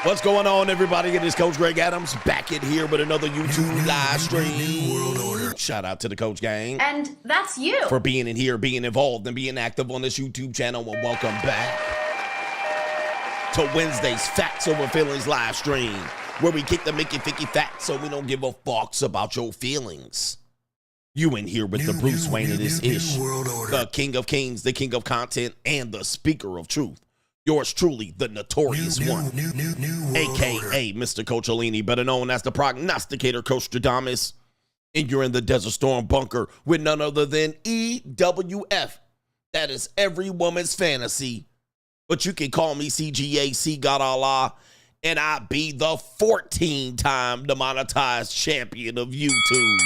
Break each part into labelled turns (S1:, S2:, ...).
S1: What's going on, everybody? It is Coach Greg Adams back in here with another YouTube live stream. Shout out to the Coach Gang.
S2: And that's you.
S1: For being in here, being involved, and being active on this YouTube channel. And welcome back to Wednesday's Facts Over Feelings live stream, where we kick the Mickey Ficky facts so we don't give a fucks about your feelings. You in here with the Bruce Wayne of this ish, the King of Kings, the King of Content, and the Speaker of Truth. Yours truly, the Notorious One, a.k.a. Mr. Coachellini, better known as the Prognosticator, Coach Stradamus. And you're in the Desert Storm bunker with none other than EWF. That is every woman's fantasy. But you can call me CGA, C God Allah, and I be the 14-time demonetized champion of YouTube.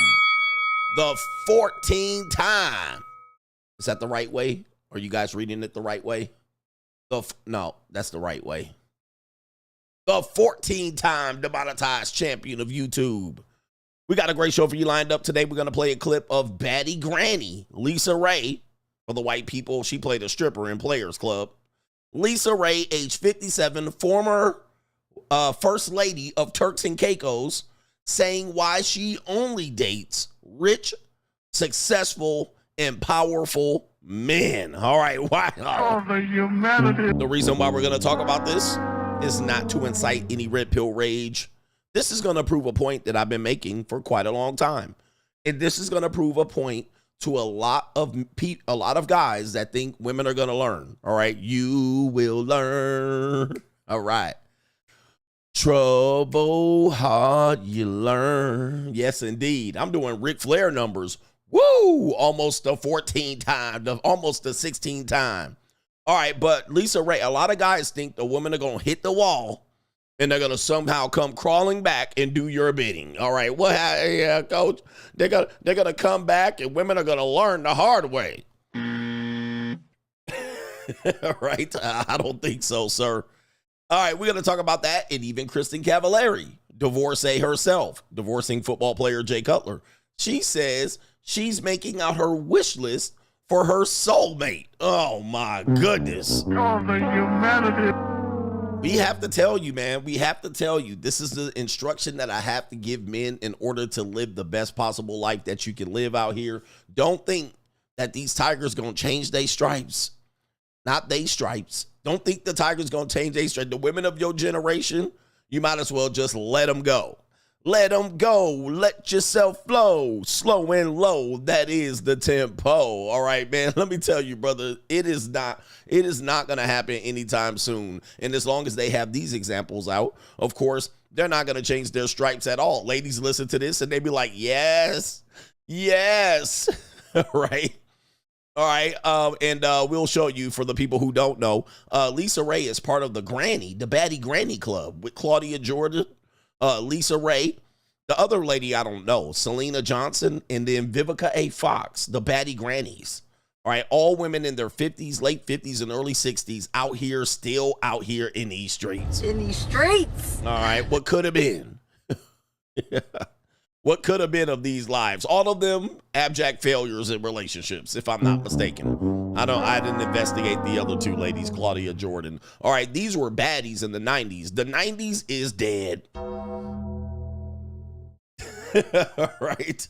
S1: The 14-time. Is that the right way? Are you guys reading it the right way? No, that's the right way. The 14-time demonetized champion of YouTube. We got a great show for you lined up today. We're going to play a clip of Baddie Grannie, LisaRaye. For the white people, she played a stripper in Players Club. LisaRaye, age 57, former First Lady of Turks and Caicos, saying why she only dates rich, successful, and powerful men. All right, why? The reason why we're going to talk about this is not to incite any red pill rage. This is going to prove a point that I've been making for quite a long time. And this is going to prove a point to a lot of guys that think women are going to learn. All right, you will learn. All right. Trouble hard you learn. Yes, indeed. I'm doing Ric Flair numbers. Woo! Almost a 14 time, almost a 16 time. All right, but LisaRaye, a lot of guys think the women are going to hit the wall and they're going to somehow come crawling back and do your bidding. All right, well, yeah, Coach, they're gonna come back and women are going to learn the hard way. All right, I don't think so, sir. All right, we're going to talk about that, and even Kristen Cavallari, divorcee herself, divorcing football player Jay Cutler. She says she's making out her wish list for her soulmate. Oh, my goodness. Oh, the humanity. We have to tell you, man. We have to tell you. This is the instruction that I have to give men in order to live the best possible life that you can live out here. Don't think that these tigers going to change their stripes. Not they stripes. Don't think the tigers going to change their stripes. The women of your generation, you might as well just let them go. Let them go. Let yourself flow. Slow and low. That is the tempo. All right, man. Let me tell you, brother, it is not going to happen anytime soon. And as long as they have these examples out, of course, they're not going to change their stripes at all. Ladies listen to this and they be like, yes, yes. Right. All right. And we'll show you, for the people who don't know, LisaRaye is part of the Grannie, the Baddie Grannie Club with Claudia Jordan, LisaRaye, the other lady I don't know, Selena Johnson, and then Vivica A. Foxx, the Baddie Grannies. All right, all women in their 50s, late 50s, and early 60s out here, still out here in these streets.
S3: In these streets.
S1: All right, what could have been? What could have been of these lives? All of them abject failures in relationships, if I'm not mistaken. I didn't investigate the other two ladies, Claudia Jordan. All right, these were baddies in the 90s. The 90s is dead. All right.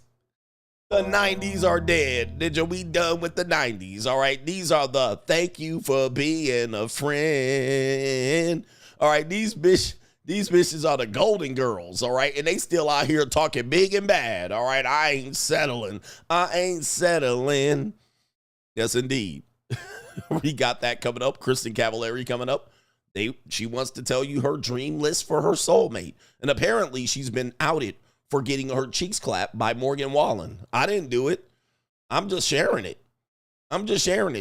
S1: The 90s are dead. Ninja, we done with the 90s. All right, these are the thank you for being a friend. All right, these bitches are the golden girls, all right? And they still out here talking big and bad, all right? I ain't settling. I ain't settling. Yes, indeed. We got that coming up. Kristen Cavallari coming up. She wants to tell you her dream list for her soulmate. And apparently she's been outed for getting her cheeks clapped by Morgan Wallen. I didn't do it. I'm just sharing it.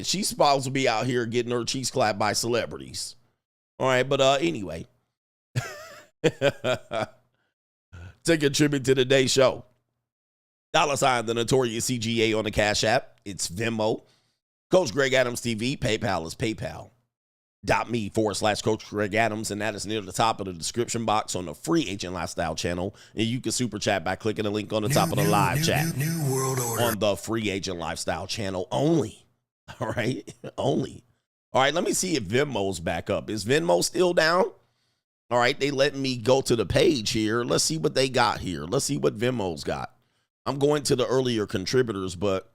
S1: She's supposed to be out here getting her cheeks clapped by celebrities. All right, but anyway. Take a tribute to today's show. $ the Notorious CGA on the Cash App. It's Venmo. Coach Greg Adams TV. PayPal is PayPal.me/Coach Greg Adams. And that is near the top of the description box on the free Agent Lifestyle channel. And you can super chat by clicking the link on the top of the live chat. New world order. On the free Agent Lifestyle channel only. All right. Only. All right. Let me see if Venmo's back up. Is Venmo still down? All right, they letting me go to the page here. Let's see what they got here. Let's see what Venmo's got. I'm going to the earlier contributors, but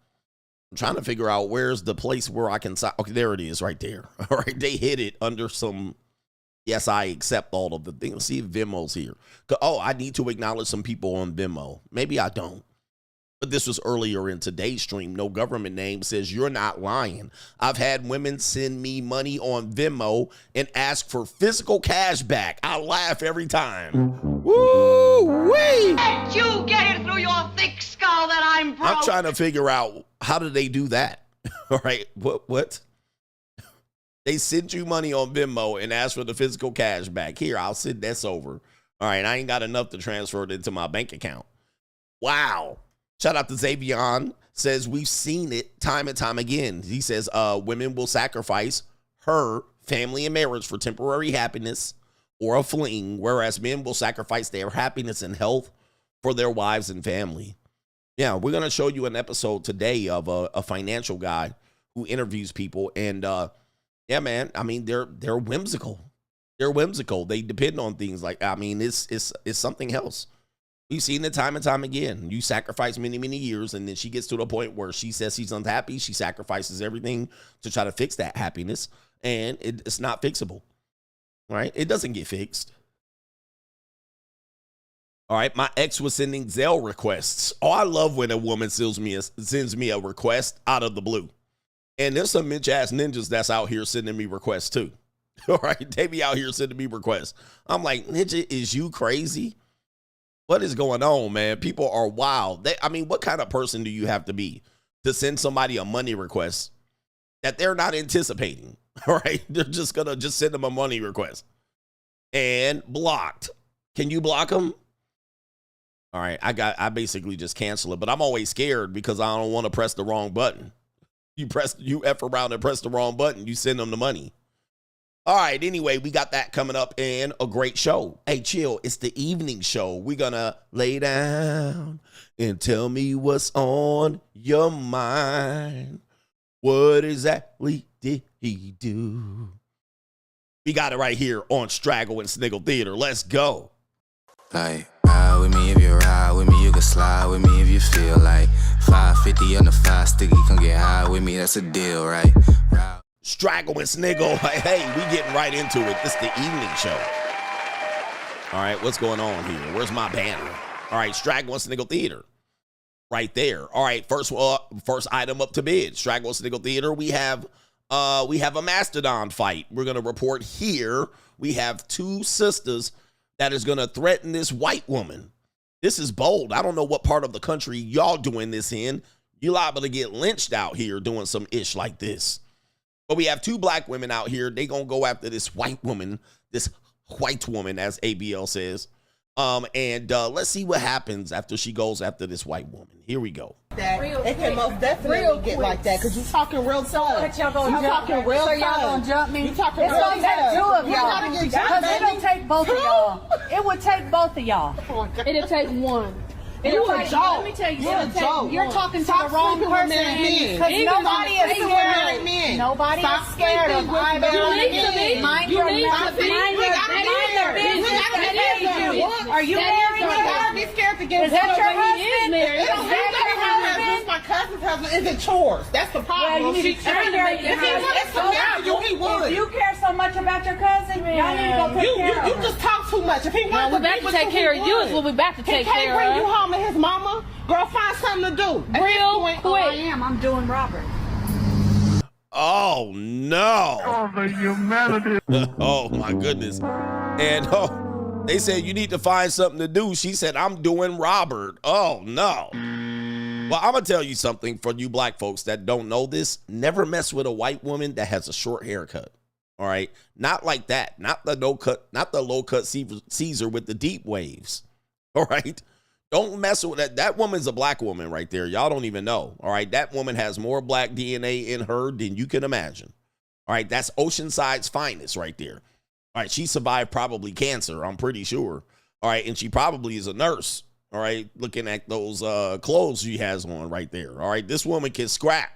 S1: I'm trying to figure out where's the place where I can sign. Okay, there it is right there. All right, they hid it under some, yes, I accept all of the things. Let's see if Venmo's here. Oh, I need to acknowledge some people on Venmo. Maybe I don't. But this was earlier in today's stream. No government name says you're not lying. I've had women send me money on Venmo and ask for physical cash back. I laugh every time. Woo-wee!
S2: Can't you get it through your thick skull that I'm broke?
S1: I'm trying to figure out, how do they do that? All right, what? They sent you money on Venmo and ask for the physical cash back. Here, I'll send this over. All right, I ain't got enough to transfer it into my bank account. Wow. Shout out to Xavion, says we've seen it time and time again. He says women will sacrifice her family and marriage for temporary happiness or a fling, whereas men will sacrifice their happiness and health for their wives and family. Yeah, we're going to show you an episode today of a financial guy who interviews people. And yeah, man, I mean, they're whimsical. They're whimsical. They depend on things like, I mean, it's something else. We've seen it time and time again. You sacrifice many, many years, and then she gets to the point where she says she's unhappy. She sacrifices everything to try to fix that happiness, and it's not fixable, right? It doesn't get fixed. All right, my ex was sending Zelle requests. Oh, I love when a woman sends me a request out of the blue. And there's some bitch-ass ninjas that's out here sending me requests too. All right, they be out here sending me requests. I'm like, ninja, is you crazy? What is going on, man? People are wild. I mean, what kind of person do you have to be to send somebody a money request that they're not anticipating? All right, they're just gonna just send them a money request and blocked. Can you block them? All right, I basically just cancel it, but I'm always scared because I don't want to press the wrong button. You F around and press the wrong button, you send them the money. All right, anyway, we got that coming up and a great show. Hey, chill, it's the evening show. We're going to lay down and tell me what's on your mind. What exactly did he do? We got it right here on Straggle and Sniggle Theater. Let's go.
S3: Like, ride with me if you ride with me, you can slide with me if you feel like 550 on the 5 sticky, come get high with me, that's a deal, right? Ride.
S1: Straggle and Sniggle. Hey, we getting right into it. This is the evening show. All right, what's going on here? Where's my banner? All right, Straggle and Sniggle Theater. Right there. All right, first item up to bid. Straggle and Sniggle Theater. We have a mastodon fight. We're gonna report here. We have two sisters that is gonna threaten this white woman. This is bold. I don't know what part of the country y'all doing this in. You liable to get lynched out here doing some ish like this. But we have two black women out here. They gonna go after this white woman, as ABL says. And let's see what happens after she goes after this white woman. Here we go.
S4: It can most definitely get like that because you're talking real tough.
S5: Y'all gonna jump me?
S4: You talking
S5: it's
S4: real
S5: gonna take two of y'all. Because it'll take both of y'all. It would take both of y'all.
S6: It'll take one.
S4: Let
S6: me tell you, you're talking to the wrong person.
S5: Because nobody is scared. Nobody is scared of either one of you. Mind your business. Are you married?
S4: You gotta be scared to get
S5: Is that your husband?
S4: Is that your husband? My cousin's husband isn't chores. That's the problem.
S5: Well, you need to turn your
S4: if he wanted to marry you, he would.
S5: If you care so much about your cousin, y'all need to go take care of him.
S4: You just talk too much. If he wants
S6: we're about to take care of you, is what we're about to take care of.
S4: He can't bring you home and his mama. Girl, find something to do.
S6: Real quick.
S5: I am. I'm doing Robert.
S1: Oh, no.
S7: Oh, the humanity.
S1: Oh, my goodness. And they said you need to find something to do. She said, I'm doing Robert. Oh, no. Well, I'm going to tell you something for you black folks that don't know this. Never mess with a white woman that has a short haircut. All right. Not like that. Not the low cut Caesar with the deep waves. All right. Don't mess with that. That woman's a black woman right there. Y'all don't even know. All right. That woman has more black DNA in her than you can imagine. All right. That's Oceanside's finest right there. All right. She survived probably cancer, I'm pretty sure. All right. And she probably is a nurse. All right. Looking at those clothes she has on right there. All right. This woman can scrap.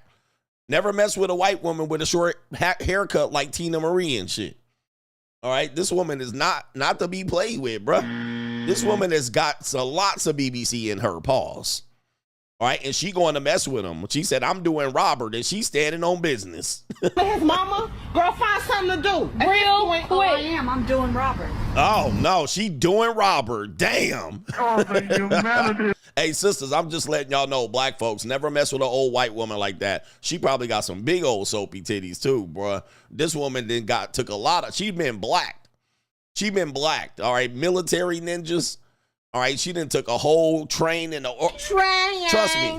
S1: Never mess with a white woman with a short haircut like Tina Marie and shit. All right, this woman is not to be played with, bruh. This woman has got lots of BBC in her paws. All right, and she going to mess with him. She said, I'm doing Robert, and she's standing on business.
S4: His mama, girl, find something to do.
S6: Real quick.
S5: Oh, I am. I'm doing Robert.
S1: Oh, no, she doing Robert. Damn.
S7: Oh, the humanity.
S1: Hey, sisters, I'm just letting y'all know, black folks, never mess with an old white woman like that. She probably got some big old soapy titties, too, bruh. This woman took a lot of, she been blacked. She been blacked, all right? Military ninjas. All right, she done took a whole train.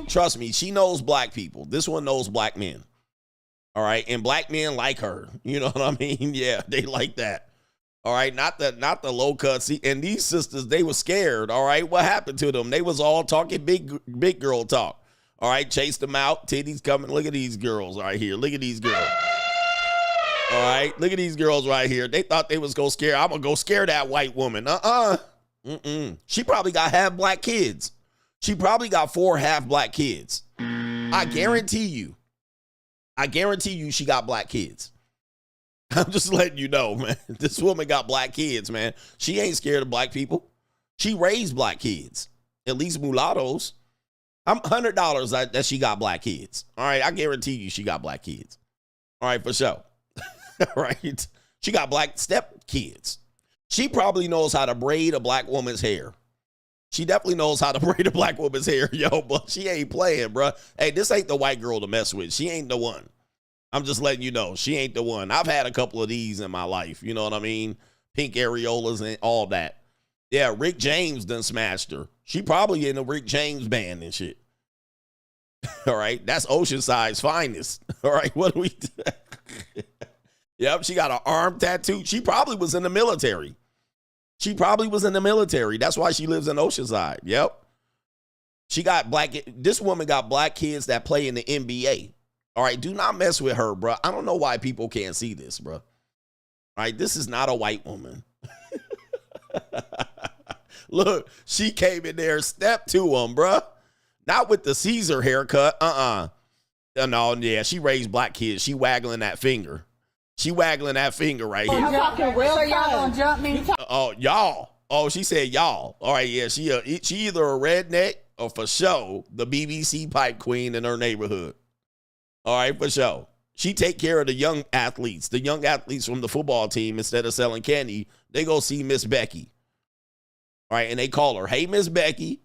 S1: Trust me, she knows black people. This one knows black men. All right, and black men like her. You know what I mean? Yeah, they like that. All right, not the low cut. See, and these sisters, they were scared. All right, what happened to them? They was all talking big girl talk. All right, chased them out. Titties coming. Look at these girls right here. Look at these girls. All right, look at these girls right here. They thought they was gonna scare. I'm gonna go scare that white woman. She probably got half black kids. She probably got 4 half black kids. I guarantee you she got black kids. I'm just letting you know, man. This woman got black kids, man. She ain't scared of black people. She raised black kids, at least mulattoes. I'm $100 that she got black kids. All right, I guarantee you she got black kids. All right, for sure. All right, she got black step kids. She probably knows how to braid a black woman's hair. She definitely knows how to braid a black woman's hair, yo, but she ain't playing, bruh. Hey, this ain't the white girl to mess with. She ain't the one. I'm just letting you know, she ain't the one. I've had a couple of these in my life, you know what I mean? Pink areolas and all that. Yeah, Rick James done smashed her. She probably in the Rick James band and shit. All right, that's Oceanside's finest. All right, what do we do? Yep, she got an arm tattoo. She probably was in the military. That's why she lives in Oceanside. Yep. This woman got black kids that play in the NBA. All right, do not mess with her, bro. I don't know why people can't see this, bro. All right, this is not a white woman. Look, she came in there, stepped to him, bro. Not with the Caesar haircut. No, yeah, she raised black kids. She waggling that finger. She waggling that finger right here.
S5: I'm talking real. So y'all gonna jump me?
S1: Oh, y'all. Oh, she said y'all. All right, yeah. She either a redneck or for sure the BBC pipe queen in her neighborhood. All right, for sure. She take care of the young athletes. The young athletes from the football team, instead of selling candy, they go see Miss Becky. All right, and they call her, hey, Miss Becky.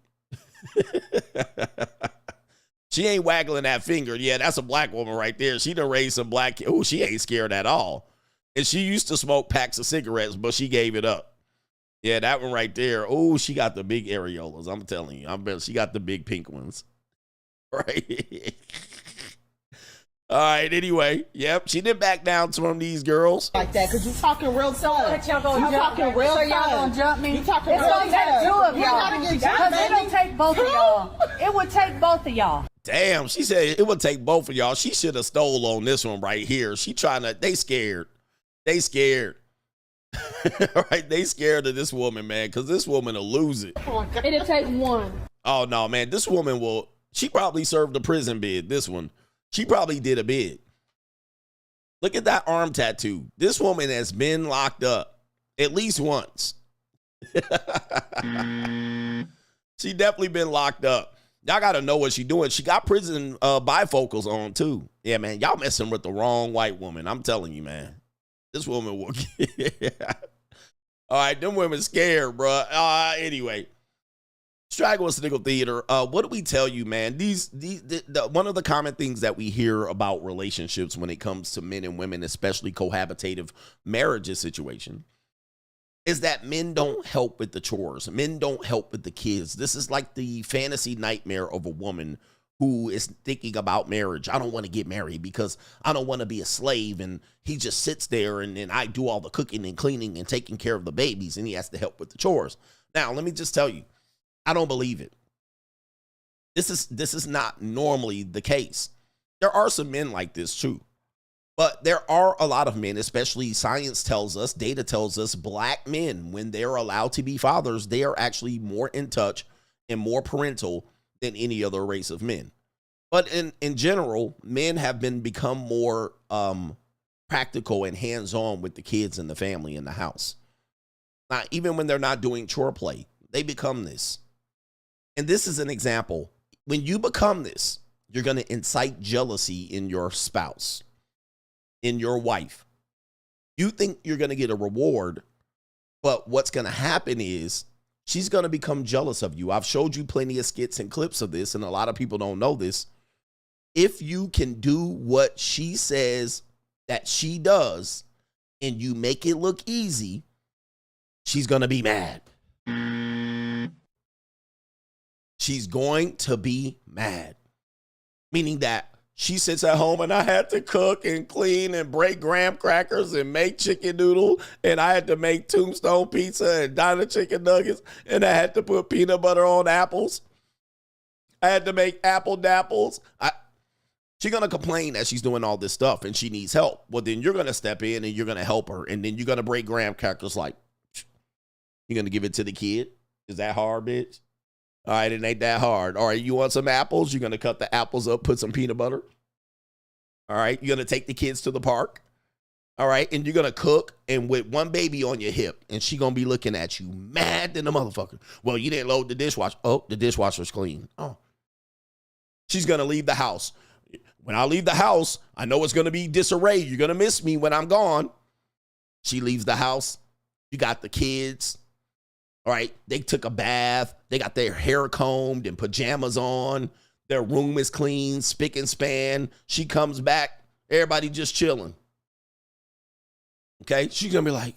S1: She ain't waggling that finger. Yeah, that's a black woman right there. She done raised some black kids. Oh, she ain't scared at all. And she used to smoke packs of cigarettes, but she gave it up. Yeah, that one right there. Oh, she got the big areolas. I'm telling you. I bet she got the big pink ones. Right? All right, anyway. Yep, she didn't back down from these girls.
S4: Like that, because you talking real tough.
S5: Y'all gonna jump me?
S4: You talking
S5: it's
S4: real
S5: gonna take 2 of
S4: You
S5: y'all.
S4: gotta get jumped,
S5: Because
S4: baby.
S5: it'll take both of y'all. It would take both of y'all.
S1: Damn, she said it would take both of y'all. She should have stole on this one right here. She trying to, they scared. All right, they scared of this woman, man, because this woman will lose it.
S6: It'll take 1.
S1: Oh, no, man, this woman she probably served a prison bid, this one. She probably did a bid. Look at that arm tattoo. This woman has been locked up at least once. She definitely been locked up. Y'all got to know what she doing. She got prison bifocals on, too. Yeah, man, y'all messing with the wrong white woman. I'm telling you, man. This woman will All right, them women scared, bro. Anyway. Straggle and Sniggle Theater. What do we tell you, man? One of the common things that we hear about relationships when it comes to men and women, especially cohabitative marriages situation, is that men don't help with the chores. Men don't help with the kids. This is like the fantasy nightmare of a woman who is thinking about marriage. I don't want to get married because I don't want to be a slave, and he just sits there and I do all the cooking and cleaning and taking care of the babies, and he has to help with the chores. Now, let me just tell you, I don't believe it. This is not normally the case. There are some men like this too. But there are a lot of men, especially science tells us, data tells us, black men, when they're allowed to be fathers, they are actually more in touch and more parental than any other race of men. But in general, men have become more practical and hands-on with the kids and the family in the house. Now, even when they're not doing chore play, they become this. And this is an example. When you become this, you're going to incite jealousy in your spouse, in your wife. You think you're going to get a reward, but what's going to happen is she's going to become jealous of you. I've showed you plenty of skits and clips of this, and a lot of people don't know this. If you can do what she says that she does and you make it look easy, she's going to be mad. She's going to be mad. Meaning that she sits at home and I had to cook and clean and break graham crackers and make chicken noodle, and I had to make tombstone pizza and diner chicken nuggets, and I had to put peanut butter on apples. I had to make apple dapples. She's going to complain that she's doing all this stuff and she needs help. Well, then you're going to step in and you're going to help her, and then you're going to break graham crackers like, you're going to give it to the kid? Is that hard, bitch? All right, it ain't that hard. All right, you want some apples? You're going to cut the apples up, put some peanut butter. All right, you're going to take the kids to the park. All right, and you're going to cook, and with one baby on your hip, and she going to be looking at you mad than the motherfucker. Well, you didn't load the dishwasher. Oh, the dishwasher's clean. Oh. She's going to leave the house. When I leave the house, I know it's going to be disarray. You're going to miss me when I'm gone. She leaves the house. You got the kids. All right, they took a bath. They got their hair combed and pajamas on. Their room is clean, spick and span. She comes back. Everybody just chilling. Okay, she's going to be like,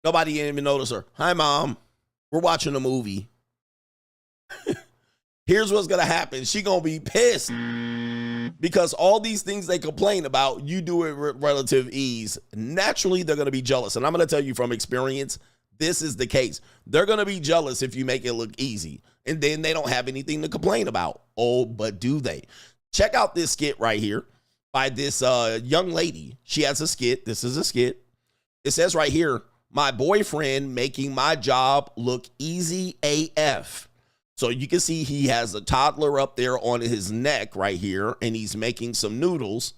S1: nobody didn't even notice her. Hi, Mom. We're watching a movie. Here's what's going to happen. She's going to be pissed because all these things they complain about, you do it with relative ease. Naturally, they're going to be jealous. And I'm going to tell you from experience, this is the case. They're going to be jealous if you make it look easy. And then they don't have anything to complain about. Oh, but do they? Check out this skit right here by this young lady. She has a skit. This is a skit. It says right here, my boyfriend making my job look easy AF. So you can see he has a toddler up there on his neck right here, and he's making some noodles,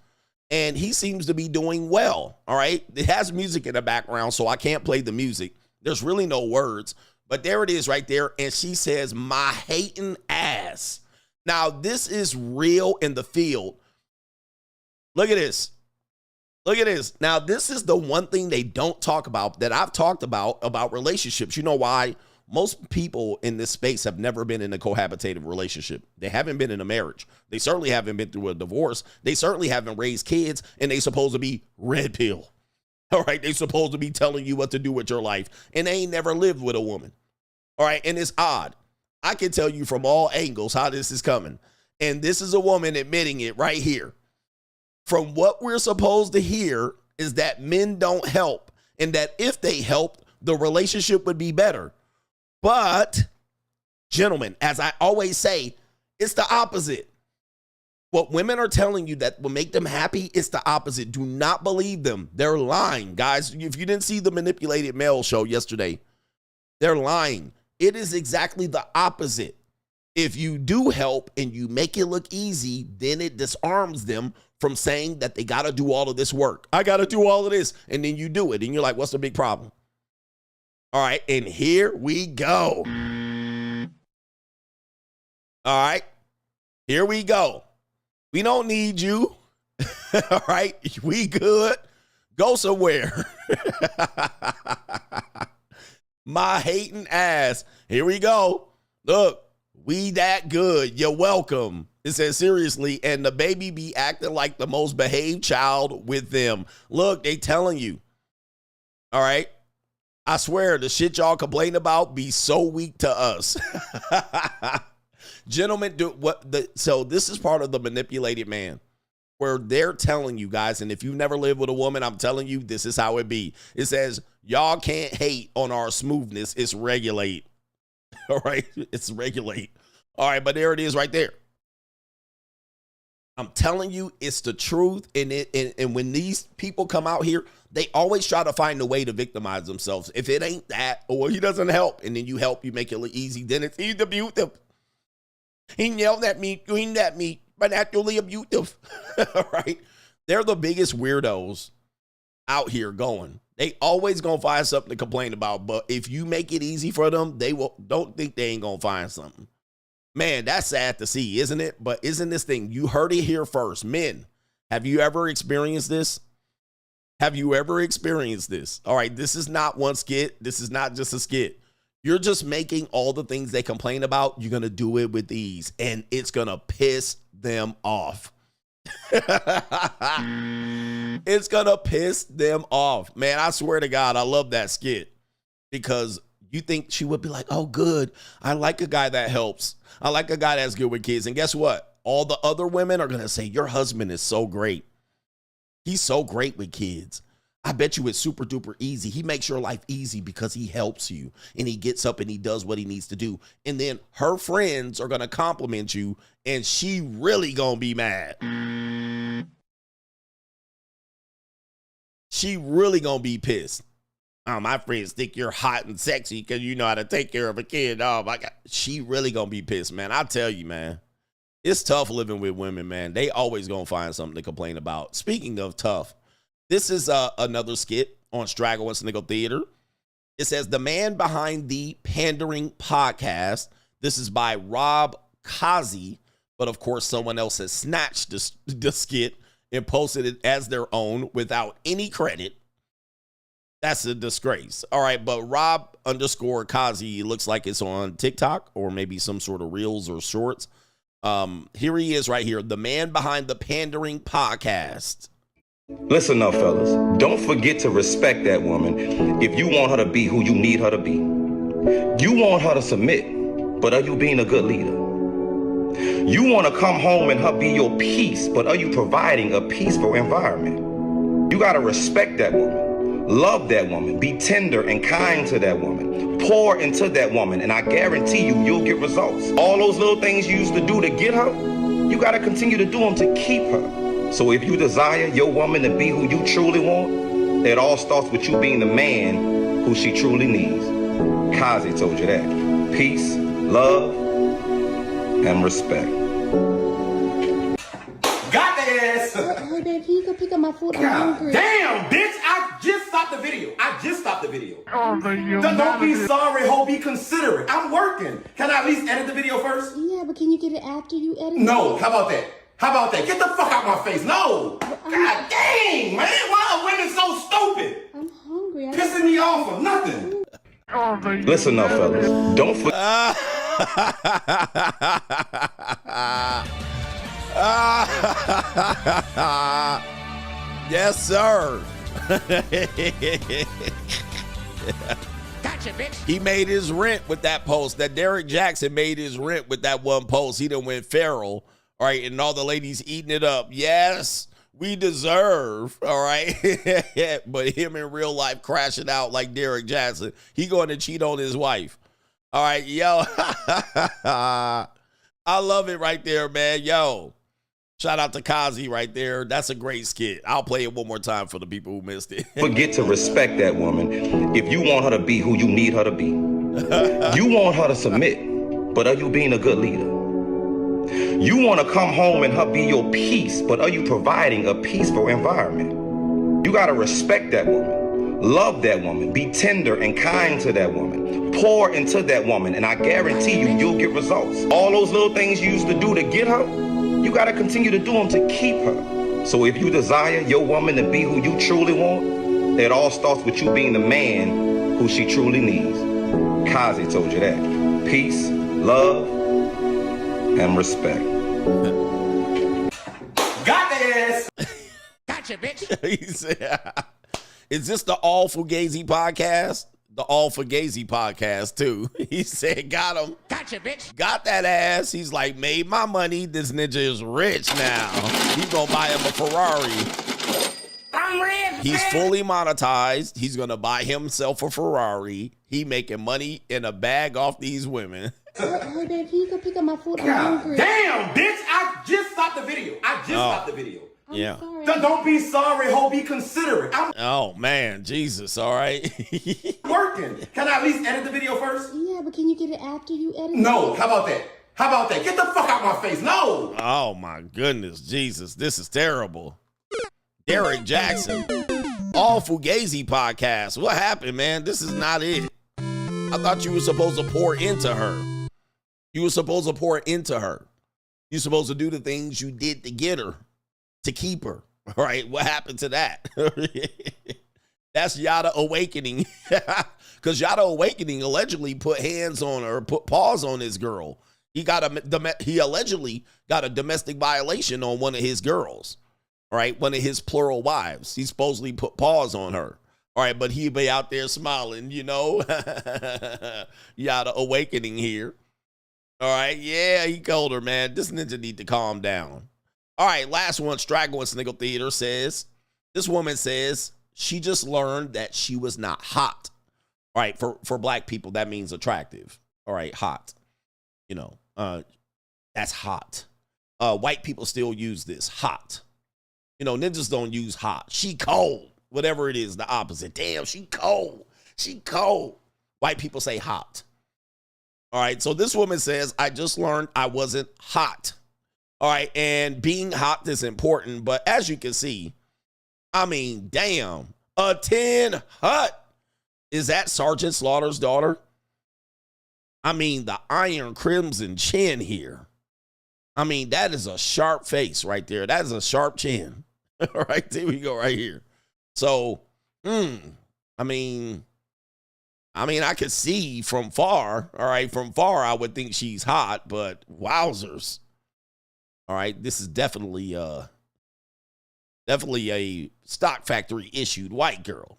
S1: and he seems to be doing well. All right. It has music in the background, so I can't play the music. There's really no words, but there it is right there. And she says, my hating ass. Now, this is real in the field. Look at this. Look at this. Now, this is the one thing they don't talk about that I've talked about relationships. You know why? Most people in this space have never been in a cohabitative relationship. They haven't been in a marriage. They certainly haven't been through a divorce. They certainly haven't raised kids, and they supposed to be red pill. All right, they supposed to be telling you what to do with your life, and they ain't never lived with a woman. All right, and it's odd. I can tell you from all angles how this is coming, and this is a woman admitting it right here. From what we're supposed to hear is that men don't help, and that if they helped, the relationship would be better. But, gentlemen, as I always say, it's the opposite. What women are telling you that will make them happy, it's the opposite. Do not believe them. They're lying. Guys, if you didn't see the Manipulated Male show yesterday, they're lying. It is exactly the opposite. If you do help and you make it look easy, then it disarms them from saying that they got to do all of this work. I got to do all of this. And then you do it. And you're like, what's the big problem? All right. And here we go. All right. Here we go. We don't need you. All right. We good. Go somewhere. My hating ass. Here we go. Look, we that good. You're welcome. It says seriously, and the baby be acting like the most behaved child with them. Look, they telling you. All right. I swear the shit y'all complain about be so weak to us. Gentlemen, so this is part of the manipulated man where they're telling you guys, and if you've never lived with a woman, I'm telling you, this is how it be. It says, y'all can't hate on our smoothness. It's regulate. All right. It's regulate. All right. But there it is right there. I'm telling you, it's the truth. And when these people come out here, they always try to find a way to victimize themselves. If it ain't that, or he doesn't help, and then you help, you make it look easy, then it's he's abusive. He yelled at me, screamed at me, but actually abusive. All right. They're the biggest weirdos. out here going. They always gonna find something to complain about, but if you make it easy for them, they will don't think they ain't gonna find something. Man, that's sad to see, isn't it? But isn't this thing, you heard it here first. Men, have you ever experienced this? Have you ever experienced this? All right, this is not one skit. This is not just a skit. You're just making all the things they complain about. You're going to do it with ease, and it's going to piss them off. It's going to piss them off. Man, I swear to God, I love that skit because you think she would be like, oh, good. I like a guy that helps. I like a guy that's good with kids. And guess what? All the other women are going to say, your husband is so great. He's so great with kids. I bet you it's super duper easy. He makes your life easy because he helps you and he gets up and he does what he needs to do. And then her friends are going to compliment you and she really going to be mad. She really going to be pissed. Oh, my friends think you're hot and sexy because you know how to take care of a kid. Oh, my God. She really going to be pissed, man. I tell you, man. It's tough living with women, man. They always going to find something to complain about. Speaking of tough, this is another skit on Straggle and Sniggle Theater. It says, the man behind the Pandering podcast. This is by Rob Kazi, but of course someone else has snatched the skit and posted it as their own without any credit. That's a disgrace. All right, but Rob _ Kazi looks like it's on TikTok or maybe some sort of reels or shorts. Here he is right here, the man behind the Pandering podcast.
S8: Listen up, fellas. Don't forget to respect that woman if you want her to be who you need her to be. You want her to submit, but are you being a good leader? You want to come home and her be your peace, but are you providing a peaceful environment? You got to respect that woman. Love that woman. Be tender and kind to that woman. Pour into that woman, and I guarantee you'll get results. All those little things you used to do to get her, you got to continue to do them to keep her. So if you desire your woman to be who you truly want, it all starts with you being the man who she truly needs. Kazi told you that. Peace, love, and respect.
S9: Got the ass!
S6: Hey, babe, can you go pick up my food? I'm hungry.
S9: Damn, bitch! I just stopped the video.
S7: Oh,
S9: Don't be sorry, ho. Be considerate. I'm working. Can I at least edit the video first?
S6: Yeah, but can you get it after you edit?
S9: No. How about that? Get the fuck out my face. No. God dang, man. Why are women so stupid?
S6: I'm hungry.
S9: Pissing me off for nothing.
S8: Listen up, fellas. Don't forget.
S1: Yes, sir.
S10: Gotcha, bitch.
S1: He made his rent with that post. That Derek Jackson made his rent with that one post. He done went feral. All right, and all the ladies eating it up. Yes, we deserve, all right? But him in real life crashing out like Derek Jackson. He going to cheat on his wife. All right, yo. I love it right there, man. Yo, shout out to Kazi right there. That's a great skit. I'll play it one more time for the people who missed it.
S8: Forget to respect that woman if you want her to be who you need her to be. You want her to submit, but are you being a good leader? You want to come home and her be your peace, but are you providing a peaceful environment? You got to respect that woman. Love that woman. Be tender and kind to that woman. Pour into that woman, and I guarantee you'll get results. All those little things you used to do to get her, you got to continue to do them to keep her. So if you desire your woman to be who you truly want, it all starts with you being the man who she truly needs. Kazi told you that. Peace, love, and respect.
S9: Got the ass.
S10: Gotcha, bitch.
S1: He said, is this the All Fugazi podcast? The All Fugazi podcast, too. He said, got him.
S10: Gotcha, bitch.
S1: Got that ass. He's like, made my money. This ninja is rich now. He's going to buy him a Ferrari.
S10: I'm rich.
S1: He's fully monetized. He's going to buy himself a Ferrari. He making money in a bag off these women.
S6: Hey, babe, can you go pick up my food? I'm hungry.
S9: Damn, bitch! I just stopped the video.
S1: Yeah.
S6: Sorry.
S9: Don't be sorry, ho. Be considerate. I'm
S1: Oh, man. Jesus. All right.
S9: working. Can I at least edit the video first?
S6: Yeah, but can you get it after you edit?
S9: No. How about that? Get the fuck out my face. No.
S1: Oh, my goodness. Jesus. This is terrible. Derek Jackson. All Fugazi podcast. What happened, man? This is not it. I thought you were supposed to pour into her. You were supposed to pour into her. You're supposed to do the things you did to get her, to keep her. All right, what happened to that? That's Yada Awakening. Because Yada Awakening allegedly put hands on her, put paws on his girl. He allegedly got a domestic violation on one of his girls. All right, one of his plural wives. He supposedly put paws on her. All right, but he be out there smiling, you know. Yada Awakening here. All right, yeah, he told her, man, this ninja need to calm down. All right, last one, Straggle and Sniggle Theater says, this woman says she just learned that she was not hot. All right, for black people, that means attractive. All right, hot. You know, that's hot. White people still use this, hot. You know, ninjas don't use hot. She cold. Whatever it is, the opposite. Damn, she cold. She cold. White people say hot. All right, so this woman says, I just learned I wasn't hot. All right, and being hot is important, but as you can see, I mean, damn, a 10 hut. Is that Sergeant Slaughter's daughter? I mean, the iron crimson chin here. I mean, that is a sharp face right there. That is a sharp chin. All right, there we go right here. So, I mean, I could see from far. All right, from far, I would think she's hot, but wowzers. All right, this is definitely a Stock Factory issued white girl.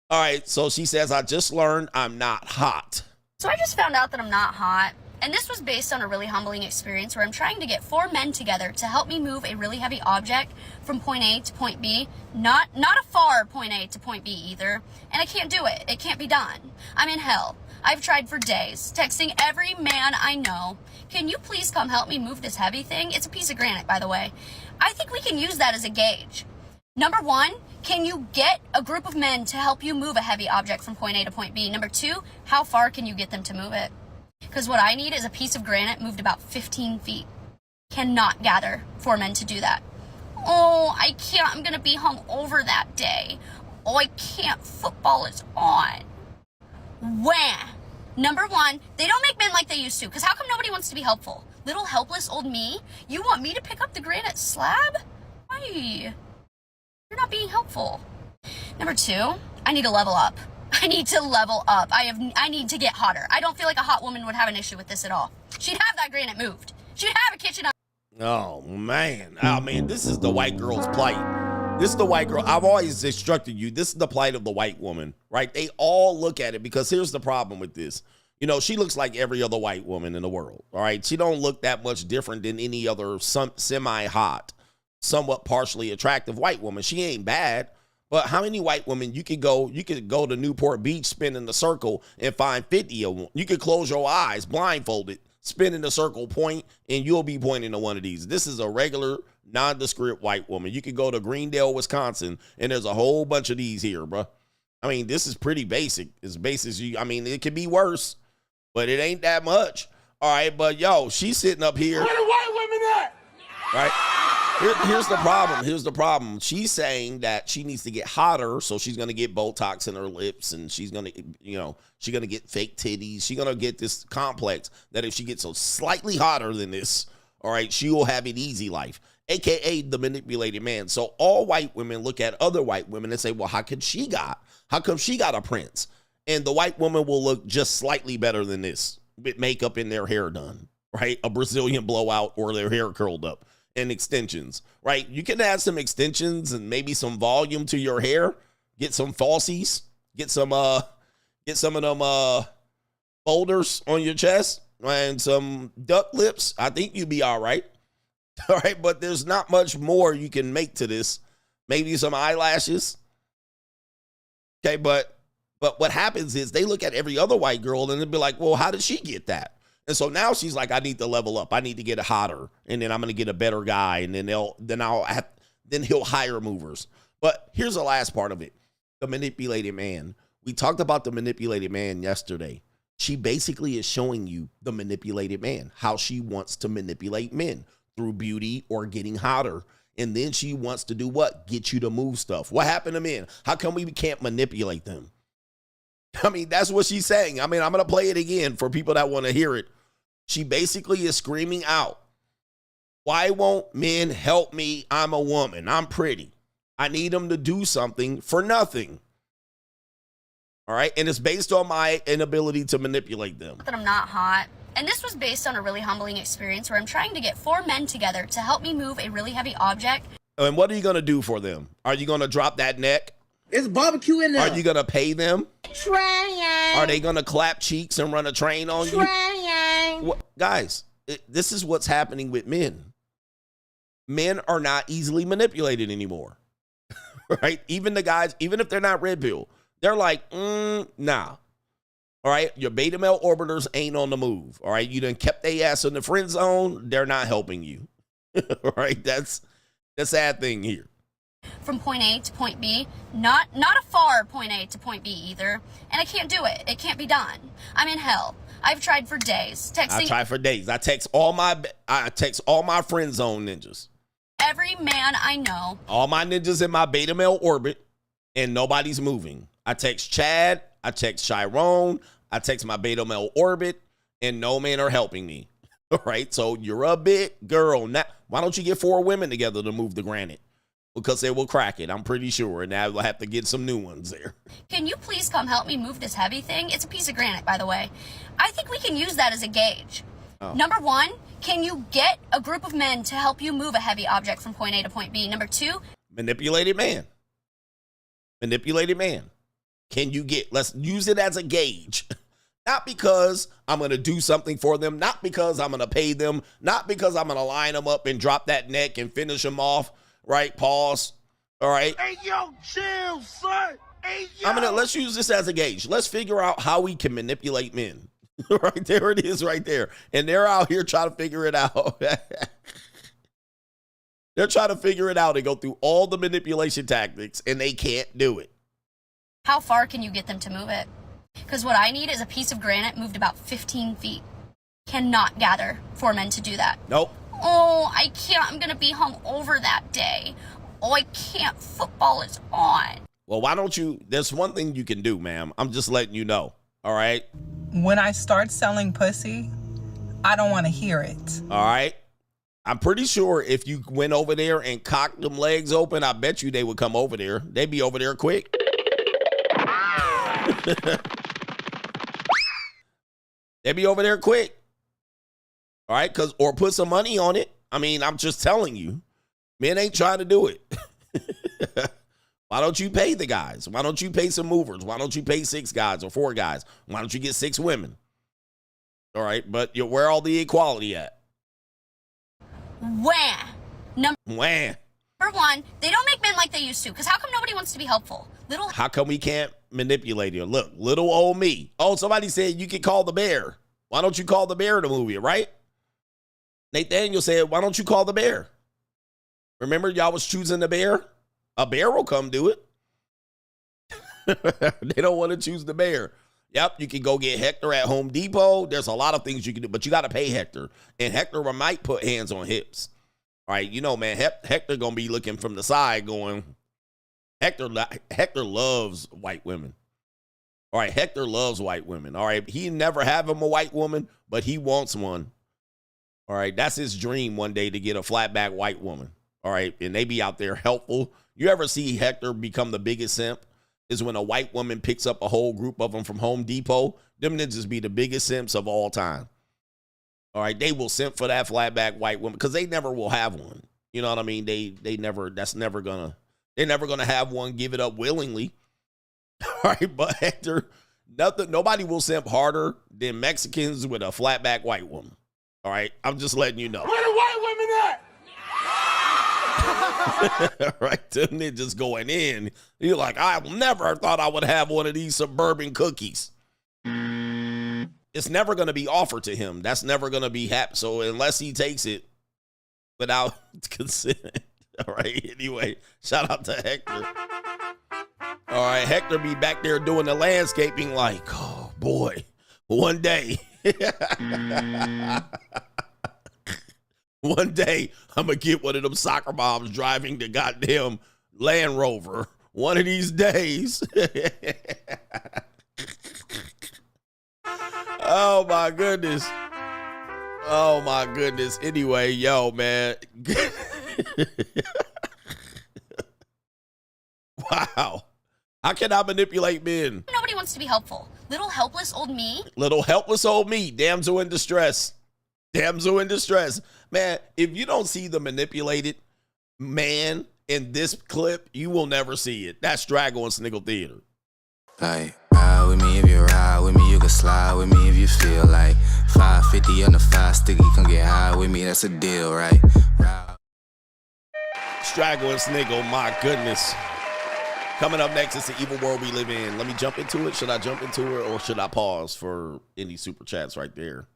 S1: All right, so she says, I just learned I'm not hot.
S11: So I just found out that I'm not hot. And this was based on a really humbling experience where I'm trying to get 4 men together to help me move a really heavy object from point A to point B. Not a far point A to point B either. And I can't do it. It can't be done. I'm in hell. I've tried for days, texting every man I know. Can you please come help me move this heavy thing? It's a piece of granite, by the way. I think we can use that as a gauge. Number 1, can you get a group of men to help you move a heavy object from point A to point B? Number 2, how far can you get them to move it? Because what I need is a piece of granite moved about 15 feet. Cannot gather 4 men to do that. Oh, I can't. I'm going to be hung over that day. Oh, I can't. Football is on. Wham! Number 1, they don't make men like they used to. Because how come nobody wants to be helpful? Little helpless old me? You want me to pick up the granite slab? Why? You're not being helpful. Number 2, I need to level up. I need to level up. I need to get hotter. I don't feel like a hot woman would have an issue with this at all. She'd have that granite moved. She'd have a kitchen up.
S1: Oh, man. I mean, this is the white girl's plight. This is the white girl. I've always instructed you. This is the plight of the white woman, right? They all look at it because here's the problem with this. You know, she looks like every other white woman in the world, all right? She don't look that much different than any other semi-hot, somewhat partially attractive white woman. She ain't bad. But how many white women you could go to Newport Beach, spin in the circle, and find 50 of them. You could close your eyes, blindfolded, spin in the circle, point, and you'll be pointing to one of these. This is a regular, nondescript white woman. You could go to Greendale, Wisconsin, and there's a whole bunch of these here, bro. I mean, this is pretty basic. As basic as you, I mean, it could be worse, but it ain't that much. All right, but yo, she's sitting up here.
S9: Where the white women at?
S1: Right? Here's the problem. Here's the problem. She's saying that she needs to get hotter, so she's going to get Botox in her lips, and she's going to, you know, she's going to get fake titties. She's going to get this complex that if she gets so slightly hotter than this, all right, she will have an easy life, a.k.a. the manipulated man. So all white women look at other white women and say, well, how come she got a prince? And the white woman will look just slightly better than this with makeup and their hair done, right? A Brazilian blowout or their hair curled up. And extensions, right? You can add some extensions and maybe some volume to your hair. Get some falsies. Get some of them boulders on your chest and some duck lips. I think you'd be all right. All right, but there's not much more you can make to this. Maybe some eyelashes. Okay, but what happens is they look at every other white girl and they'll be like, well, how did she get that? And so now she's like, I need to level up. I need to get it hotter. And then I'm going to get a better guy. And then he'll hire movers. But here's the last part of it. The manipulated man. We talked about the manipulated man yesterday. She basically is showing you the manipulated man, how she wants to manipulate men through beauty or getting hotter. And then she wants to do what? Get you to move stuff. What happened to men? How come we can't manipulate them? I mean, that's what she's saying. I mean, I'm going to play it again for people that want to hear it. She basically is screaming out, why won't men help me? I'm a woman. I'm pretty. I need them to do something for nothing. All right. And it's based on my inability to manipulate them.
S11: That I'm not hot. And this was based on a really humbling experience where I'm trying to get 4 men together to help me move a really heavy object.
S1: And what are you going to do for them? Are you going to drop that neck?
S4: It's barbecue in there.
S1: Are you going to pay them?
S4: Trying.
S1: Are they going to clap cheeks and run a train on you?
S4: Trying.
S1: Guys, this is what's happening with men. Men are not easily manipulated anymore. Right? Even the guys, even if they're not red pill, they're like, nah. All right? Your beta male orbiters ain't on the move. All right? You done kept their ass in the friend zone. They're not helping you. All right? That's the sad thing here.
S11: From point A to point B, not a far point A to point B either, and I can't do it. It can't be done. I'm in hell. I've tried for days.
S1: I tried for days. I text all my friend zone ninjas.
S11: Every man I know.
S1: All my ninjas in my beta male orbit, and nobody's moving. I text Chad. I text Chiron. I text my beta male orbit, and no men are helping me. All right, so you're a big girl. Now, why don't you get 4 women together to move the granite? Because they will crack it, I'm pretty sure, and now we'll have to get some new ones there.
S11: Can you please come help me move this heavy thing? It's a piece of granite, by the way. I think we can use that as a gauge. Oh. Number 1, can you get a group of men to help you move a heavy object from point A to point B? Number 2,
S1: manipulated man. Manipulated man. Can you get, let's use it as a gauge. Not because I'm going to do something for them, not because I'm going to pay them, not because I'm going to line them up and drop that neck and finish them off. Right, pause. All right.
S7: Hey, yo, chill, son. Hey, yo.
S1: Let's use this as a gauge. Let's figure out how we can manipulate men. Right there it is right there. And they're out here trying to figure it out. They're trying to figure it out and go through all the manipulation tactics, and they can't do it.
S11: How far can you get them to move it? Because what I need is a piece of granite moved about 15 feet. Cannot gather 4 men to do that.
S1: Nope.
S11: Oh, I can't. I'm going to be hungover that day. Oh, I can't. Football is on.
S1: Well, why don't you? There's one thing you can do, ma'am. I'm just letting you know. All right?
S12: When I start selling pussy, I don't want to hear it.
S1: All right? I'm pretty sure if you went over there and cocked them legs open, I bet you they would come over there. They'd be over there quick. They'd be over there quick. All right, or put some money on it. I mean, I'm just telling you, men ain't trying to do it. Why don't you pay the guys? Why don't you pay some movers? Why don't you pay 6 guys or 4 guys? Why don't you get 6 women? All right, but where all the equality at? Number 1,
S11: they don't make men like they used to. Because how come nobody wants to be helpful?
S1: How come we can't manipulate you? Look, little old me. Oh, somebody said you can call the bear. Why don't you call the bear to move you, right? Nathaniel said, why don't you call the bear? Remember, y'all was choosing the bear? A bear will come do it. They don't want to choose the bear. Yep, you can go get Hector at Home Depot. There's a lot of things you can do, but you got to pay Hector. And Hector might put hands on hips. All right, you know, man, Hector going to be looking from the side going, Hector loves white women. All right, Hector loves white women. All right, he never have him a white woman, but he wants one. All right, that's his dream one day to get a flatback white woman. All right, and they be out there helpful. You ever see Hector become the biggest simp? Is when a white woman picks up a whole group of them from Home Depot. Them niggas be the biggest simps of all time. All right, they will simp for that flatback white woman because they never will have one. You know what I mean? They're never gonna have one give it up willingly. All right, but Hector, nobody will simp harder than Mexicans with a flatback white woman. All right, I'm just letting you know.
S7: Where the white women at?
S1: Right, them niggas going in. You're like, I never thought I would have one of these suburban cookies. It's never going to be offered to him. That's never going to be happening. So unless he takes it without consent. All right, anyway, shout out to Hector. All right, Hector be back there doing the landscaping like, oh boy, one day. One day, I'm going to get one of them soccer moms driving the goddamn Land Rover. One of these days. Oh, my goodness. Oh, my goodness. Anyway, yo, man. Wow. How can I manipulate men?
S11: Nobody wants to be helpful. Little helpless old me.
S1: Little helpless old me. Damsel in distress. Damsel in distress. Man, if you don't see the manipulated man in this clip, you will never see it. That's Straggle and Sniggle Theater.
S3: Like, ride with me if you ride with me, you can slide with me if you feel like 550 on the 5 sticky, come get high with me, that's a deal, right?
S1: Straggle and Sniggle, my goodness. Coming up next is the evil world we live in. Let me jump into it. Should I jump into it or should I pause for any super chats right there?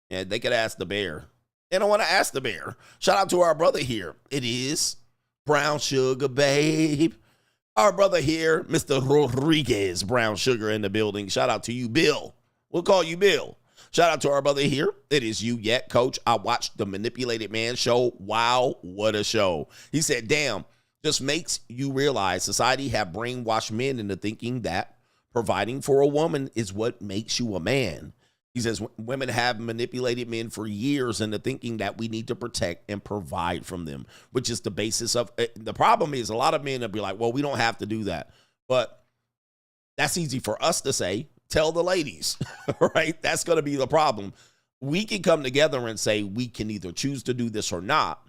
S1: And they could ask the bear. They don't want to ask the bear. Shout out to our brother here. It is Brown Sugar, babe. Our brother here, Mr. Rodriguez, Brown Sugar in the building. Shout out to you, Bill. We'll call you Bill. Shout out to our brother here. It is you yet, coach. I watched the Manipulated Man show. Wow, what a show. He said, damn, just makes you realize society have brainwashed men into thinking that providing for a woman is what makes you a man. He says women have manipulated men for years into thinking that we need to protect and provide from them, which is the basis of the problem is a lot of men will be like, well, we don't have to do that. But that's easy for us to say. Tell the ladies, right? That's going to be the problem. We can come together and say we can either choose to do this or not,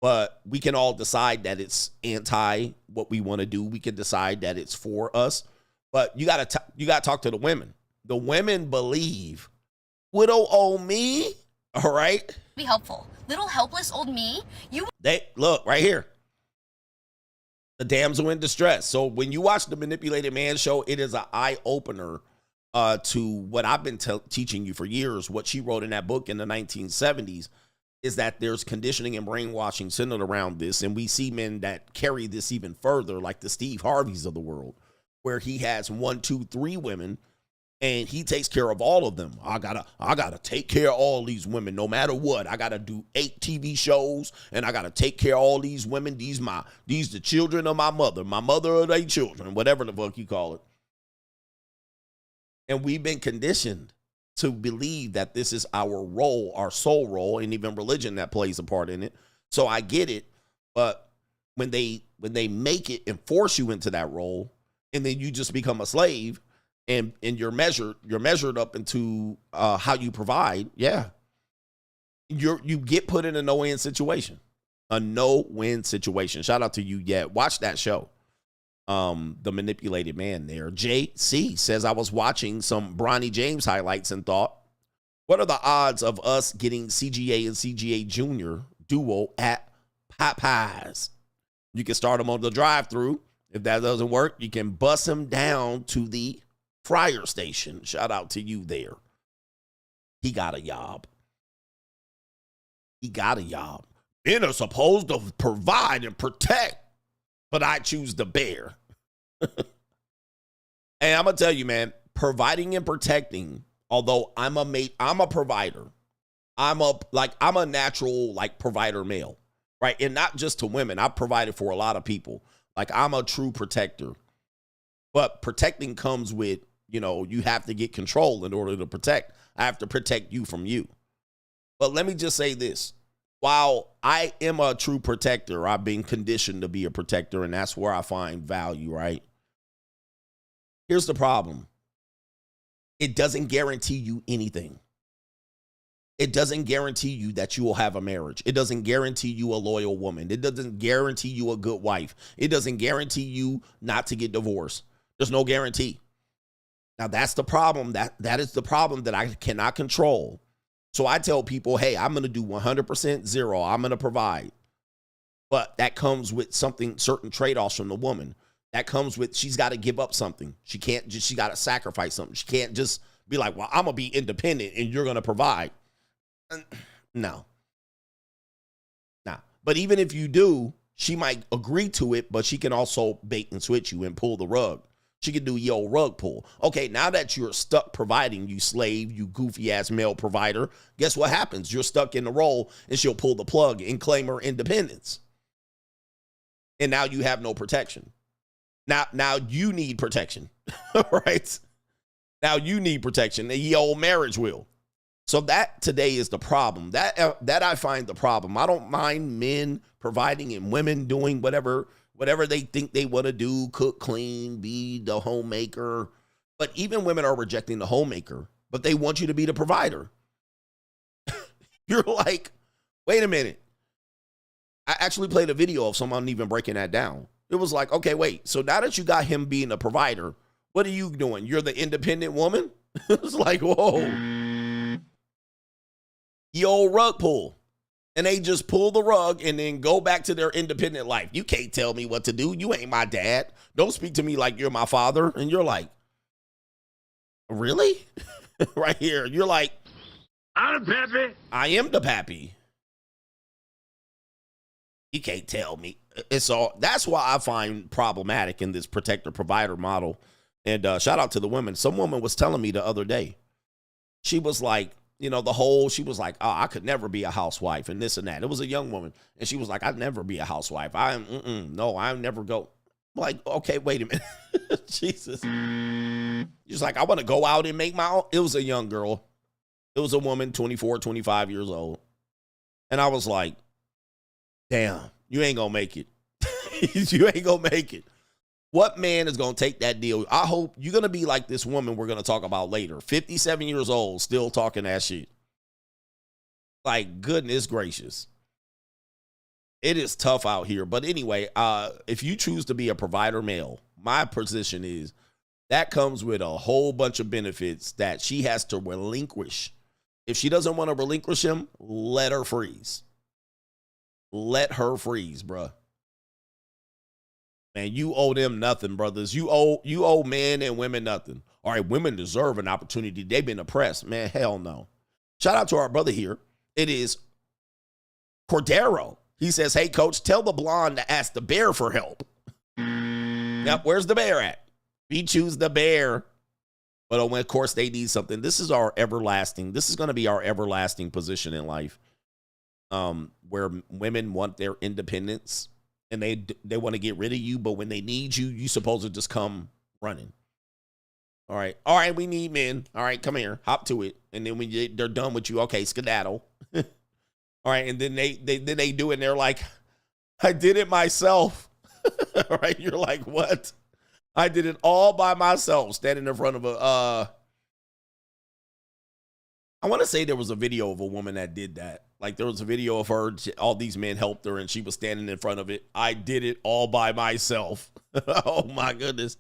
S1: but we can all decide that it's anti what we want to do. We can decide that it's for us, but you got to talk to the women. The women believe widow old me, all right?
S11: Be helpful. Little helpless old me.
S1: They look right here. The damsel in distress. So when you watch the Manipulated Man show, it is an eye opener to what I've been teaching you for years. What she wrote in that book in the 1970s is that there's conditioning and brainwashing centered around this, and we see men that carry this even further, like the Steve Harveys of the world, where he has 1, 2, 3 women. And he takes care of all of them. I gotta take care of all these women no matter what. I gotta do 8 TV shows and I gotta take care of all these women. These the children of my mother of their children, whatever the fuck you call it. And we've been conditioned to believe that this is our role, our soul role, and even religion that plays a part in it. So I get it, but when they make it and force you into that role, and then you just become a slave. And you're measured up into how you provide. Yeah, you get put in a no-win situation, Shout out to you. Yeah, watch that show. The Manipulated Man there. JC says, I was watching some Bronny James highlights and thought, what are the odds of us getting CGA and CGA Jr. duo at Popeyes? You can start them on the drive-thru. If that doesn't work, you can bust them down to the Fryer Station. Shout out to you there. He got a job. Men are supposed to provide and protect, but I choose the bear. And I'm going to tell you, man, providing and protecting, although I'm a provider. I'm a natural provider male, right? And not just to women. I've provided for a lot of people. I'm a true protector. But protecting comes with, you have to get control in order to protect. I have to protect you from you. But let me just say this. While I am a true protector, I've been conditioned to be a protector, and that's where I find value, right? Here's the problem. It doesn't guarantee you anything. It doesn't guarantee you that you will have a marriage. It doesn't guarantee you a loyal woman. It doesn't guarantee you a good wife. It doesn't guarantee you not to get divorced. There's no guarantee. Now, that's the problem. That is the problem that I cannot control. So I tell people, hey, I'm going to do 100% zero. I'm going to provide. But that comes with certain trade-offs from the woman. That comes with she's got to give up something. She got to sacrifice something. She can't just be like, well, I'm going to be independent and you're going to provide. No. But even if you do, she might agree to it, but she can also bait and switch you and pull the rug. She could do yo rug pull. Okay, now that you're stuck providing, you slave, you goofy ass male provider, guess what happens? You're stuck in the role and she'll pull the plug and claim her independence. And now you have no protection. Now you need protection, right? Now you need protection. The old marriage will. So that today is the problem. That I find the problem. I don't mind men providing and women doing whatever they think they want to do, cook, clean, be the homemaker. But even women are rejecting the homemaker, but they want you to be the provider. You're like, wait a minute. I actually played a video of someone even breaking that down. It was like, okay, wait. So now that you got him being a provider, what are you doing? You're the independent woman? It's like, whoa. Yo, rug pull. And they just pull the rug and then go back to their independent life. You can't tell me what to do. You ain't my dad. Don't speak to me like you're my father. And you're like, really? Right here. You're like,
S7: I'm the pappy.
S1: I am the pappy. You can't tell me. It's all. That's why I find problematic in this protector provider model. And shout out to the women. Some woman was telling me the other day. She was like, she was like, oh, I could never be a housewife and this and that. It was a young woman. And she was like, I'd never be a housewife. No, I never go. I'm like, okay, wait a minute. Jesus. She's like, I want to go out and make my own. It was a young girl. It was a woman, 24, 25 years old. And I was like, damn, you ain't going to make it. You ain't going to make it. What man is going to take that deal? I hope you're going to be like this woman we're going to talk about later. 57 years old, still talking that shit. Like, goodness gracious. It is tough out here. But anyway, if you choose to be a provider male, my position is that comes with a whole bunch of benefits that she has to relinquish. If she doesn't want to relinquish him, let her freeze. Let her freeze, bruh. Man, you owe them nothing, brothers. You owe men and women nothing. All right, women deserve an opportunity. They've been oppressed. Man, hell no. Shout out to our brother here. It is Cordero. He says, hey, coach, tell the blonde to ask the bear for help. Yep, where's the bear at? We choose the bear. But of course, they need something. This is going to be our everlasting position in life, where women want their independence. And they want to get rid of you, but when they need you, you supposed to just come running. All right, we need men. All right, come here, hop to it. And then when they're done with you, okay, skedaddle. All right, and then they do it, and they're like, I did it myself. All right, you're like, what? I did it all by myself, standing in front of I want to say there was a video of a woman that did that. Like there was a video of her, all these men helped her and she was standing in front of it. I did it all by myself. Oh my goodness.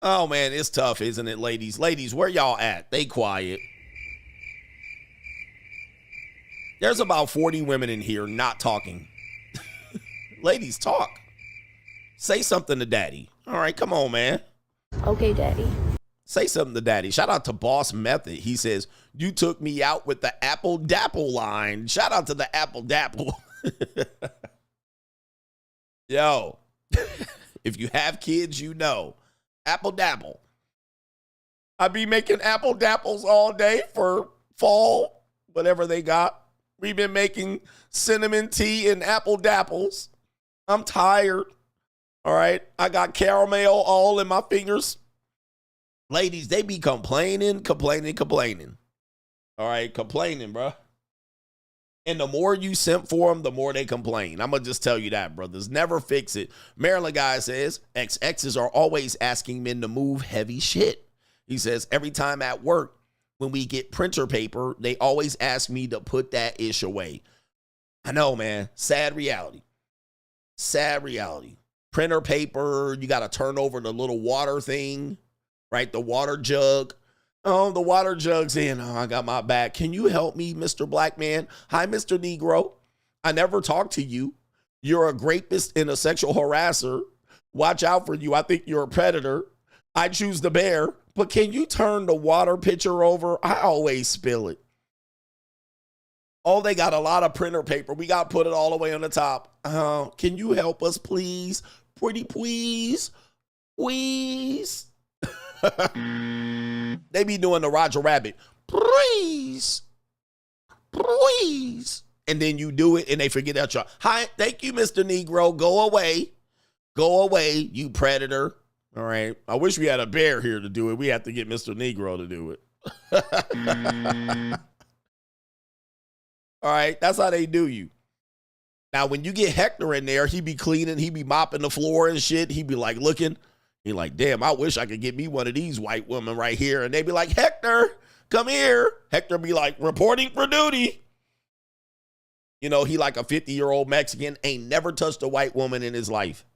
S1: Oh man, it's tough, isn't it, ladies? Ladies, where y'all at? They quiet. There's about 40 women in here not talking. Ladies, talk. Say something to daddy. All right, come on, man.
S6: Okay, daddy.
S1: Say something to daddy. Shout out to Boss Method. He says, you took me out with the Apple Dapple line. Shout out to the Apple Dapple. Yo, if you have kids, you know. Apple Dapple. I be making Apple Dapples all day for fall, whatever they got. We've been making cinnamon tea and Apple Dapples. I'm tired. All right. I got caramel all in my fingers. Ladies, they be complaining. All right, complaining, bro. And the more you simp for them, the more they complain. I'm going to just tell you that, brothers. Never fix it. Maryland guy says, XXs are always asking men to move heavy shit. He says, every time at work, when we get printer paper, they always ask me to put that ish away. I know, man. Sad reality. Sad reality. Printer paper, you got to turn over the little water thing. Right, the water jug. Oh, the water jug's in. Oh, I got my back. Can you help me, Mr. Black Man? Hi, Mr. Negro. I never talked to you. You're a rapist and a sexual harasser. Watch out for you. I think you're a predator. I choose the bear. But can you turn the water pitcher over? I always spill it. Oh, they got a lot of printer paper. We got to put it all the way on the top. Can you help us, please? Pretty please? Please. They be doing the Roger Rabbit. Please. Please. And then you do it and they forget that y'all. Hi, thank you, Mr. Negro. Go away. Go away, you predator. All right. I wish we had a bear here to do it. We have to get Mr. Negro to do it. All right. That's how they do you. Now, when you get Hector in there, he be cleaning, he be mopping the floor and shit. He be like looking. He like, damn, I wish I could get me one of these white women right here. And they be like, Hector, come here. Hector be like, reporting for duty. You know, he like a 50-year-old Mexican, ain't never touched a white woman in his life.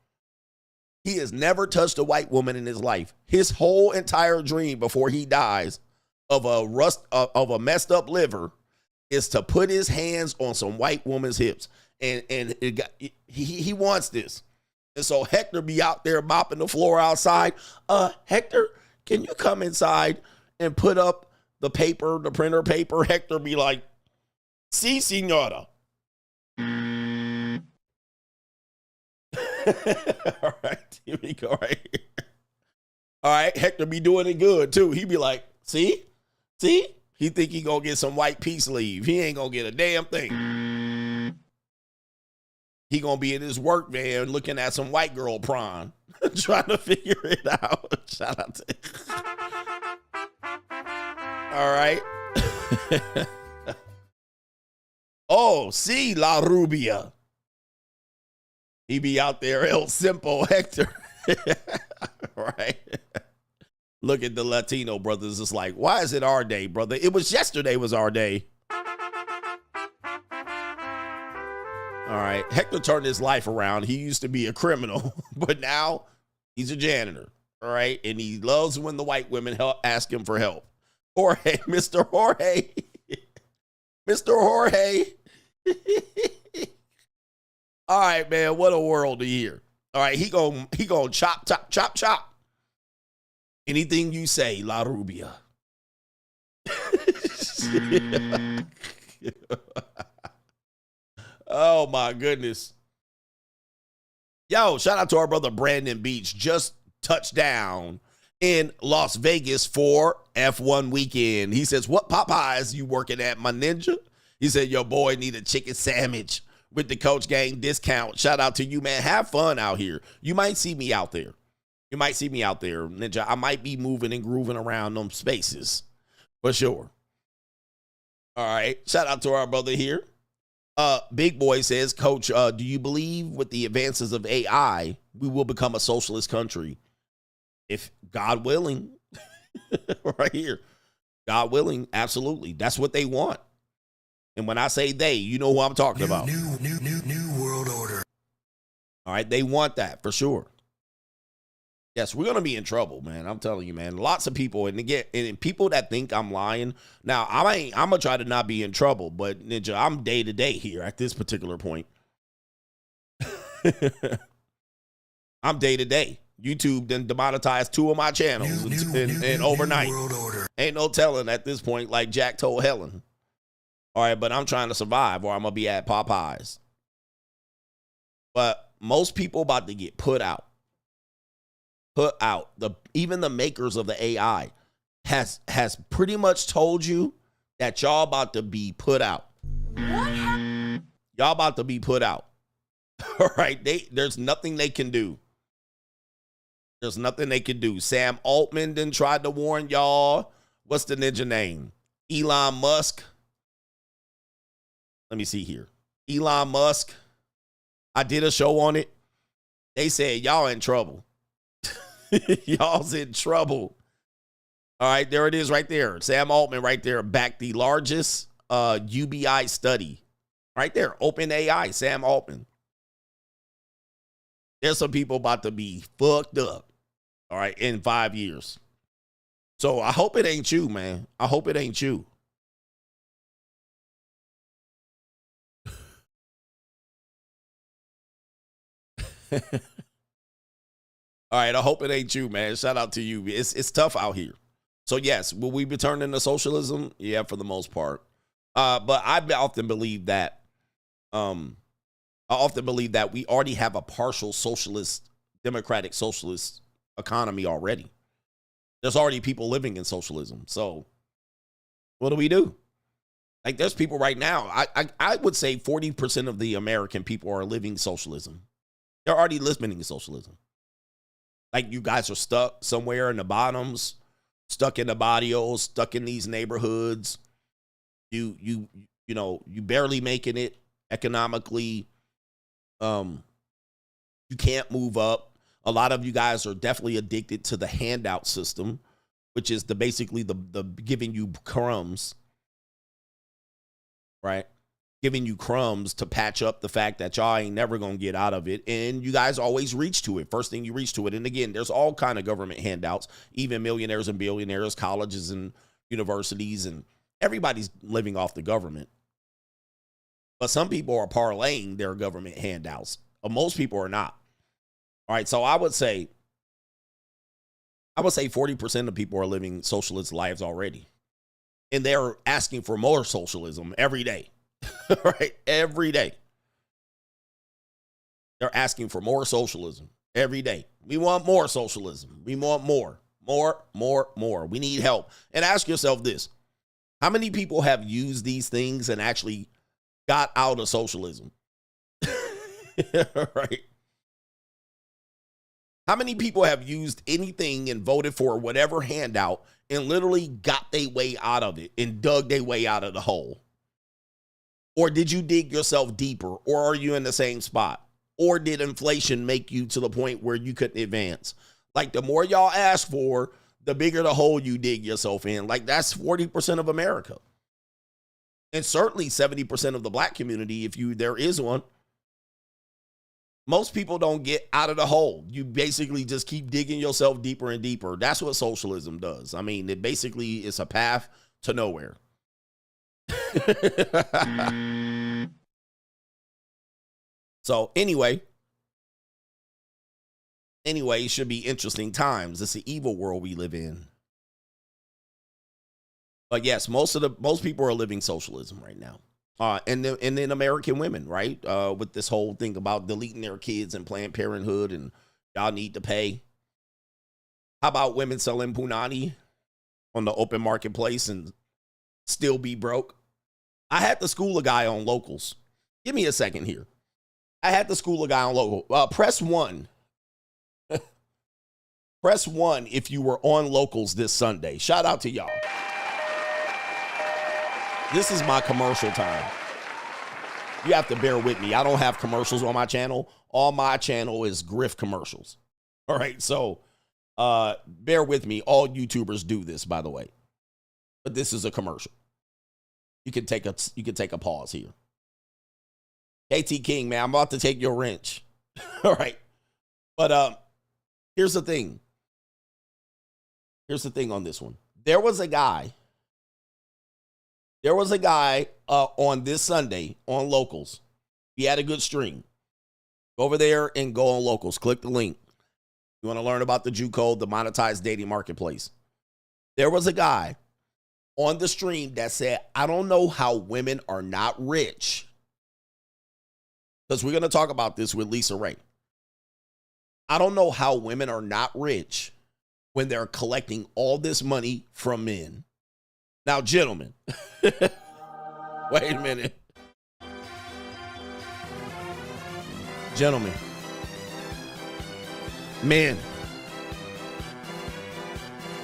S1: He has never touched a white woman in his life. His whole entire dream before he dies of a messed up liver is to put his hands on some white woman's hips. And he wants this. And so Hector be out there mopping the floor outside. Hector, can you come inside and put up the paper, the printer paper? Hector be like, si, senora. All right, here we go right here. All right, Hector be doing it good too. He be like, see? He think he gonna get some white peace leave. He ain't gonna get a damn thing. He gonna be in his work van looking at some white girl prawn, trying to figure it out. Shout out to all right. Oh, see, La Rubia. He be out there, El Simple Hector. Right. Look at the Latino brothers. It's like, why is it our day, brother? It was yesterday was our day. All right. Hector turned his life around. He used to be a criminal, but now he's a janitor. All right. And he loves when the white women ask him for help. Jorge, Mr. Jorge. Mr. Jorge. All right, man. What a world to hear. All right. He gonna chop, chop, chop, chop. Anything you say, La Rubia. Oh, my goodness. Yo, shout out to our brother Brandon Beach. Just touched down in Las Vegas for F1 weekend. He says, what Popeyes you working at, my ninja? He said, your boy need a chicken sandwich with the Coach Gang discount. Shout out to you, man. Have fun out here. You might see me out there. You might see me out there, Ninja. I might be moving and grooving around them spaces for sure. All right. Shout out to our brother here. Big Boy says, Coach, do you believe with the advances of AI, we will become a socialist country? If God willing, right here, God willing, absolutely. That's what they want. And when I say they, you know who I'm talking about. New world order. All right. They want that for sure. Yes, we're going to be in trouble, man. I'm telling you, man. Lots of people, and again, and people that think I'm lying. Now, I'm going to try to not be in trouble, but Ninja, I'm day to day here at this particular point. I'm day to day. YouTube then demonetized 2 of my channels and overnight. Ain't no telling at this point, like Jack told Helen. All right, but I'm trying to survive or I'm going to be at Popeyes. But most people about to get put out. Even the makers of the AI has pretty much told you that y'all about to be put out. Y'all about to be put out. All right, there's nothing they can do. There's nothing they can do. Sam Altman then tried to warn y'all. What's the ninja name? Elon Musk. Let me see here. Elon Musk. I did a show on it. They said y'all in trouble. Y'all's in trouble. All right, there it is right there. Sam Altman right there backed the largest UBI study. Right there, OpenAI, Sam Altman. There's some people about to be fucked up, all right, in 5 years. So I hope it ain't you, man. I hope it ain't you. All right, I hope it ain't you, man. Shout out to you. It's tough out here. So, yes, will we be turning to socialism? Yeah, for the most part. But I often believe that we already have a partial socialist, democratic socialist economy already. There's already people living in socialism. So what do we do? Like, there's people right now. I would say 40% of the American people are living socialism. They're already living in socialism. Like, you guys are stuck somewhere in the bottoms, stuck in the barrios, stuck in these neighborhoods. You know, you barely making it economically. You can't move up. A lot of you guys are definitely addicted to the handout system, which is basically the giving you crumbs, right? Giving you crumbs to patch up the fact that y'all ain't never going to get out of it. And you guys always reach to it. First thing you reach to it. And again, there's all kind of government handouts, even millionaires and billionaires, colleges and universities, and everybody's living off the government. But some people are parlaying their government handouts. Most people are not. All right, so I would say 40% of people are living socialist lives already. And they're asking for more socialism every day. Right? Every day. They're asking for more socialism every day. We want more socialism. We want more. More. We need help. And ask yourself this. How many people have used these things and actually got out of socialism? Right? How many people have used anything and voted for whatever handout and literally got their way out of it and dug their way out of the hole? Or did you dig yourself deeper? Or are you in the same spot? Or did inflation make you to the point where you couldn't advance? Like, the more y'all ask for, the bigger the hole you dig yourself in. Like, that's 40% of America. And certainly 70% of the black community, if there is one. Most people don't get out of the hole. You basically just keep digging yourself deeper and deeper. That's what socialism does. I mean, it basically is a path to nowhere. So anyway, it should be interesting times. It's an evil world we live in. But yes, most people are living socialism right now. And then American women, right? With this whole thing about deleting their kids and Planned Parenthood and y'all need to pay. How about women selling Poonany on the open marketplace and still be broke? I had to school a guy on locals. Give me a second here. I had to school a guy on local. Press 1. Press 1 if you were on locals this Sunday. Shout out to y'all. This is my commercial time. You have to bear with me. I don't have commercials on my channel. All my channel is grift commercials. All right, so bear with me. All YouTubers do this, by the way. But this is a commercial. You can take a pause here. KT King, man, I'm about to take your wrench. All right. But here's the thing. Here's the thing on this one. There was a guy on this Sunday on locals. He had a good stream. Go over there and go on locals. Click the link. You want to learn about the Jew Code, the monetized dating marketplace. There was a guy on the stream that said, I don't know how women are not rich. Because we're going to talk about this with LisaRaye. I don't know how women are not rich when they're collecting all this money from men. Now, gentlemen, wait a minute. Gentlemen, men,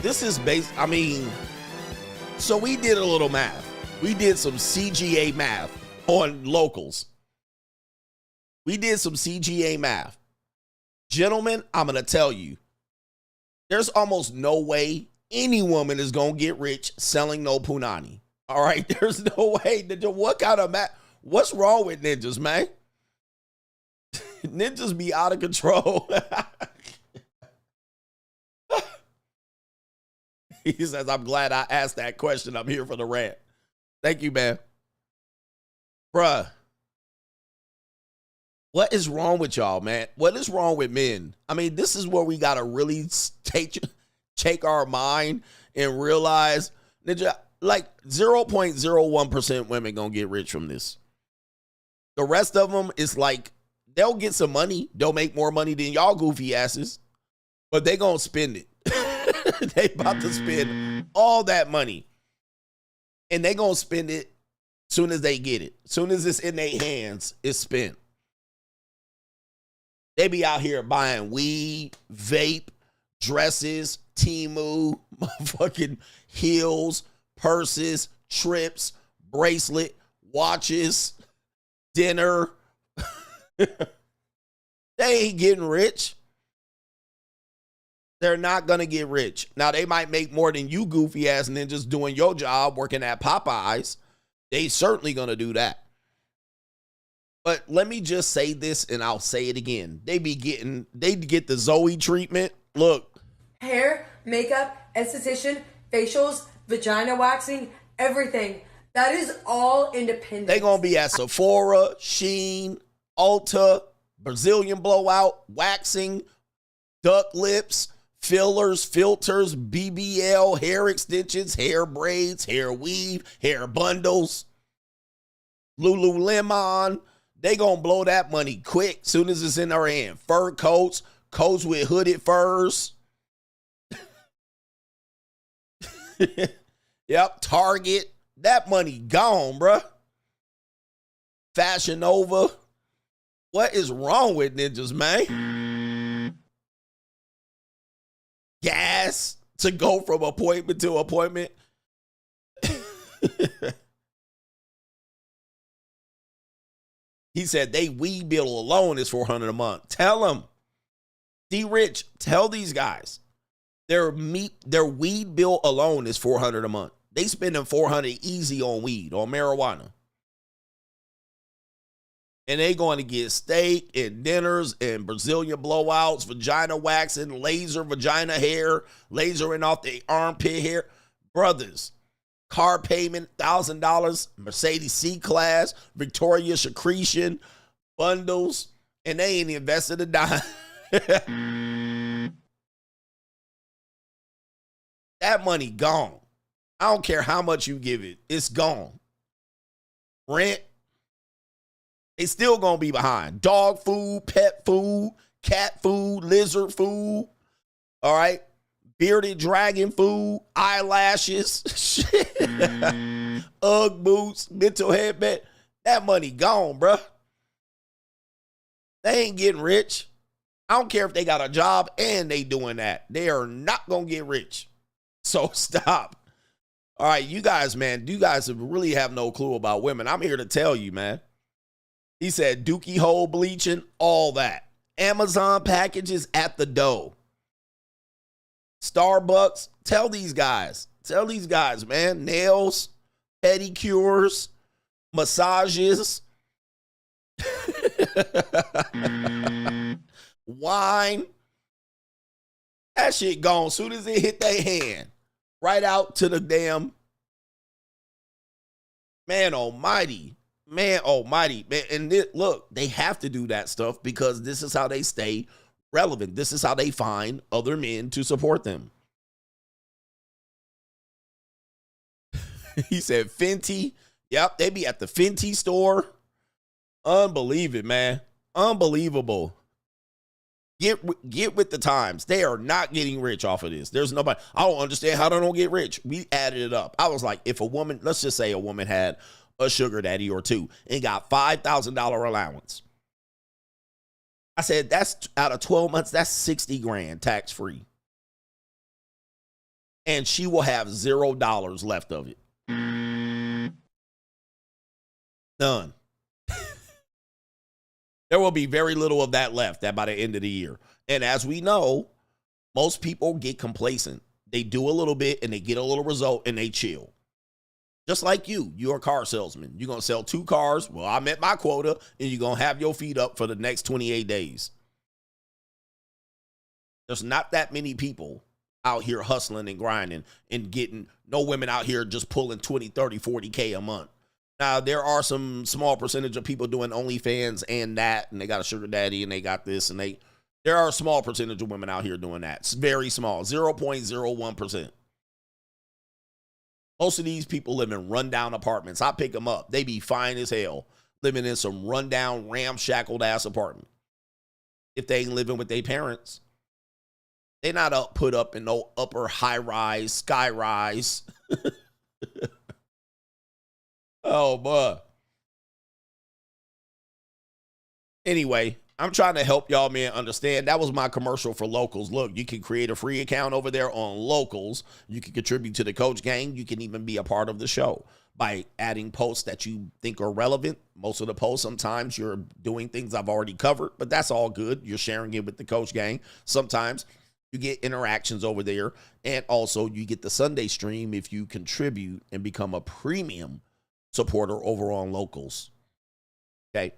S1: this is so we did a little math. We did some CGA math on locals. We did some CGA math. Gentlemen, I'm going to tell you, there's almost no way any woman is going to get rich selling no Poonany. All right? There's no way. What kind of math? What's wrong with ninjas, man? Ninjas be out of control. He says, I'm glad I asked that question. I'm here for the rant. Thank you, man. Bruh. What is wrong with y'all, man? What is wrong with men? I mean, this is where we got to really take our mind and realize that like 0.01% women going to get rich from this. The rest of them is like, they'll get some money. They'll make more money than y'all goofy asses. But they gonna spend it. They about to spend all that money. And they gonna spend it soon as they get it. Soon as it's in their hands, it's spent. They be out here buying weed, vape, dresses, Temu, motherfucking heels, purses, trips, bracelet, watches, dinner. They ain't getting rich. They're not going to get rich. Now, they might make more than you goofy ass ninjas doing your job working at Popeyes. They certainly going to do that. But let me just say this, and I'll say it again. They get the Zoe treatment. Look.
S13: Hair, makeup, esthetician, facials, vagina waxing, everything. That is all independent.
S1: They going to be at Sephora, Shein, Ulta, Brazilian blowout, waxing, duck lips, fillers, filters, BBL, hair extensions, hair braids, hair weave, hair bundles, Lululemon. They gonna blow that money quick soon as it's in their hand. Fur coats, coats with hooded furs. Yep, Target. That money gone, bruh. Fashion Nova. What is wrong with ninjas, man? Gas to go from appointment to appointment. He said they weed bill alone is $400 a month. Tell them. D-Rich, tell these guys. Their weed bill alone is $400 a month. They spending $400 easy on weed, on marijuana. And they going to get steak and dinners and Brazilian blowouts, vagina waxing, laser vagina hair, lasering off the armpit hair. Brothers, car payment, $1,000, Mercedes C-Class, Victoria Secretion, bundles, and they ain't invested a dime. That money gone. I don't care how much you give it. It's gone. Rent, they still gonna be behind. Dog food, pet food, cat food, lizard food. All right. Bearded dragon food, eyelashes, shit. Ugg boots, mental headband. That money gone, bruh. They ain't getting rich. I don't care if they got a job and they doing that. They are not gonna get rich. So stop. All right, you guys, man, you guys really have no clue about women. I'm here to tell you, man. He said dookie hole bleaching, all that. Amazon packages at the door. Starbucks, tell these guys, man. Nails, pedicures, massages, wine. That shit gone soon as it hit their hand. Right out to the damn man almighty. Man almighty. Man, and look, they have to do that stuff because this is how they stay relevant. This is how they find other men to support them. He said Fenty. Yep, they be at the Fenty store. Unbelievable, man. Unbelievable. Get with the times. They are not getting rich off of this. There's nobody. I don't understand how they don't get rich. We added it up. I was like, if a woman, let's just say a woman had a sugar daddy or two and got $5,000 allowance. I said, that's out of 12 months, that's 60 grand tax free. And she will have $0 left of it. None. There will be very little of that left by the end of the year. And as we know, most people get complacent. They do a little bit and they get a little result and they chill. Just like you're a car salesman. You're going to sell 2 cars. Well, I met my quota and you're going to have your feet up for the next 28 days. There's not that many people out here hustling and grinding and getting no women out here just pulling 20, 30, 40K a month. Now, there are some small percentage of people doing OnlyFans and that, and they got a sugar daddy and they got this, and there are a small percentage of women out here doing that. It's very small, 0.01%. Most of these people live in rundown apartments. I pick them up. They be fine as hell, living in some rundown, ramshackled ass apartment. If they ain't living with their parents, They not put up in no upper high rise, sky rise. Oh, boy. Anyway, I'm trying to help y'all, man, understand. That was my commercial for Locals. Look, you can create a free account over there on Locals. You can contribute to the Coach Gang. You can even be a part of the show by adding posts that you think are relevant. Most of the posts, sometimes you're doing things I've already covered, but that's all good. You're sharing it with the Coach Gang. Sometimes you get interactions over there, and also you get the Sunday stream if you contribute and become a premium supporter over on Locals. Okay?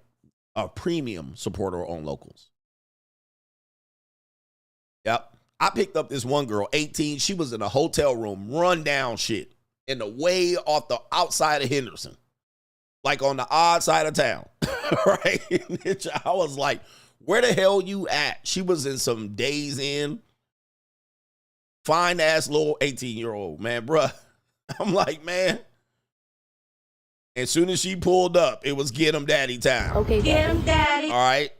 S1: A premium supporter on Locals. Yep. I picked up this one girl, 18. She was in a hotel room, run down shit, in the way off the outside of Henderson, like on the odd side of town. Right? I was like, where the hell you at? She was in some Days Inn. Fine ass little 18-year-old, man, bruh. I'm like, man. As soon as she pulled up, it was get 'em daddy time.
S5: Okay, get him, daddy.
S1: All right.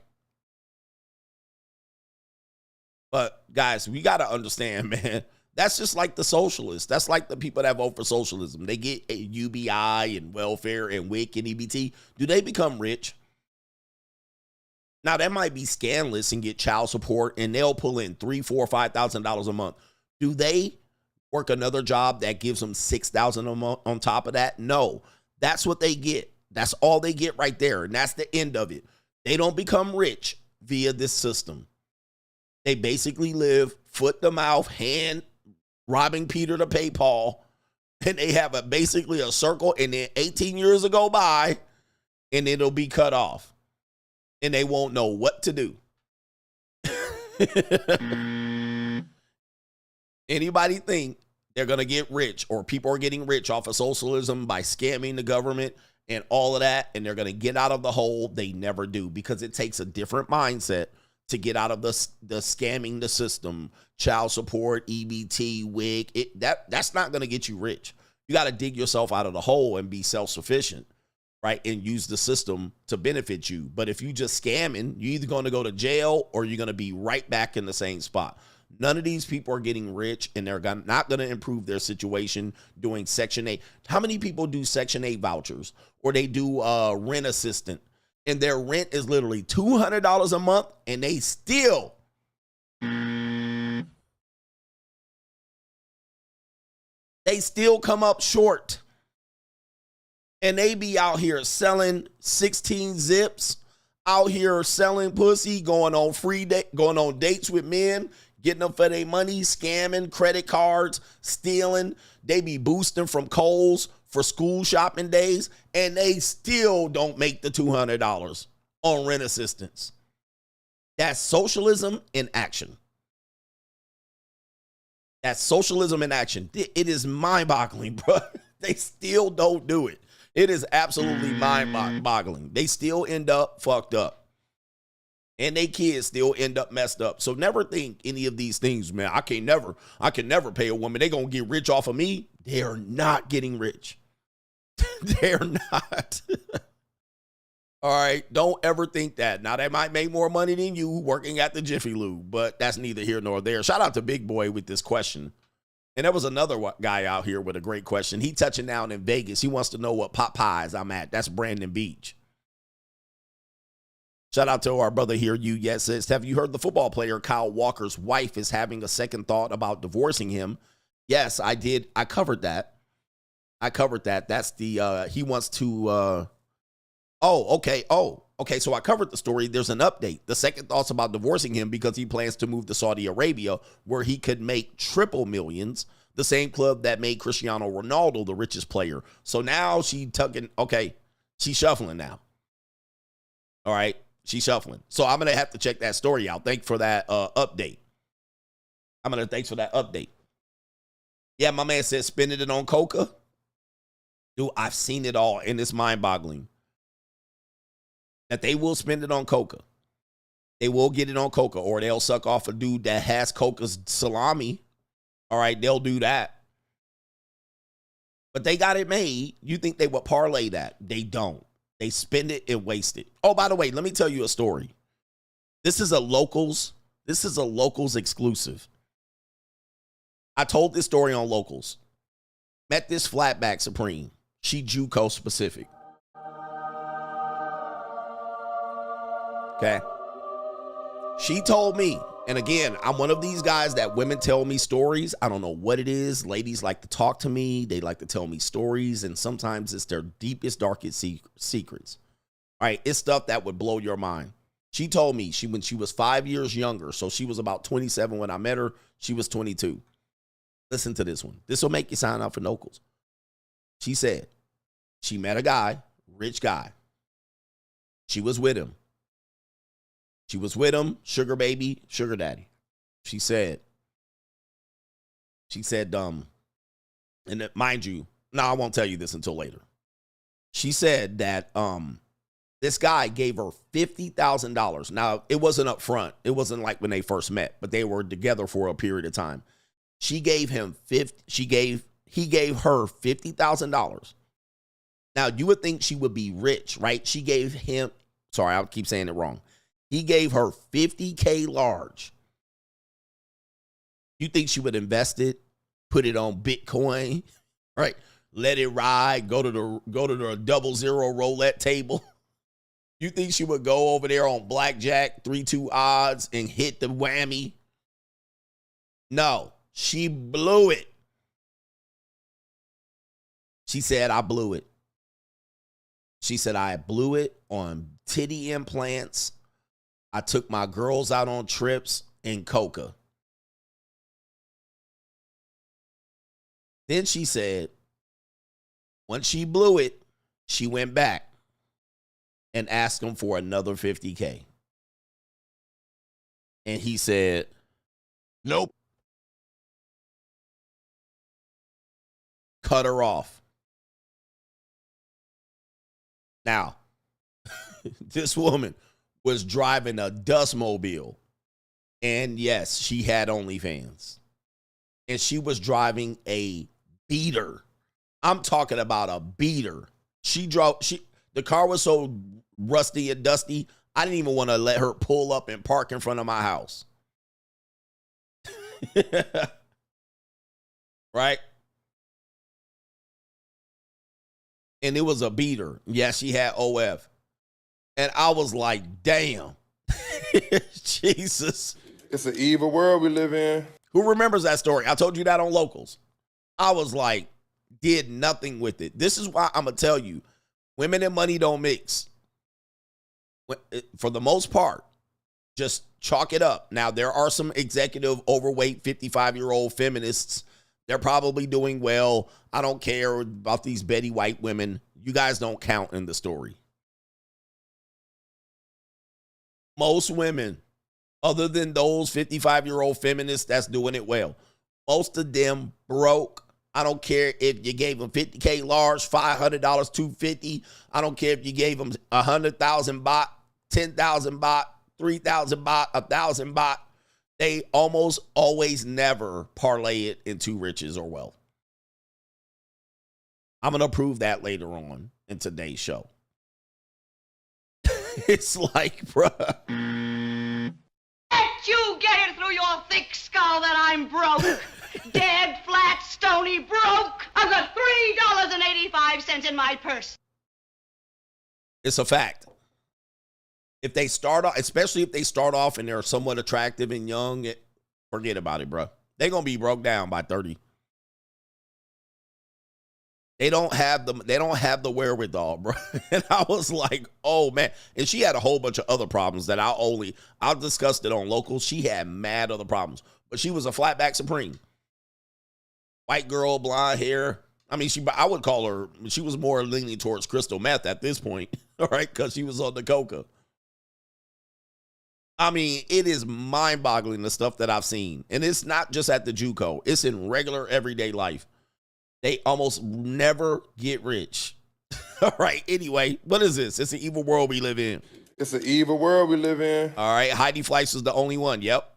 S1: But guys, we got to understand, man. That's just like the socialists. That's like the people that vote for socialism. They get a UBI and welfare and WIC and EBT. Do they become rich? Now, that might be scandalous and get child support, and they'll pull in $3,000, $4,000, $5,000 a month. Do they work another job that gives them $6,000 a month on top of that? No. That's what they get. That's all they get right there. And that's the end of it. They don't become rich via this system. They basically live foot to mouth, hand, robbing Peter to pay Paul. And they have basically a circle, and then 18 years will go by and it'll be cut off. And they won't know what to do. Anybody think they're going to get rich, or people are getting rich off of socialism by scamming the government and all of that, and they're going to get out of the hole? They never do, because it takes a different mindset to get out of the scamming the system, child support, EBT, WIC. That's not going to get you rich. You got to dig yourself out of the hole and be self-sufficient, right? And use the system to benefit you. But if you just scamming, you're either going to go to jail or you're going to be right back in the same spot. None of these people are getting rich, and they're not going to improve their situation doing Section 8. How many people do Section 8 vouchers, or they do rent assistant, and their rent is literally $200 a month, and they still come up short, and they be out here selling 16 zips, out here selling pussy, going on dates with men, getting them for their money, scamming, credit cards, stealing. They be boosting from Kohl's for school shopping days, and they still don't make the $200 on rent assistance. That's socialism in action. That's socialism in action. It is mind-boggling, bro. They still don't do it. It is absolutely mind-boggling. They still end up fucked up. And they kids still end up messed up. So never think any of these things, man. I can never pay a woman. They're going to get rich off of me. They are not getting rich. They're not. All right. Don't ever think that. Now, they might make more money than you working at the Jiffy Lube, but that's neither here nor there. Shout out to Big Boy with this question. And there was another guy out here with a great question. He touching down in Vegas. He wants to know what pot pies I'm at. That's Brandon Beach. Shout out to our brother here, Yes says, have you heard the football player Kyle Walker's wife is having a second thought about divorcing him? Yes, I did. I covered that. That's the, he wants to, okay. So I covered the story. There's an update. The second thought's about divorcing him because he plans to move to Saudi Arabia, where he could make triple millions, the same club that made Cristiano Ronaldo the richest player. So now she's shuffling now. All right. She's shuffling. So I'm going to have to check that story out. Thanks for that update. Thanks for that update. Yeah, my man said spending it on coca. Dude, I've seen it all, and it's mind-boggling. That they will spend it on coca. They will get it on coca, or they'll suck off a dude that has coca's salami. All right, they'll do that. But they got it made. You think they would parlay that? They don't. They spend it and waste it. Oh, by the way, let me tell you a story. This is a locals exclusive. I told this story on Locals. Met this flatback Supreme. She JUCO specific. Okay. She told me, and again, I'm one of these guys that women tell me stories. I don't know what it is. Ladies like to talk to me. They like to tell me stories, and sometimes it's their deepest, darkest secrets. All right, it's stuff that would blow your mind. She told me when she was 5 years younger, so she was about 27 when I met her. She was 22. Listen to this one. This will make you sign up for Nocals. She said she met a guy, rich guy. She was with him. Sugar baby, sugar daddy. She said, and mind you, no, I won't tell you this until later. She said that this guy gave her $50,000. Now, it wasn't up front. It wasn't like when they first met, but they were together for a period of time. He gave her $50,000. Now, you would think she would be rich, right? She gave him, sorry, I'll keep saying it wrong. He gave her $50K large. You think she would invest it, put it on Bitcoin, right? Let it ride, go to the 00 roulette table. You think she would go over there on blackjack, 3-2 odds, and hit the whammy? No, she blew it. She said, I blew it. She said, I blew it on titty implants. I took my girls out on trips in coca. Then she said, once she blew it, she went back and asked him for another $50K. And he said, nope. Cut her off. Now, this woman was driving a Dustmobile. And yes, she had OnlyFans. And she was driving a beater. I'm talking about a beater. The car was so rusty and dusty, I didn't even want to let her pull up and park in front of my house. Right? And it was a beater. Yeah, she had OF. And I was like, damn. Jesus.
S14: It's an evil world we live in.
S1: Who remembers that story? I told you that on Locals. I was like, did nothing with it. This is why I'm going to tell you, women and money don't mix. For the most part, just chalk it up. Now, there are some executive, overweight, 55-year-old feminists. They're probably doing well. I don't care about these Betty White women. You guys don't count in the story. Most women, other than those 55-year-old feminists that's doing it well, most of them broke. I don't care if you gave them $50K large, $500, $250. I don't care if you gave them 100,000 baht, 10,000 baht, 3,000 baht, 1,000 baht. They almost always never parlay it into riches or wealth. I'm going to prove that later on in today's show. It's like, bruh.
S2: Let you get it through your thick skull that I'm broke. Dead, flat, stony, broke. I've got $3.85 in my purse.
S1: It's a fact. If they start off, especially if they start off and they're somewhat attractive and young, forget about it, bro. They're going to be broke down by 30. They don't have the wherewithal, bro. And I was like, oh man. And she had a whole bunch of other problems that I'll discuss it on Local. She had mad other problems, but she was a flatback Supreme. White girl, blonde hair. I mean, I would call her, she was more leaning towards crystal meth at this point, all right, because she was on the coca. I mean, it is mind-boggling, the stuff that I've seen. And it's not just at the JUCO. It's in regular everyday life. They almost never get rich. All right, anyway, what is this? It's an evil world we live in.
S14: It's an evil world we live in.
S1: All right, Heidi Fleiss is the only one. Yep.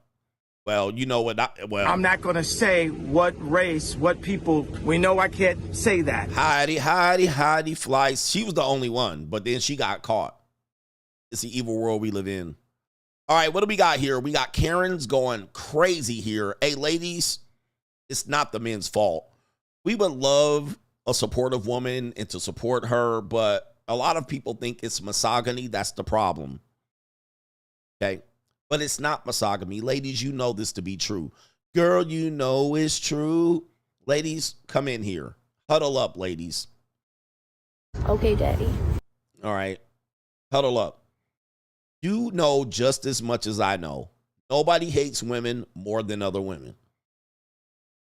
S1: Well, you know what?
S15: I'm not going to say what race, what people. We know I can't say that.
S1: Heidi Fleiss. She was the only one, but then she got caught. It's the evil world we live in. All right, what do we got here? We got Karen's going crazy here. Hey, ladies, it's not the men's fault. We would love a supportive woman and to support her, but a lot of people think it's misogyny. That's the problem. Okay? But it's not misogyny. Ladies, you know this to be true. Girl, you know it's true. Ladies, come in here. Huddle up, ladies.
S16: Okay, daddy.
S1: All right. Huddle up. You know just as much as I know. Nobody hates women more than other women.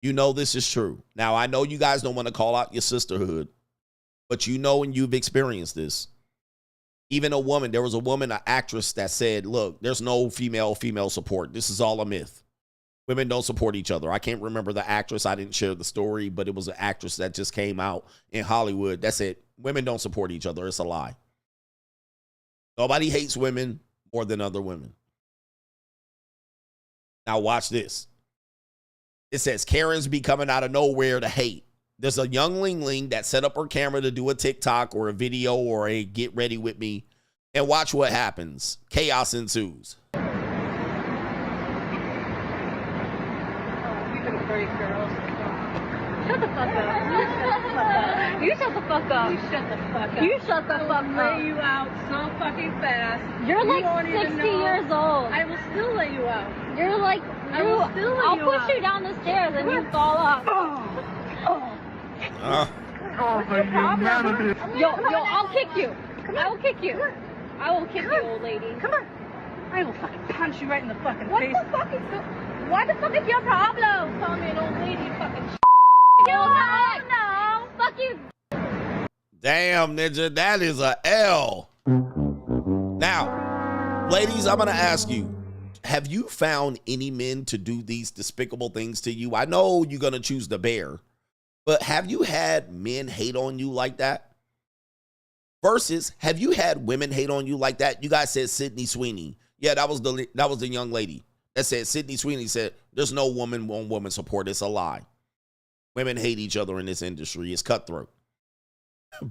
S1: You know this is true. Now, I know you guys don't want to call out your sisterhood, but you know and you've experienced this. Even a woman, there was a woman, an actress that said, look, there's no female support. This is all a myth. Women don't support each other. I can't remember the actress. I didn't share the story, but it was an actress that just came out in Hollywood that said women don't support each other. It's a lie. Nobody hates women more than other women. Now watch this. It says Karens be coming out of nowhere to hate. There's a young Ling that set up her camera to do a TikTok or a video or a get ready with me. And watch what happens. Chaos ensues.
S5: Shut the fuck up. You shut the fuck up. You shut the fuck up. You shut the fuck up.
S17: I'll lay you out so fucking fast.
S5: You're like 60 years old.
S17: I will still lay you out.
S5: You're like, I'll push you down the stairs and you fall off. Yo, I'll kick you. I will kick you. I will kick you, old lady.
S17: Come on. I will fucking punch you right in the fucking face.
S5: What the fuck is your problem?
S17: Call me an old lady, fucking
S5: no. Fuck you.
S1: Damn, ninja, that is a L. Now, ladies, I'm going to ask you, have you found any men to do these despicable things to you? I know you're going to choose the bear, but have you had men hate on you like that? Versus, have you had women hate on you like that? You guys said Sydney Sweeney. Yeah, that was the young lady that said, Sydney Sweeney said, there's no woman on woman support. It's a lie. Women hate each other in this industry. It's cutthroat.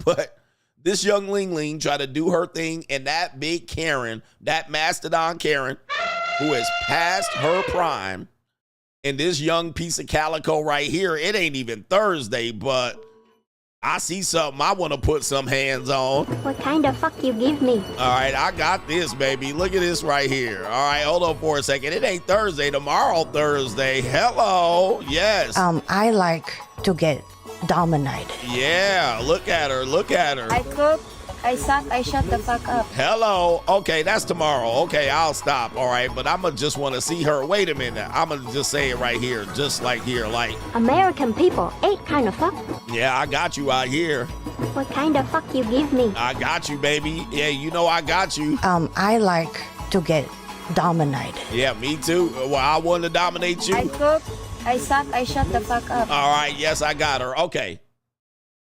S1: But this young Ling tried to do her thing, and that big Karen, that mastodon Karen, who has passed her prime, and this young piece of calico right here, it ain't even Thursday, but I see something I want to put some hands on.
S16: What kind of fuck you give me?
S1: All right, I got this, baby. Look at this right here. All right, hold on for a second. It ain't Thursday. Tomorrow, Thursday. Hello. Yes.
S18: I like to get dominated.
S1: Yeah, look at her. Look at her.
S16: I cook, I suck, I shut the fuck up.
S1: Hello. Okay, that's tomorrow. Okay, I'll stop. All right, but I'm going to just want to see her. Wait a minute. I'm going to just say it right here. Just like here, like.
S16: American people ain't kind of fuck.
S1: Yeah, I got you out here.
S16: What kind of fuck you give me?
S1: I got you, baby. Yeah, you know I got you.
S18: I like to get dominated.
S1: Yeah, me too. Well, I want to dominate you.
S16: I cook, I suck, I shut the fuck up.
S1: All right, yes, I got her. Okay.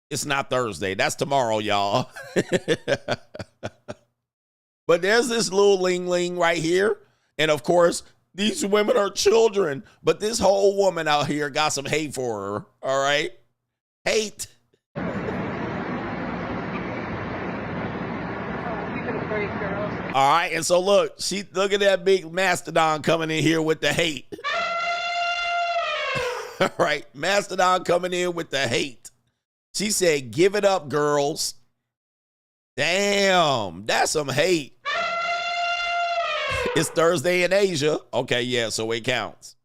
S1: It's not Thursday. That's tomorrow, y'all. But there's this little Ling right here. And of course, these women are children. But this whole woman out here got some hate for her. All right? Hate.
S17: All
S1: right, and so look at that big mastodon coming in here with the hate. All right, mastodon coming in with the hate. She said, give it up, girls. Damn, that's some hate. It's Thursday in Asia. Okay, yeah, so it counts.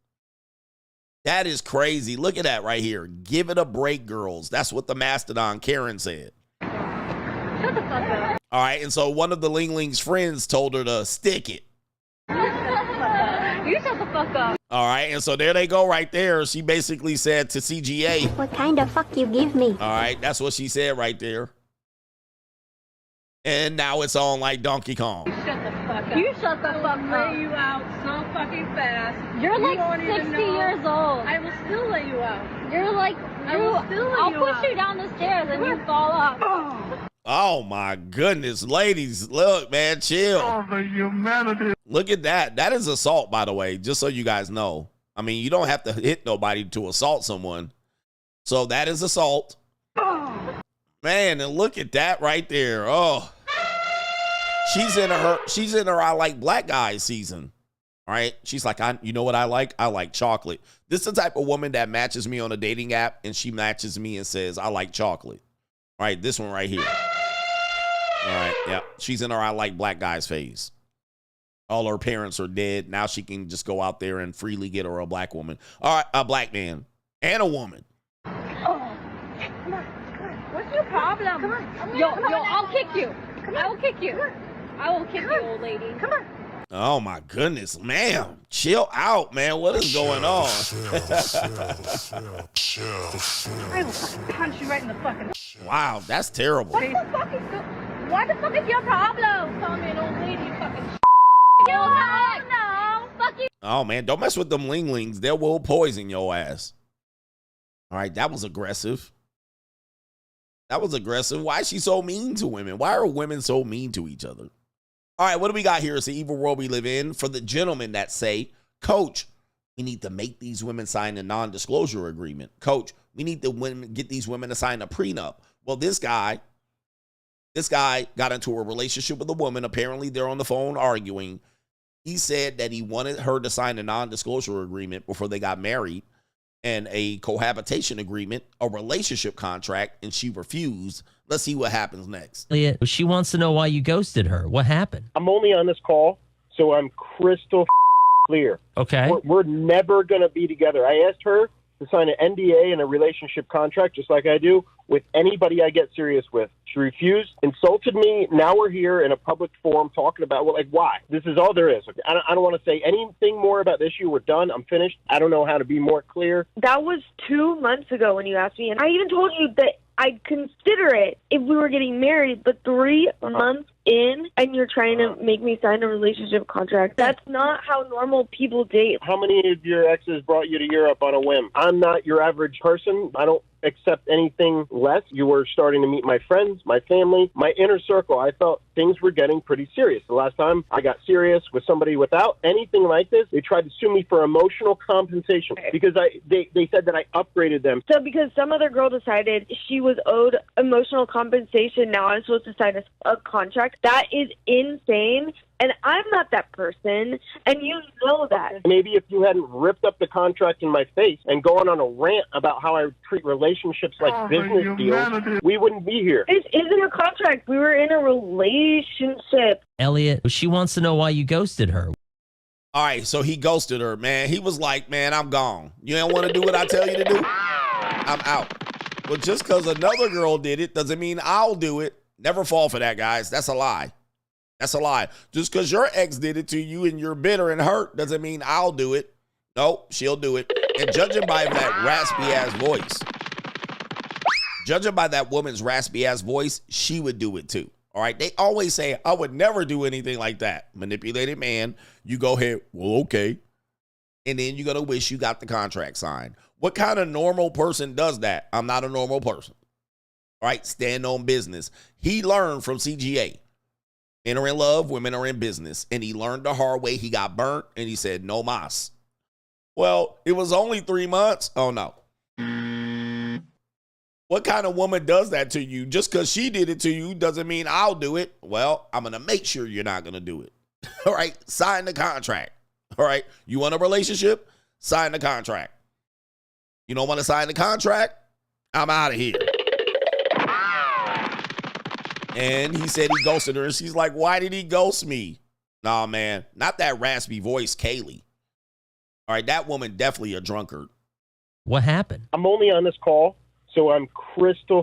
S1: That is crazy. Look at that right here. Give it a break, girls. That's what the mastodon Karen said.
S5: Shut the fuck up.
S1: All right, and so one of the Ling's friends told her to stick it.
S5: You shut the fuck up.
S1: All right, and so there they go right there. She basically said to CGA.
S16: What kind of fuck you give me?
S1: All right, that's what she said right there. And now it's on like Donkey Kong.
S17: Shut the fuck up.
S5: You shut the fuck up.
S17: I'll lay you out so fucking fast.
S5: You're like 60 years old.
S17: I will still lay you out.
S5: You're like, I'll push you down the stairs and you fall off.
S1: Oh my goodness, ladies, look, man, chill.
S7: Oh, the humanity.
S1: Look at that. That is assault, by the way, just so you guys know. I mean, you don't have to hit nobody to assault someone. So that is assault. Man, and look at that right there. Oh. She's in her I Like Black Guys season. All right. She's like, you know what I like? I like chocolate. This is the type of woman that matches me on a dating app, and she matches me and says, I like chocolate. All right. This one right here. All right. Yeah. She's in her I like black guys phase. All her parents are dead. Now she can just go out there and freely get her a black woman. All right. A black man and a woman.
S17: Oh, come on. What's your problem? Come on. Yo, I'll kick you. I will kick you. I will kick you, old lady. Come on.
S1: Oh my goodness, ma'am. Chill out, man. What is going on?
S17: I will punch you right in the fucking.
S1: Wow, that's terrible.
S17: What the fuck is your problem? Call me an old lady, you fucking. No, fuck you.
S1: Oh man, don't mess with them Linglings. They will poison your ass. All right, that was aggressive. That was aggressive. Why is she so mean to women? Why are women so mean to each other? All right, what do we got here? It's the evil world we live in. For the gentlemen that say, Coach, we need to make these women sign a non-disclosure agreement. Coach, we need to get these women to sign a prenup. Well, this guy got into a relationship with a woman. Apparently, they're on the phone arguing. He said that he wanted her to sign a non-disclosure agreement before they got married and a cohabitation agreement, a relationship contract, and she refused. Let's see what happens next.
S19: Elliot, she wants to know why you ghosted her. What happened?
S20: I'm only on this call, so I'm crystal clear.
S19: Okay.
S20: We're never going to be together. I asked her to sign an NDA and a relationship contract, just like I do with anybody I get serious with. She refused, insulted me. Now we're here in a public forum talking about, well, like, why? This is all there is. I don't want to say anything more about the issue. We're done. I'm finished. I don't know how to be more clear.
S21: That was 2 months ago when you asked me, and I even told you that I'd consider it if we were getting married, but 3 months in, and you're trying to make me sign a relationship contract. That's not how normal people date.
S20: How many of your exes brought you to Europe on a whim? I'm not your average person. I don't accept anything less. You were starting to meet my friends, my family, my inner circle. I felt things were getting pretty serious. The last time I got serious with somebody without anything like this, they tried to sue me for emotional compensation because they said that I upgraded them.
S21: So because some other girl decided she was owed emotional compensation, now I'm supposed to sign a contract? That is insane. And I'm not that person, and you know that.
S20: Maybe if you hadn't ripped up the contract in my face and gone on a rant about how I treat relationships like business deals, we wouldn't be here.
S21: This isn't a contract. We were in a relationship.
S19: Elliot, she wants to know why you ghosted her.
S1: All right, so he ghosted her, man. He was like, man, I'm gone. You don't want to do what I tell you to do? I'm out. Well, just because another girl did it doesn't mean I'll do it. Never fall for that, guys. That's a lie. That's a lie. Just because your ex did it to you and you're bitter and hurt doesn't mean I'll do it. No, she'll do it. And judging by that raspy-ass voice, judging by that woman's raspy-ass voice, she would do it too. All right? They always say, I would never do anything like that. Manipulated man, you go ahead, well, okay. And then you're going to wish you got the contract signed. What kind of normal person does that? I'm not a normal person. All right? Stand on business. He learned from CGA. Men are in love, women are in business. And he learned the hard way. He got burnt, and he said, no mas. Well, it was only 3 months. Oh, no. What kind of woman does that to you? Just because she did it to you doesn't mean I'll do it. Well, I'm going to make sure you're not going to do it. All right? Sign the contract. All right? You want a relationship? Sign the contract. You don't want to sign the contract? I'm out of here. And he said he ghosted her. And she's like, why did he ghost me? Nah, man. Not that raspy voice, Kaylee. All right, that woman definitely a drunkard.
S19: What happened?
S20: I'm only on this call, so I'm crystal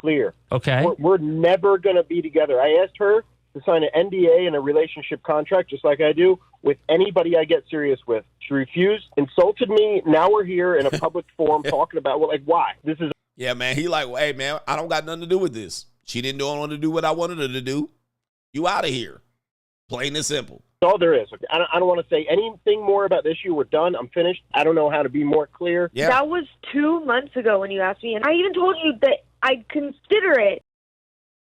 S20: clear.
S19: Okay.
S20: We're never going to be together. I asked her to sign an NDA and a relationship contract, just like I do with anybody I get serious with. She refused, insulted me. Now we're here in a public forum talking about, well, like, why? This is.
S1: Yeah, man. He like, well, hey, man, I don't got nothing to do with this. She didn't want to do what I wanted her to do. You out of here. Plain and simple.
S20: That's all there is. I don't want to say anything more about the issue. We're done. I'm finished. I don't know how to be more clear.
S1: Yeah.
S21: That was 2 months ago when you asked me, and I even told you that I'd consider it.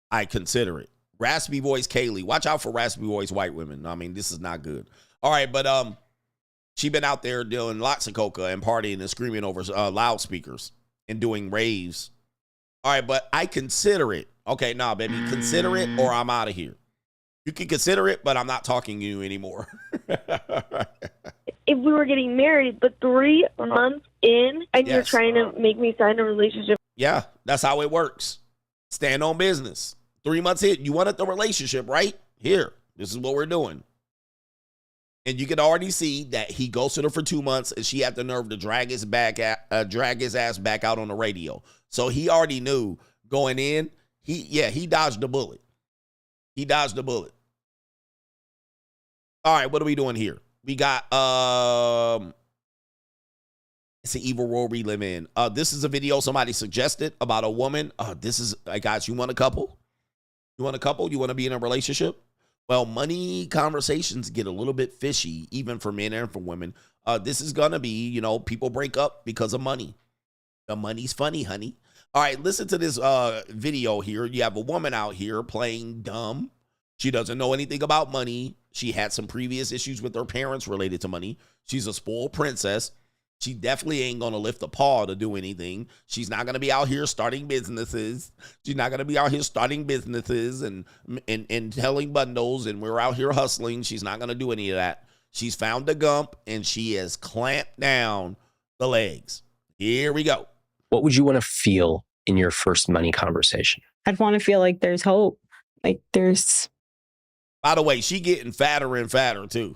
S1: I consider it. Raspy voice Kaylee. Watch out for raspy voice white women. I mean, this is not good. All right, but she been out there doing lots of coca and partying and screaming over loudspeakers and doing raves. All right, but I consider it. Okay, nah, baby, consider it or I'm out of here. You can consider it, but I'm not talking to you anymore.
S21: we were getting married, but 3 months in, and you're
S1: Yes.
S21: trying to make me sign a relationship.
S1: Yeah, that's how it works. Stand on business. 3 months in, you wanted the relationship, right? Here, this is what we're doing. And you can already see that he ghosted her for 2 months, and she had the nerve to drag his ass back out on the radio. So he already knew going in. He dodged the bullet. He dodged the bullet. All right, what are we doing here? We got it's an evil world we live in. This is a video somebody suggested about a woman. This is, guys, you want a couple? You want a couple? You want to be in a relationship? Well, money conversations get a little bit fishy, even for men and for women. This is going to be, you know, people break up because of money. The money's funny, honey. All right, listen to this video here. You have a woman out here playing dumb. She doesn't know anything about money. She had some previous issues with her parents related to money. She's a spoiled princess. She definitely ain't going to lift a paw to do anything. She's not going to be out here starting businesses. She's not going to be out here starting businesses and telling bundles, and we're out here hustling. She's not going to do any of that. She's found a gump, and she has clamped down the legs. Here we go.
S8: What would you want to feel in your first money conversation?
S22: I'd want to feel like there's hope. Like there's...
S1: By the way, she getting fatter and fatter, too.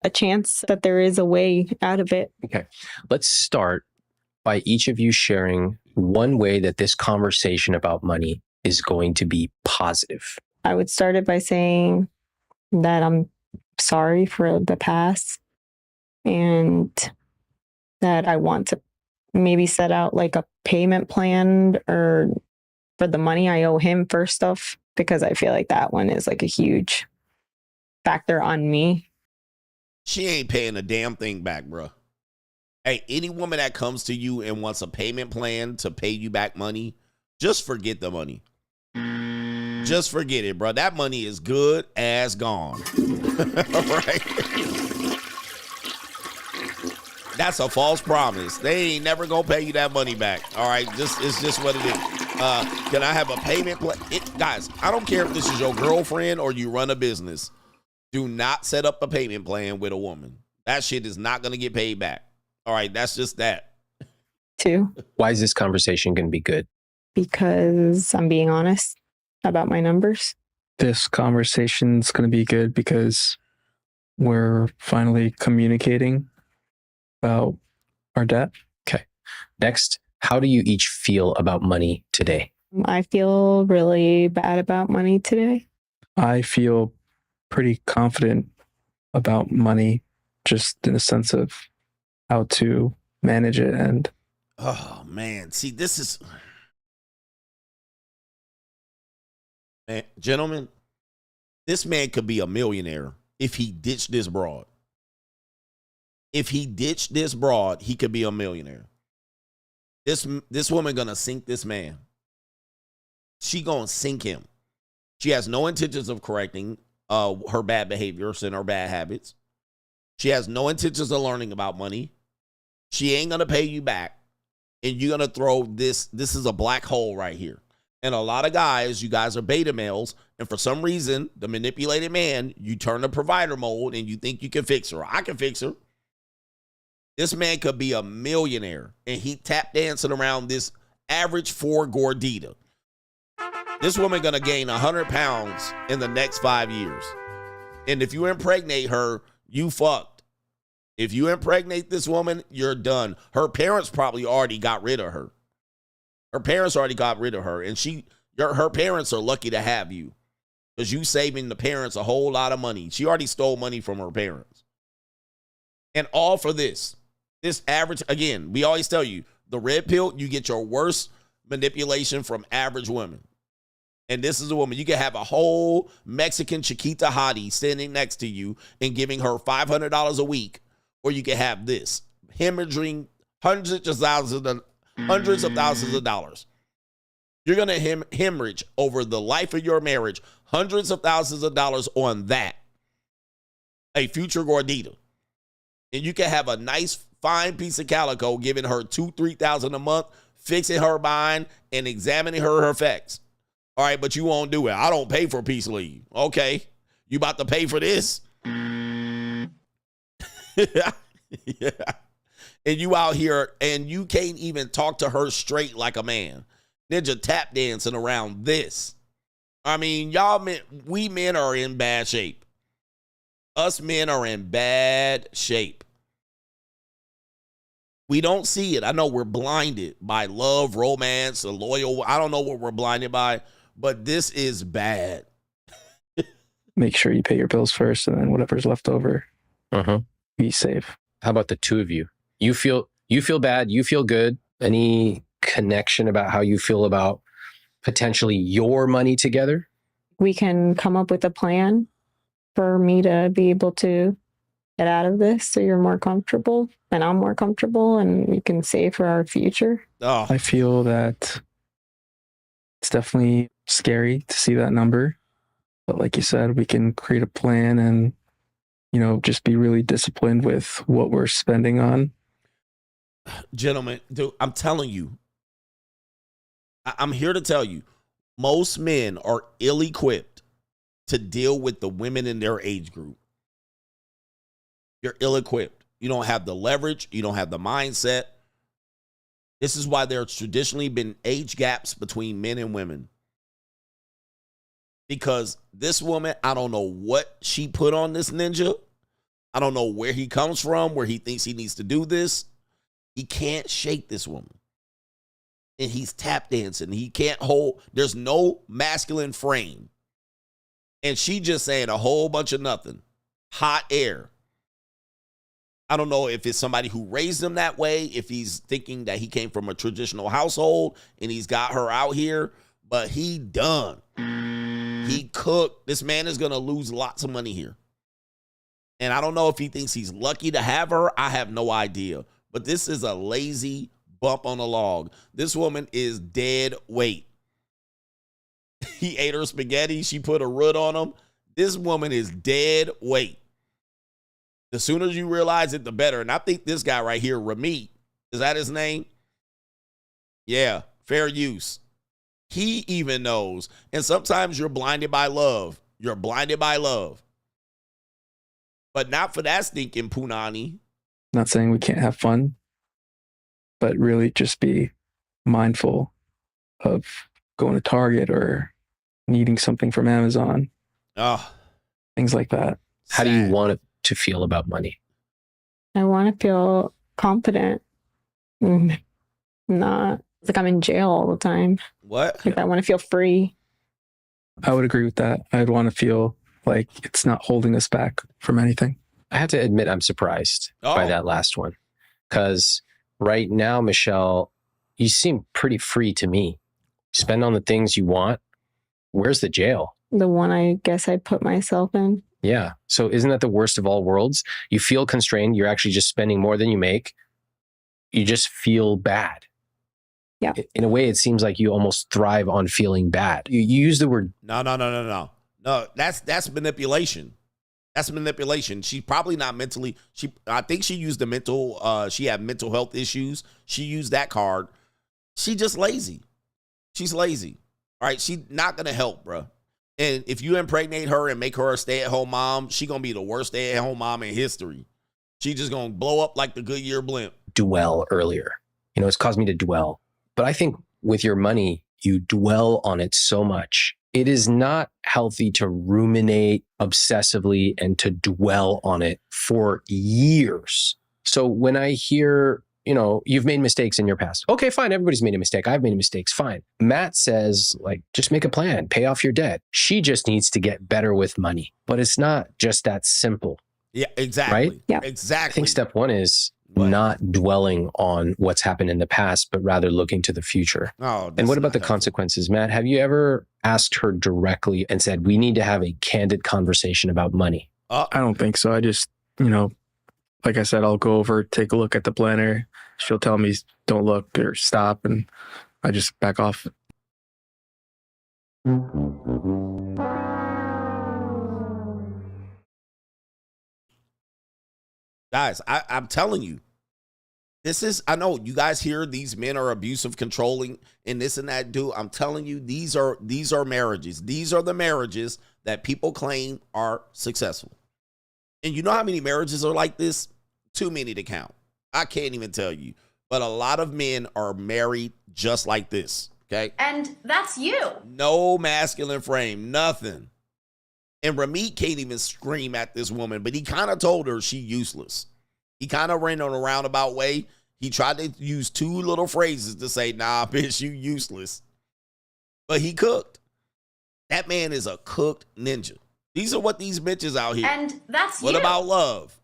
S22: a chance that there is a way out of it.
S8: Okay. Let's start by each of you sharing one way that this conversation about money is going to be positive.
S22: I would start it by saying that I'm sorry for the past and that I want to maybe set out like a payment plan or for the money I owe him first off, because I feel like that one is like a huge factor on me.
S1: She ain't paying a damn thing back, bro. Hey, any woman that comes to you and wants a payment plan to pay you back money, just forget the money. Just forget it, bro. That money is good as gone. Right? That's a false promise. They ain't never gonna pay you that money back. All right, it's just what it is. Can I have a payment plan? Guys, I don't care if this is your girlfriend or you run a business. Do not set up a payment plan with a woman. That shit is not gonna get paid back. All right, that's just that.
S22: 2.
S8: Why is this conversation going to be good?
S22: Because I'm being honest about my numbers.
S23: This conversation's going to be good because we're finally communicating about our debt.
S8: Okay. Next, how do you each feel about money today?
S22: I feel really bad about money today.
S23: I feel pretty confident about money, just in a sense of how to manage it. And
S1: oh man, see, this is, man, gentlemen, this man could be a millionaire if he ditched this broad. If he ditched this broad, he could be a millionaire. This woman gonna sink this man. She gonna sink him. She has no intentions of correcting her bad behaviors and her bad habits. She has no intentions of learning about money. She ain't gonna pay you back. And you're gonna throw this is a black hole right here. And a lot of guys, you guys are beta males, and for some reason, the manipulated man, you turn to provider mode and you think you can fix her. I can fix her. This man could be a millionaire, and he tap dancing around this average 4 gordita. This woman gonna gain 100 pounds in the next 5 years. And if you impregnate her, you fucked. If you impregnate this woman, you're done. Her parents probably already got rid of her. Her parents already got rid of her, and her parents are lucky to have you because you saving the parents a whole lot of money. She already stole money from her parents. And all for this. This average, again, we always tell you, the red pill, you get your worst manipulation from average women. And this is a woman, you can have a whole Mexican Chiquita hottie standing next to you and giving her $500 a week. Or you can have this, hemorrhaging hundreds of thousands of dollars. You're going to hemorrhage over the life of your marriage, hundreds of thousands of dollars on that. A future gordita. And you can have a nice, fine piece of calico giving her $2,000-$3,000 a month, fixing her mind and examining her effects. All right, but you won't do it. I don't pay for peace leave. Okay. You about to pay for this? Yeah. And you out here and you can't even talk to her straight like a man. Ninja tap dancing around this. I mean, we men are in bad shape. Us men are in bad shape. We don't see it. I know we're blinded by love, romance, or loyal. I don't know what we're blinded by, but this is bad.
S23: Make sure you pay your bills first, and then whatever's left over, be safe.
S8: How about the two of you? You feel bad. You feel good. Any connection about how you feel about potentially your money together?
S22: We can come up with a plan for me to be able to get out of this so you're more comfortable and I'm more comfortable and we can save for our future.
S1: Oh.
S23: I feel that it's definitely scary to see that number. But like you said, we can create a plan and, you know, just be really disciplined with what we're spending on.
S1: Gentlemen, dude, I'm telling you, I'm here to tell you, most men are ill-equipped to deal with the women in their age group. You're ill-equipped. You don't have the leverage. You don't have the mindset. This is why there's traditionally been age gaps between men and women. Because this woman, I don't know what she put on this ninja. I don't know where he comes from, where he thinks he needs to do this. He can't shake this woman. And he's tap dancing. He can't hold. There's no masculine frame. And she just saying a whole bunch of nothing. Hot air. I don't know if it's somebody who raised him that way, if he's thinking that he came from a traditional household and he's got her out here, but he done. He cooked. This man is going to lose lots of money here. And I don't know if he thinks he's lucky to have her. I have no idea. But this is a lazy bump on the log. This woman is dead weight. He ate her spaghetti. She put a root on him. This woman is dead weight. The sooner you realize it, the better. And I think this guy right here, Ramit, is that his name? Yeah, fair use. He even knows. And sometimes you're blinded by love. You're blinded by love. But not for that stinking Poonany.
S23: Not saying we can't have fun, but really just be mindful of going to Target or needing something from Amazon.
S1: Oh,
S23: things like that.
S8: How do you want it to feel about money?
S22: I want to feel confident. Not like I'm in jail all the time.
S1: What?
S22: Like I want to feel free.
S23: I would agree with that. I'd want to feel like it's not holding us back from anything.
S8: I have to admit I'm surprised by that last one. Because right now, Michelle, you seem pretty free to me. Spend on the things you want. Where's the jail?
S22: The one I guess I put myself in.
S8: Yeah. So isn't that the worst of all worlds? You feel constrained. You're actually just spending more than you make. You just feel bad.
S22: Yeah.
S8: In a way, it seems like you almost thrive on feeling bad. You use the word.
S1: No, that's manipulation. That's manipulation. She's probably not mentally. I think she used the mental. She had mental health issues. She used that card. She just lazy. She's lazy. All right. She's not going to help, bro. And if you impregnate her and make her a stay-at-home mom, she going to be the worst stay-at-home mom in history. She just going to blow up like the Goodyear blimp.
S8: Dwell earlier. You know, it's caused me to dwell. But I think with your money, you dwell on it so much. It is not healthy to ruminate obsessively and to dwell on it for years. So when I hear, you know, you've made mistakes in your past. Okay, fine. Everybody's made a mistake. I've made mistakes. Fine. Matt says, like, just make a plan, pay off your debt. She just needs to get better with money. But it's not just that simple.
S1: Yeah, exactly.
S8: Right?
S22: Yeah.
S1: Exactly.
S8: I think step one is not dwelling on what's happened in the past, but rather looking to the future.
S1: Oh,
S8: and what about the consequences, Matt? Have you ever asked her directly and said, we need to have a candid conversation about money?
S23: I don't think so. I just, you know, like I said, I'll go over, take a look at the planner. She'll tell me, don't look or stop. And I just back off.
S1: Guys, I'm telling you, This is, I know you guys hear these men are abusive, controlling, and this and that. Dude, I'm telling you, these are marriages. These are the marriages that people claim are successful. And you know how many marriages are like this? Too many to count. I can't even tell you. But a lot of men are married just like this, okay?
S4: And that's you.
S1: No masculine frame, nothing. And Ramit can't even scream at this woman, but he kind of told her she useless. He kind of ran on a roundabout way. He tried to use two little phrases to say, nah, bitch, you useless. But he cooked. That man is a cooked ninja. These are what these bitches out here.
S4: And that's
S1: What
S4: you.
S1: about love?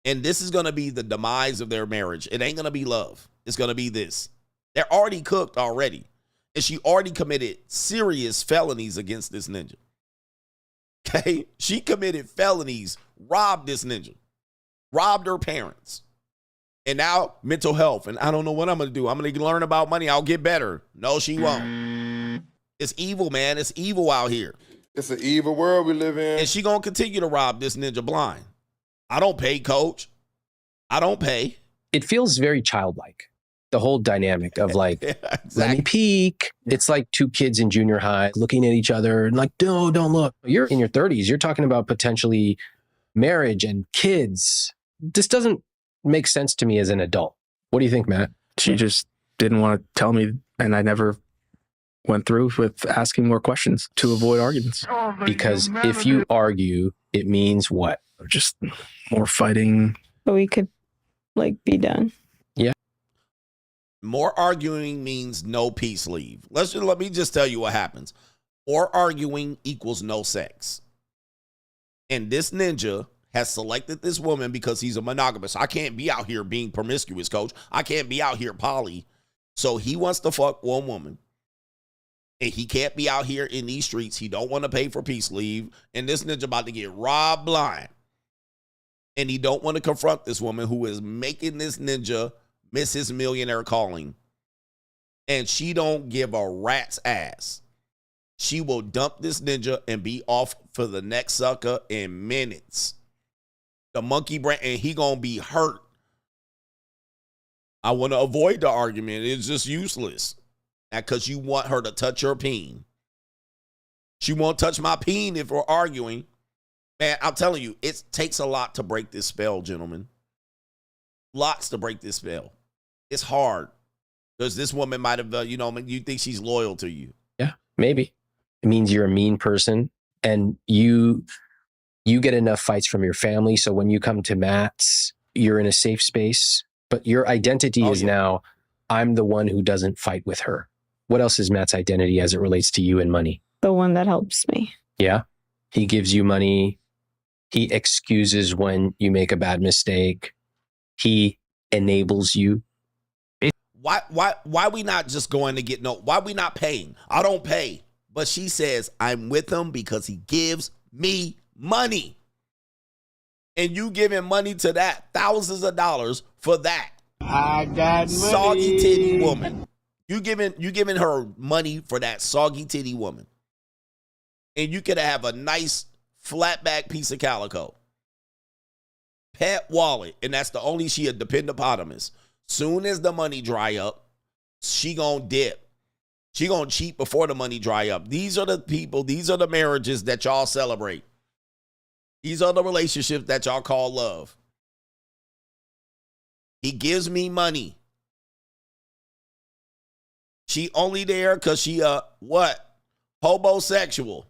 S1: And this is going to be the demise of their marriage. It ain't going to be love. It's going to be this. They're already cooked already. And she already committed serious felonies against this ninja. Okay? She committed felonies, robbed this ninja. Robbed her parents. And now mental health. And I don't know what I'm going to do. I'm going to learn about money. I'll get better. No, she won't. It's evil, man. It's evil out here.
S14: It's an evil world we live in.
S1: And she going to continue to rob this ninja blind. I don't pay, coach. I don't pay.
S8: It feels very childlike. The whole dynamic of like, let me peek. It's like two kids in junior high looking at each other and like, no, don't look. You're in your 30s. You're talking about potentially marriage and kids. This doesn't make sense to me as an adult. What do you think, Matt?
S23: She just didn't want to tell me, and I never went through with asking more questions to avoid arguments.
S8: Because if you argue, it means what?
S23: Just more fighting.
S22: But we could like be done.
S8: Yeah.
S1: More arguing means no peace leave. Let me just tell you what happens. More arguing equals no sex. And this ninja has selected this woman because he's a monogamous. I can't be out here being promiscuous, coach. I can't be out here poly. So he wants to fuck one woman. And he can't be out here in these streets. He don't want to pay for peace leave. And this ninja about to get robbed blind. And he don't want to confront this woman who is making this ninja miss his millionaire calling. And she don't give a rat's ass. She will dump this ninja and be off for the next sucker in minutes. The monkey brain, and he gonna be hurt. I want to avoid the argument. It's just useless. Because you want her to touch your peen. She won't touch my peen if we're arguing. Man, I'm telling you, it takes a lot to break this spell, gentlemen. Lots to break this spell. It's hard. Because this woman might have, you think she's loyal to you.
S8: Yeah, maybe. It means you're a mean person and you get enough fights from your family. So when you come to Matt's, you're in a safe space. But your identity is now, I'm the one who doesn't fight with her. What else is Matt's identity as it relates to you and money?
S22: The one that helps me.
S8: Yeah. He gives you money. He excuses when you make a bad mistake. He enables you.
S1: Why we not just going to get why we not paying? I don't pay. But she says, I'm with him because he gives me money. And you giving money to that, thousands of dollars for that.
S7: I got money.
S1: Soggy titty woman. You giving her money for that soggy titty woman. And you could have a nice flat back piece of calico. Pet wallet. And that's the only she a dependopotamus. Soon as the money dry up, she gonna dip. She gonna cheat before the money dry up. These are the people, these are the marriages that y'all celebrate. These are the relationships that y'all call love. He gives me money. She only there because she what? Homosexual.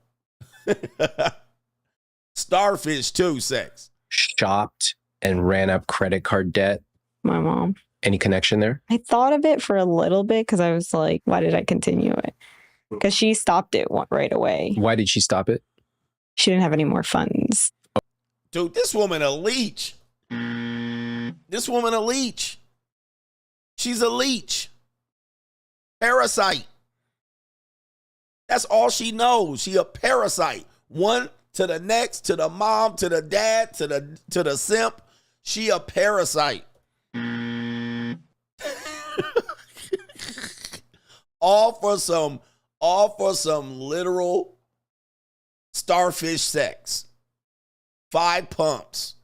S1: Starfish too, sex.
S8: Shopped and ran up credit card debt.
S22: My mom.
S8: Any connection there?
S22: I thought of it for a little bit because I was like, why did I continue it? Because she stopped it right away.
S8: Why did she stop it?
S22: She didn't have any more funds.
S1: Dude, this woman a leech. This woman a leech. She's a leech. Parasite. That's all she knows. She a parasite. One to the next, to the mom, to the dad, to the simp. She a parasite. all for some literal starfish sex. 5 pumps.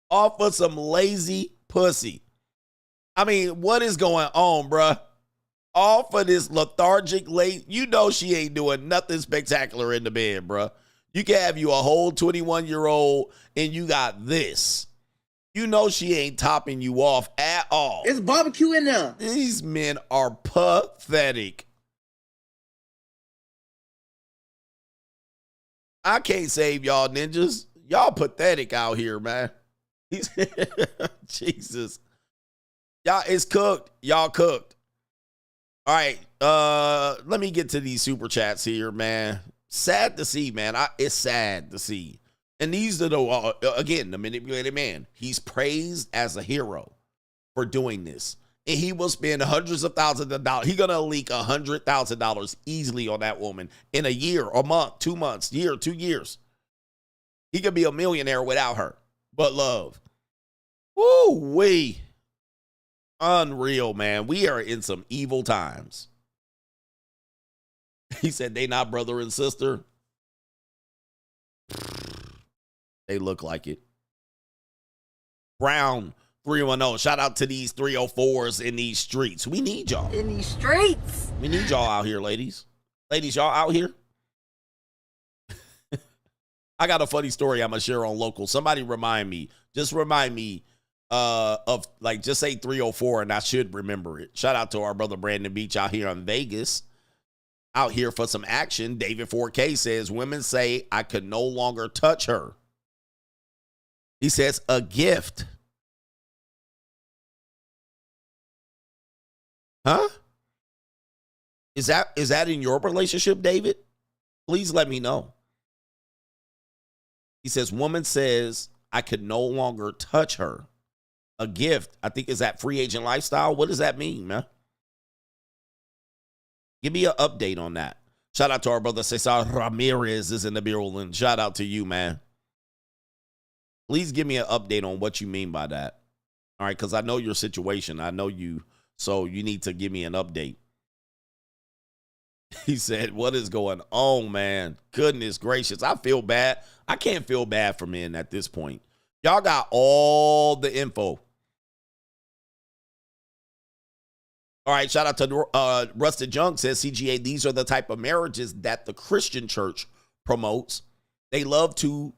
S1: Off of some lazy pussy. I mean, what is going on, bruh? Off of this lethargic late, you know she ain't doing nothing spectacular in the bed, bruh. You can have you a whole 21-year-old and you got this. You know she ain't topping you off at all.
S4: It's barbecue in there.
S1: These men are pathetic. I can't save y'all ninjas. Y'all pathetic out here, man. Jesus. Y'all, it's cooked. Y'all cooked. All right. Let me get to these super chats here, man. Sad to see, man. It's sad to see. And these are the, again, the manipulated man. He's praised as a hero for doing this. And he will spend hundreds of thousands of dollars. He's going to leak $100,000 easily on that woman in a year, a month, 2 months, year, 2 years. He could be a millionaire without her. But love. Woo-wee. Unreal, man. We are in some evil times. He said they not brother and sister. They look like it. Brown 310. Shout out to these 304s in these streets. We need y'all.
S9: In these streets.
S1: We need y'all out here, ladies. Ladies, y'all out here? I got a funny story I'm going to share on local. Somebody remind me. Just remind me of, like, just say 304 and I should remember it. Shout out to our brother Brandon Beach out here in Vegas. Out here for some action. David 4K says, women say I could no longer touch her. He says, a gift. Huh? Is that in your relationship, David? Please let me know. He says, woman says I could no longer touch her. A gift. I think is that free agent lifestyle. What does that mean, man? Give me an update on that. Shout out to our brother Cesar Ramirez is in the building. Shout out to you, man. Please give me an update on what you mean by that. All right, because I know your situation. I know you. So you need to give me an update. He said, what is going on, man? Goodness gracious. I feel bad. I can't feel bad for men at this point. Y'all got all the info. All right, shout out to Rusted Junk says, CGA, these are the type of marriages that the Christian church promotes. They love to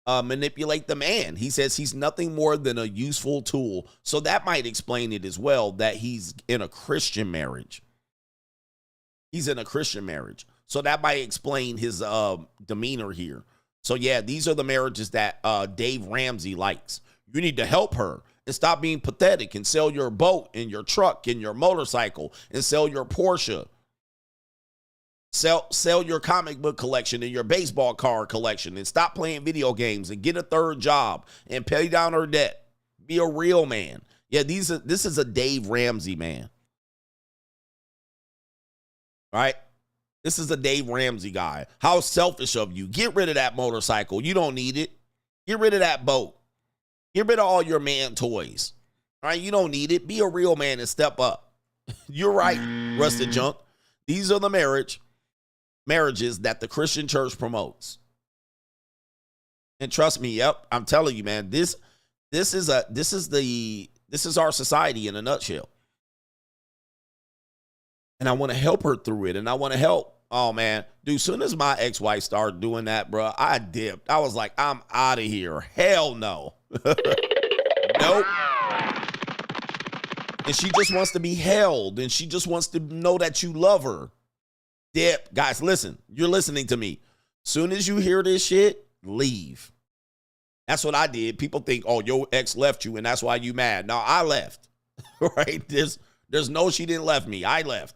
S1: manipulate the man. He says he's nothing more than a useful tool. So that might explain it as well, that he's in a Christian marriage. He's in a Christian marriage. So that might explain his demeanor here. So yeah, these are the marriages that Dave Ramsey likes. You need to help her and stop being pathetic and sell your boat and your truck and your motorcycle and sell your Porsche. Sell your comic book collection and your baseball card collection and stop playing video games and get a third job and pay down her debt. Be a real man. Yeah, this is a Dave Ramsey man. All right? This is a Dave Ramsey guy. How selfish of you. Get rid of that motorcycle. You don't need it. Get rid of that boat. Get rid of all your man toys. All right? You don't need it. Be a real man and step up. You're right, Rusted Junk. These are the marriages that the Christian church promotes. And trust me, yep, I'm telling you, man, this is our society in a nutshell. And I want to help her through it. And I want to help. Oh, man. Dude, soon as my ex-wife started doing that, bro, I dipped. I was like, I'm out of here. Hell no. Nope. And she just wants to be held. And she just wants to know that you love her. Dip. Guys, listen. You're listening to me. Soon as you hear this shit, leave. That's what I did. People think, oh, your ex left you and that's why you mad. No, I left. Right? There's no she didn't left me. I left.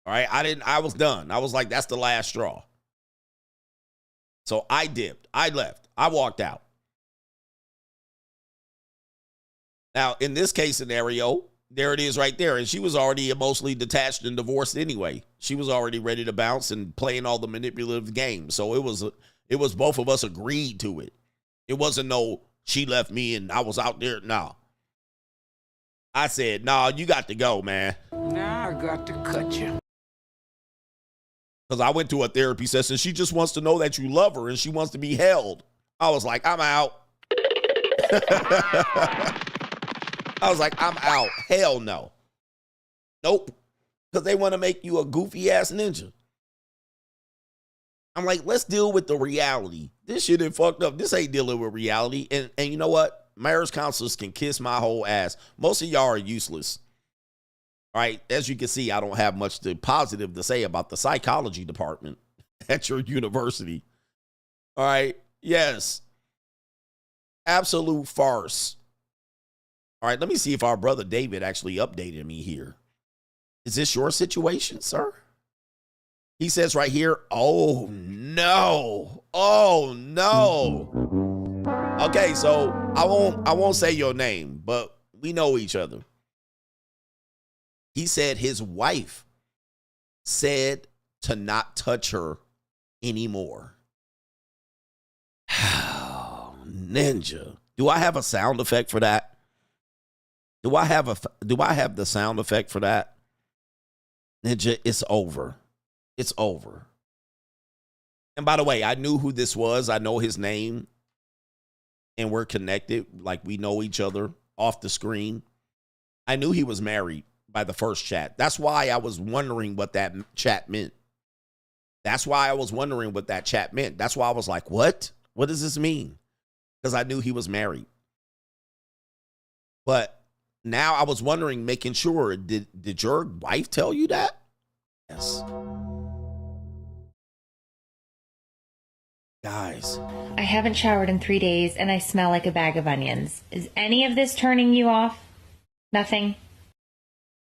S1: All right? I was done. I was like, that's the last straw. So I dipped. I left. I walked out. Now, in this case scenario, there it is right there. And she was already emotionally detached and divorced anyway. She was already ready to bounce and playing all the manipulative games. So it was both of us agreed to it. It wasn't no, she left me and I was out there. No. I said, no, you got to go, man.
S4: Now I got to cut you.
S1: Because I went to a therapy session. She just wants to know that you love her and she wants to be held. I was like, I'm out. I was like, I'm out. Hell no. Nope. Because they want to make you a goofy ass ninja. I'm like, let's deal with the reality. This shit ain't fucked up. This ain't dealing with reality. And you know what? Marriage counselors can kiss my whole ass. Most of y'all are useless. All right. As you can see, I don't have much positive to say about the psychology department at your university. All right. Yes. Absolute farce. All right. Let me see if our brother David actually updated me here. Is this your situation, sir? He says right here, oh no. Oh no. Okay, so I won't say your name, but we know each other. He said his wife said to not touch her anymore. Ninja. Do I have a sound effect for that? Do I have the sound effect for that? Ninja, it's over. It's over. And by the way, I knew who this was. I know his name. And we're connected. Like we know each other off the screen. I knew he was married by the first chat. That's why I was wondering what that chat meant. That's why I was wondering what that chat meant. That's why I was like, what? What does this mean? Because I knew he was married. But now I was wondering, making sure, did your wife tell you that? Yes. Guys.
S4: I haven't showered in 3 days and I smell like a bag of onions. Is any of this turning you off? Nothing?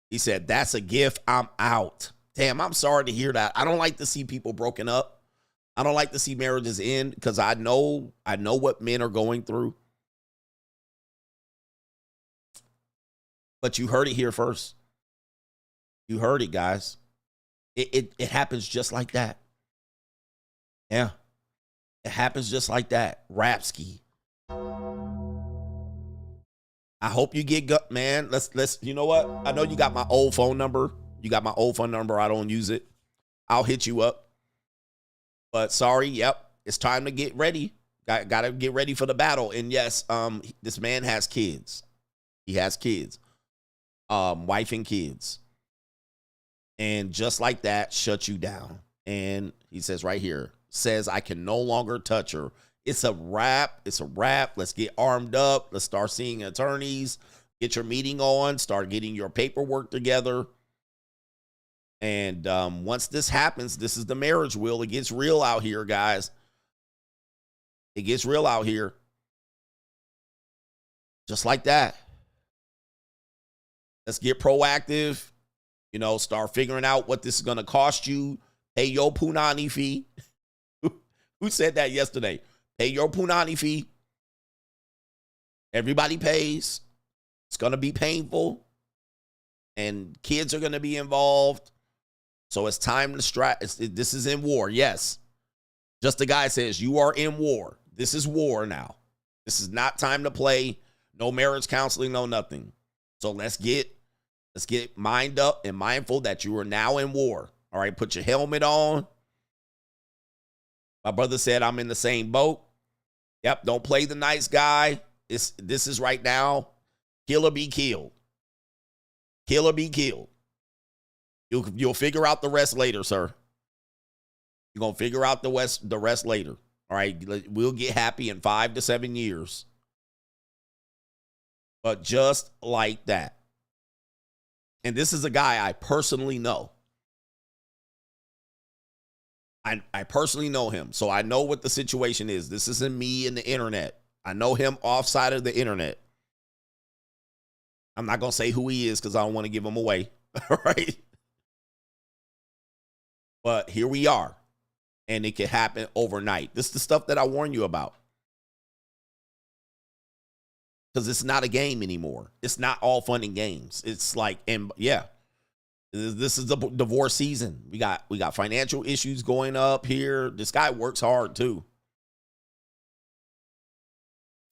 S1: He said, that's a gift. I'm out. Damn, I'm sorry to hear that. I don't like to see people broken up. I don't like to see marriages end because I know what men are going through. But you heard it here first. You heard it, guys. It happens just like that. Yeah. It happens just like that. Rapski. I hope you get gut, man. Let's you know what? I know you got my old phone number. You got my old phone number. I don't use it. I'll hit you up. But sorry, yep. It's time to get ready. Got to get ready for the battle. And yes, this man has kids. He has kids. Wife and kids. And just like that, shut you down. And he says right here, says I can no longer touch her. It's a wrap. It's a wrap. Let's get armed up. Let's start seeing attorneys. Get your meeting on. Start getting your paperwork together. And once this happens, this is the marriage wheel. It gets real out here, guys. It gets real out here. Just like that. Let's get proactive. You know, start figuring out what this is going to cost you. Pay your Poonany fee. Who said that yesterday? Pay your Poonany fee. Everybody pays. It's going to be painful. And kids are going to be involved. So it's time to this is in war. Yes. Just the guy says, you are in war. This is war now. This is not time to play. No marriage counseling, no nothing. So let's get mind up and mindful that you are now in war. All right, put your helmet on. My brother said I'm in the same boat. Yep, don't play the nice guy. This is right now. Kill or be killed. Kill or be killed. You'll figure out the rest later, sir. You're going to figure out the rest later. All right, we'll get happy in 5 to 7 years. But just like that. And this is a guy I personally know. I personally know him, so I know what the situation is. This isn't me in the internet. I know him offside of the internet. I'm not going to say who he is because I don't want to give him away. All right. But here we are. And it can happen overnight. This is the stuff that I warn you about. Because it's not a game anymore. It's not all fun and games. It's like, and yeah, this is the divorce season. We got financial issues going up here. This guy works hard too.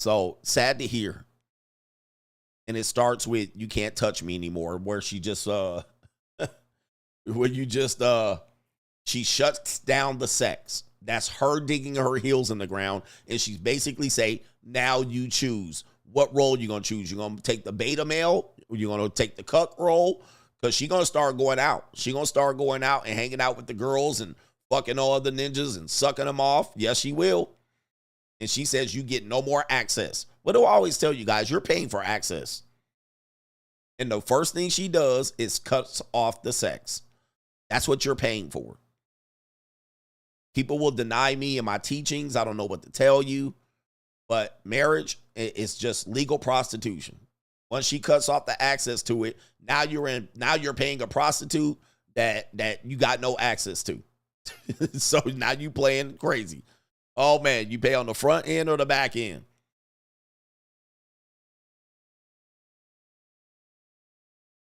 S1: So sad to hear. And it starts with, you can't touch me anymore, where she just, where you just She shuts down the sex. That's her digging her heels in the ground. And she's basically say, now you choose. What role you going to choose? You going to take the beta male? Or you going to take the cuck role? Because she going to start going out. She going to start going out and hanging out with the girls and fucking all the ninjas and sucking them off. Yes, she will. And she says you get no more access. What do I always tell you guys? You're paying for access. And the first thing she does is cuts off the sex. That's what you're paying for. People will deny me and my teachings. I don't know what to tell you. But marriage is just legal prostitution. Once she cuts off the access to it, now you're paying a prostitute that you got no access to. So now you playing crazy. Oh man, you pay on the front end or the back end.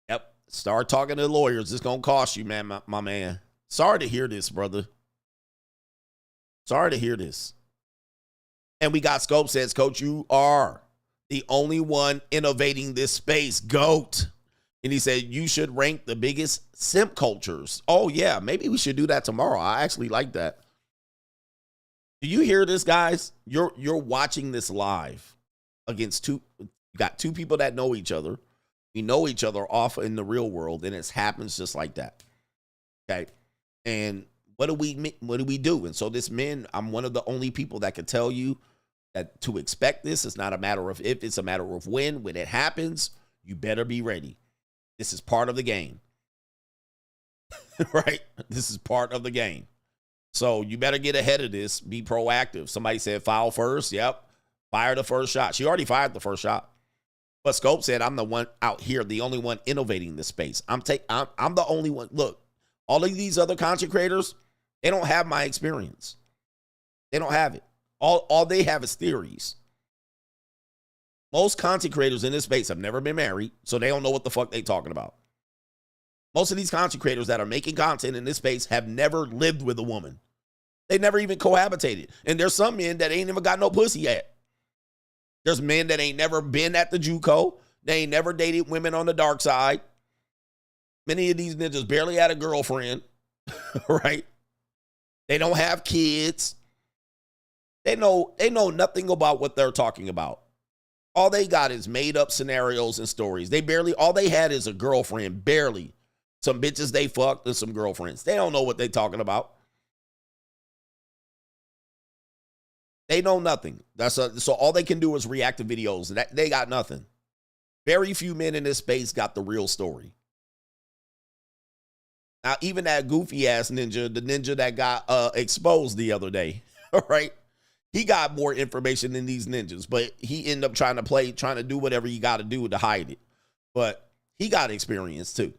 S1: Yep. Start talking to the lawyers. It's gonna cost you, man, my man. Sorry to hear this, brother. Sorry to hear this. And we got Scope says, Coach, you are the only one innovating this space. GOAT. And he said, you should rank the biggest simp cultures. Oh, yeah. Maybe we should do that tomorrow. I actually like that. Do you hear this, guys? You're watching this live against you got two people that know each other. We know each other off in the real world, and it happens just like that. Okay. And what do we do? And so this man, I'm one of the only people that can tell you that to expect this. It's not a matter of if, it's a matter of when. When it happens, you better be ready. This is part of the game. Right? This is part of the game. So you better get ahead of this. Be proactive. Somebody said foul first. Yep. Fire the first shot. She already fired the first shot. But Scope said, I'm the one out here, the only one innovating this space. I'm the only one. Look, all of these other content creators, they don't have my experience. They don't have it. All they have is theories. Most content creators in this space have never been married, so they don't know what the fuck they talking about. Most of these content creators that are making content in this space have never lived with a woman. They never even cohabitated. And there's some men that ain't even got no pussy yet. There's men that ain't never been at the JUCO. They ain't never dated women on the dark side. Many of these ninjas barely had a girlfriend, right? They don't have kids. They know nothing about what they're talking about. All they got is made up scenarios and stories. All they had is a girlfriend, barely. Some bitches they fucked and some girlfriends. They don't know what they're talking about. They know nothing. So all they can do is react to videos. They got nothing. Very few men in this space got the real story. Now, even that goofy ass ninja, the ninja that got exposed the other day, all right? He got more information than these ninjas, but he ended up trying to do whatever you got to do to hide it. But he got experience too.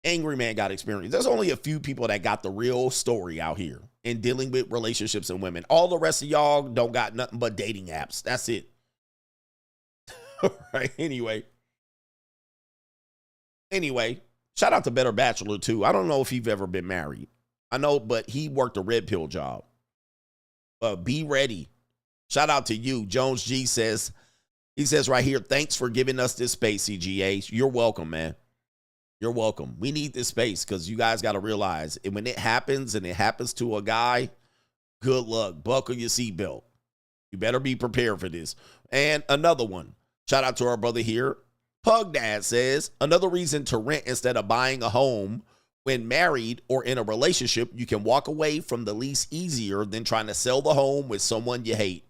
S1: Angry Man got experience. There's only a few people that got the real story out here in dealing with relationships and women. All the rest of y'all don't got nothing but dating apps. That's it. All right. Anyway, shout out to Better Bachelor too. I don't know if he's ever been married. I know, but he worked a red pill job. Be ready. Shout out to you. Jones G says, he says right here, thanks for giving us this space, CGA. You're welcome, man. You're welcome. We need this space because you guys got to realize when it happens and it happens to a guy, good luck. Buckle your seatbelt. You better be prepared for this. And another one. Shout out to our brother here. Pug Dad says, another reason to rent instead of buying a home. When married or in a relationship, you can walk away from the lease easier than trying to sell the home with someone you hate.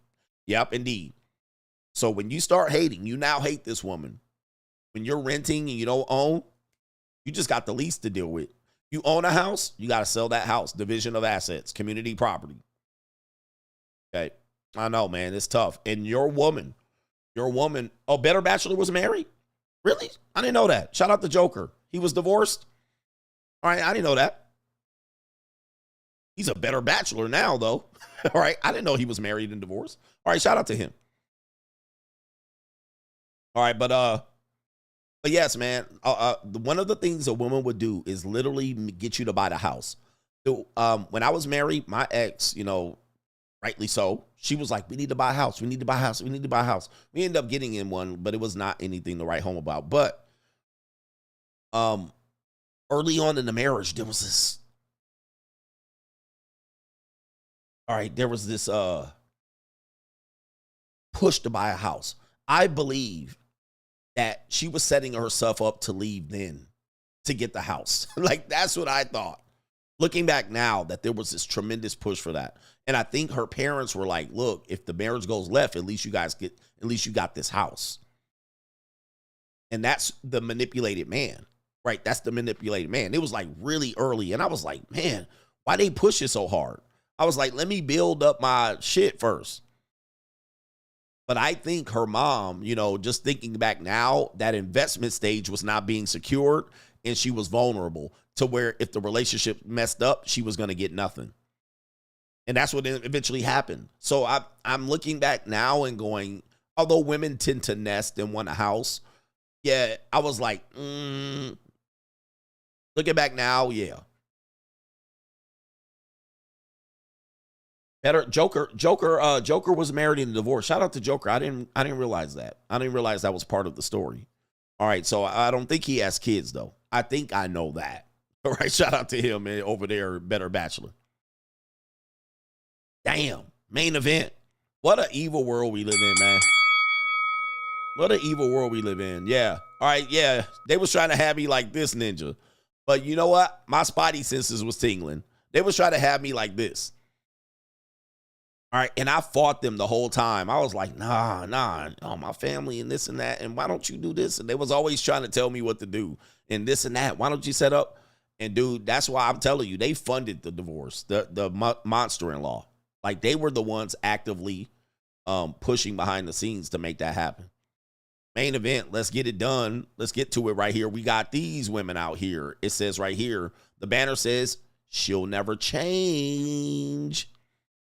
S1: Yep, indeed. So when you start hating, you now hate this woman. When you're renting and you don't own, you just got the lease to deal with. You own a house, you got to sell that house. Division of assets, community property. Okay. I know, man. It's tough. And your woman. Oh, Better Bachelor was married? Really? I didn't know that. Shout out to Joker. He was divorced? All right, I didn't know that. He's a better bachelor now, though. All right, I didn't know he was married and divorced. All right, shout out to him. All right, but yes, man. One of the things a woman would do is literally get you to buy the house. So, when I was married, my ex, rightly so, she was like, "We need to buy a house. We need to buy a house. We need to buy a house." We ended up getting in one, but it was not anything to write home about. But early on in the marriage, there was All right, there was this push to buy a house. I believe that she was setting herself up to leave then to get the house. Like, that's what I thought. Looking back now, that there was this tremendous push for that. And I think her parents were like, look, if the marriage goes left, at least you got this house. And that's the manipulated man, right? That's the manipulated man. It was like really early. And I was like, man, why they push it so hard? I was like, let me build up my shit first. But I think her mom, you know, just thinking back now, that investment stage was not being secured and she was vulnerable to where if the relationship messed up, she was going to get nothing. And that's what eventually happened. So I'm looking back now and going, although women tend to nest and want a house, yeah, I was like, looking back now, yeah. Better Joker was married and divorced. Shout out to Joker. I didn't realize that. I didn't realize that was part of the story. All right, so I don't think he has kids though. I think I know that. All right, shout out to him over there, Better Bachelor. Damn, main event. What an evil world we live in, man. What an evil world we live in. Yeah. All right, yeah. They was trying to have me like this, Ninja. But you know what? My spidey senses was tingling. They was trying to have me like this. All right, and I fought them the whole time. I was like, nah, oh, my family and this and that, and why don't you do this? And they was always trying to tell me what to do and this and that. Why don't you set up? And, dude, that's why I'm telling you, they funded the divorce, the monster-in-law. Like, they were the ones actively pushing behind the scenes to make that happen. Main event, let's get it done. Let's get to it right here. We got these women out here. It says right here, the banner says, she'll never change.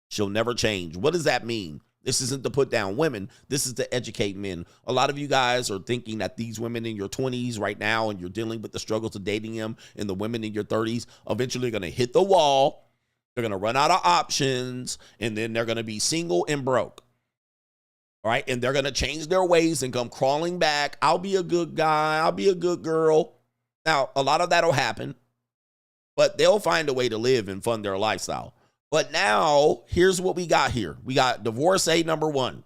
S1: She'll never change. What does that mean? This isn't to put down women. This is to educate men. A lot of you guys are thinking that these women in your 20s right now, and you're dealing with the struggles of dating them, and the women in your 30s eventually are going to hit the wall. They're going to run out of options, and then they're going to be single and broke. All right, and they're going to change their ways and come crawling back. I'll be a good guy. I'll be a good girl. Now, a lot of that will happen, but they'll find a way to live and fund their lifestyle. But now, here's what we got here. We got divorcee number one,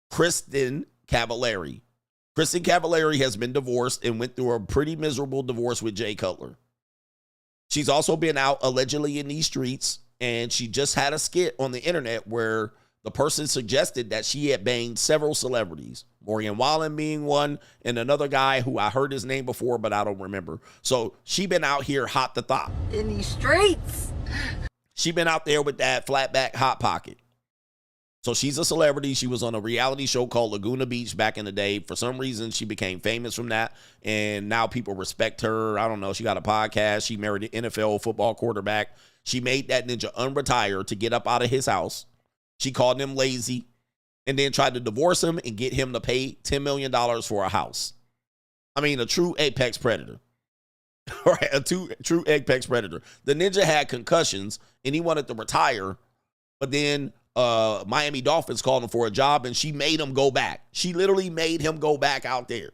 S1: Kristen Cavallari. Kristen Cavallari has been divorced and went through a pretty miserable divorce with Jay Cutler. She's also been out allegedly in these streets, and she just had a skit on the internet where the person suggested that she had banged several celebrities, Morgan Wallen being one, and another guy who I heard his name before, but I don't remember. So she been out here hot to thought.
S5: In these streets.
S1: She been out there with that flatback hot pocket. So she's a celebrity. She was on a reality show called Laguna Beach back in the day. For some reason, she became famous from that, and now people respect her. I don't know. She got a podcast. She married an NFL football quarterback. She made that ninja unretire to get up out of his house. She called him lazy and then tried to divorce him and get him to pay $10 million for a house. I mean, a true apex predator. Right, a true apex predator. The ninja had concussions and he wanted to retire, but then Miami Dolphins called him for a job and she made him go back. She literally made him go back out there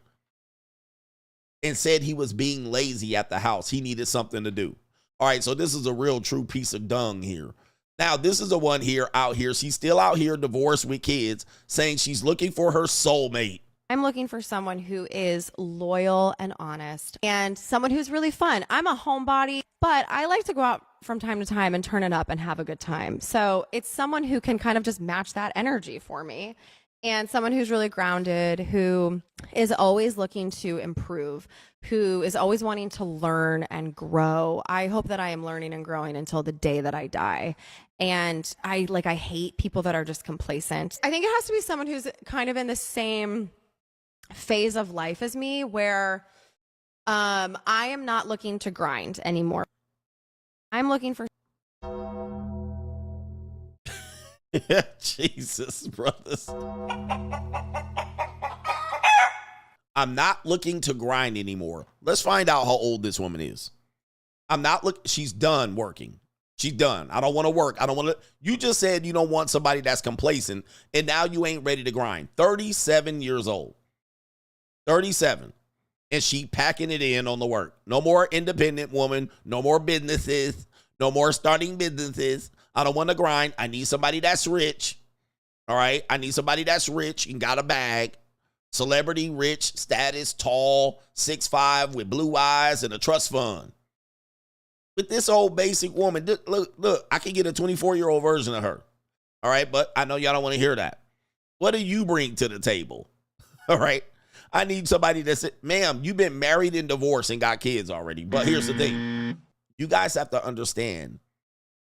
S1: and said he was being lazy at the house. He needed something to do. All right, so this is a real true piece of dung here. Now, this is the one here out here. She's still out here divorced with kids, saying she's looking for her soulmate.
S9: I'm looking for someone who is loyal and honest and someone who's really fun. I'm a homebody, but I like to go out from time to time and turn it up and have a good time. So it's someone who can kind of just match that energy for me, and someone who's really grounded, who is always looking to improve, who is always wanting to learn and grow. I hope that I am learning and growing until the day that I die. And I hate people that are just complacent. I think it has to be someone who's kind of in the same phase of life as me, where I am not looking to grind anymore. I'm looking for
S1: Jesus, brothers. I'm not looking to grind anymore. Let's find out how old this woman is. She's done working. She's done. I don't want to work. I don't want to. You just said you don't want somebody that's complacent, and now you ain't ready to grind. 37 years old. 37. And she packing it in on the work. No more independent woman. No more businesses. No more starting businesses. I don't want to grind. I need somebody that's rich. All right. I need somebody that's rich and got a bag. Celebrity, rich, status, tall, 6'5", with blue eyes and a trust fund. With this old basic woman, look, I can get a 24-year-old version of her. All right, but I know y'all don't want to hear that. What do you bring to the table? All right. I need somebody that said, ma'am, you've been married and divorced and got kids already. But here's the thing. You guys have to understand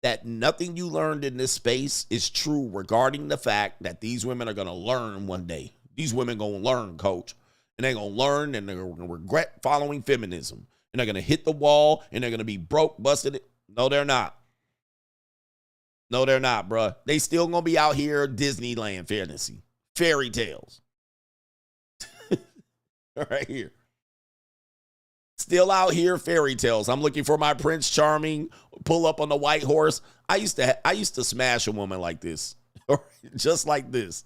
S1: that nothing you learned in this space is true regarding the fact that these women are going to learn one day. These women going to learn, coach. And they're going to learn and they're going to regret following feminism. And they're going to hit the wall and they're going to be broke, busted. No, they're not. No, they're not, bruh. They still going to be out here Disneyland fantasy. Fairy tales. Right here. Still out here fairy tales. I'm looking for my Prince Charming, pull up on the white horse. I used to smash a woman like this. Just like this.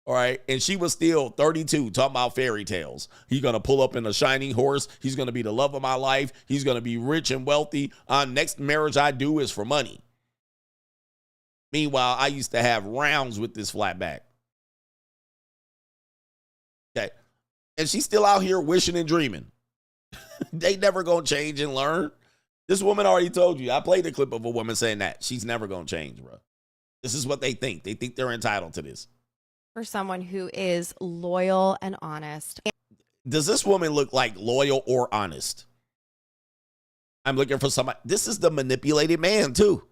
S1: All right. And she was still 32 talking about fairy tales. He's going to pull up in a shining horse. He's going to be the love of my life. He's going to be rich and wealthy. Next marriage I do is for money. Meanwhile, I used to have rounds with this flatback. Okay. And she's still out here wishing and dreaming. They never going to change and learn. This woman already told you. I played a clip of a woman saying that. She's never going to change, bro. This is what they think. They think they're entitled to this.
S9: For someone who is loyal and honest.
S1: Does this woman look like loyal or honest? I'm looking for somebody. This is the manipulated man, too.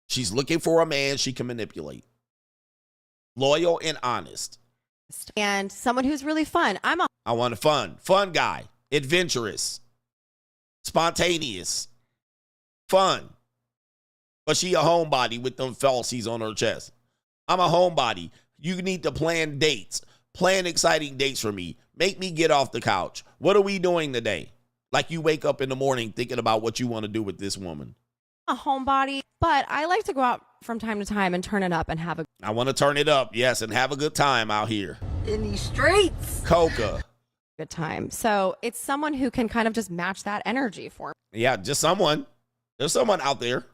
S1: She's looking for a man she can manipulate. Loyal and honest.
S9: And someone who's really fun.
S1: I want a fun guy. Adventurous. Spontaneous. Fun. But she a homebody with them falsies on her chest. I'm a homebody. You need to plan dates. Plan exciting dates for me. Make me get off the couch. What are we doing today? Like you wake up in the morning thinking about what you want to do with this woman.
S9: A homebody, but I like to go out from time to time and turn it up and have a...
S1: I want to turn it up, yes, and have a good time out here.
S9: In these streets.
S1: Coca.
S9: Good time. So it's someone who can kind of just match that energy for me.
S1: Yeah, just someone. There's someone out there.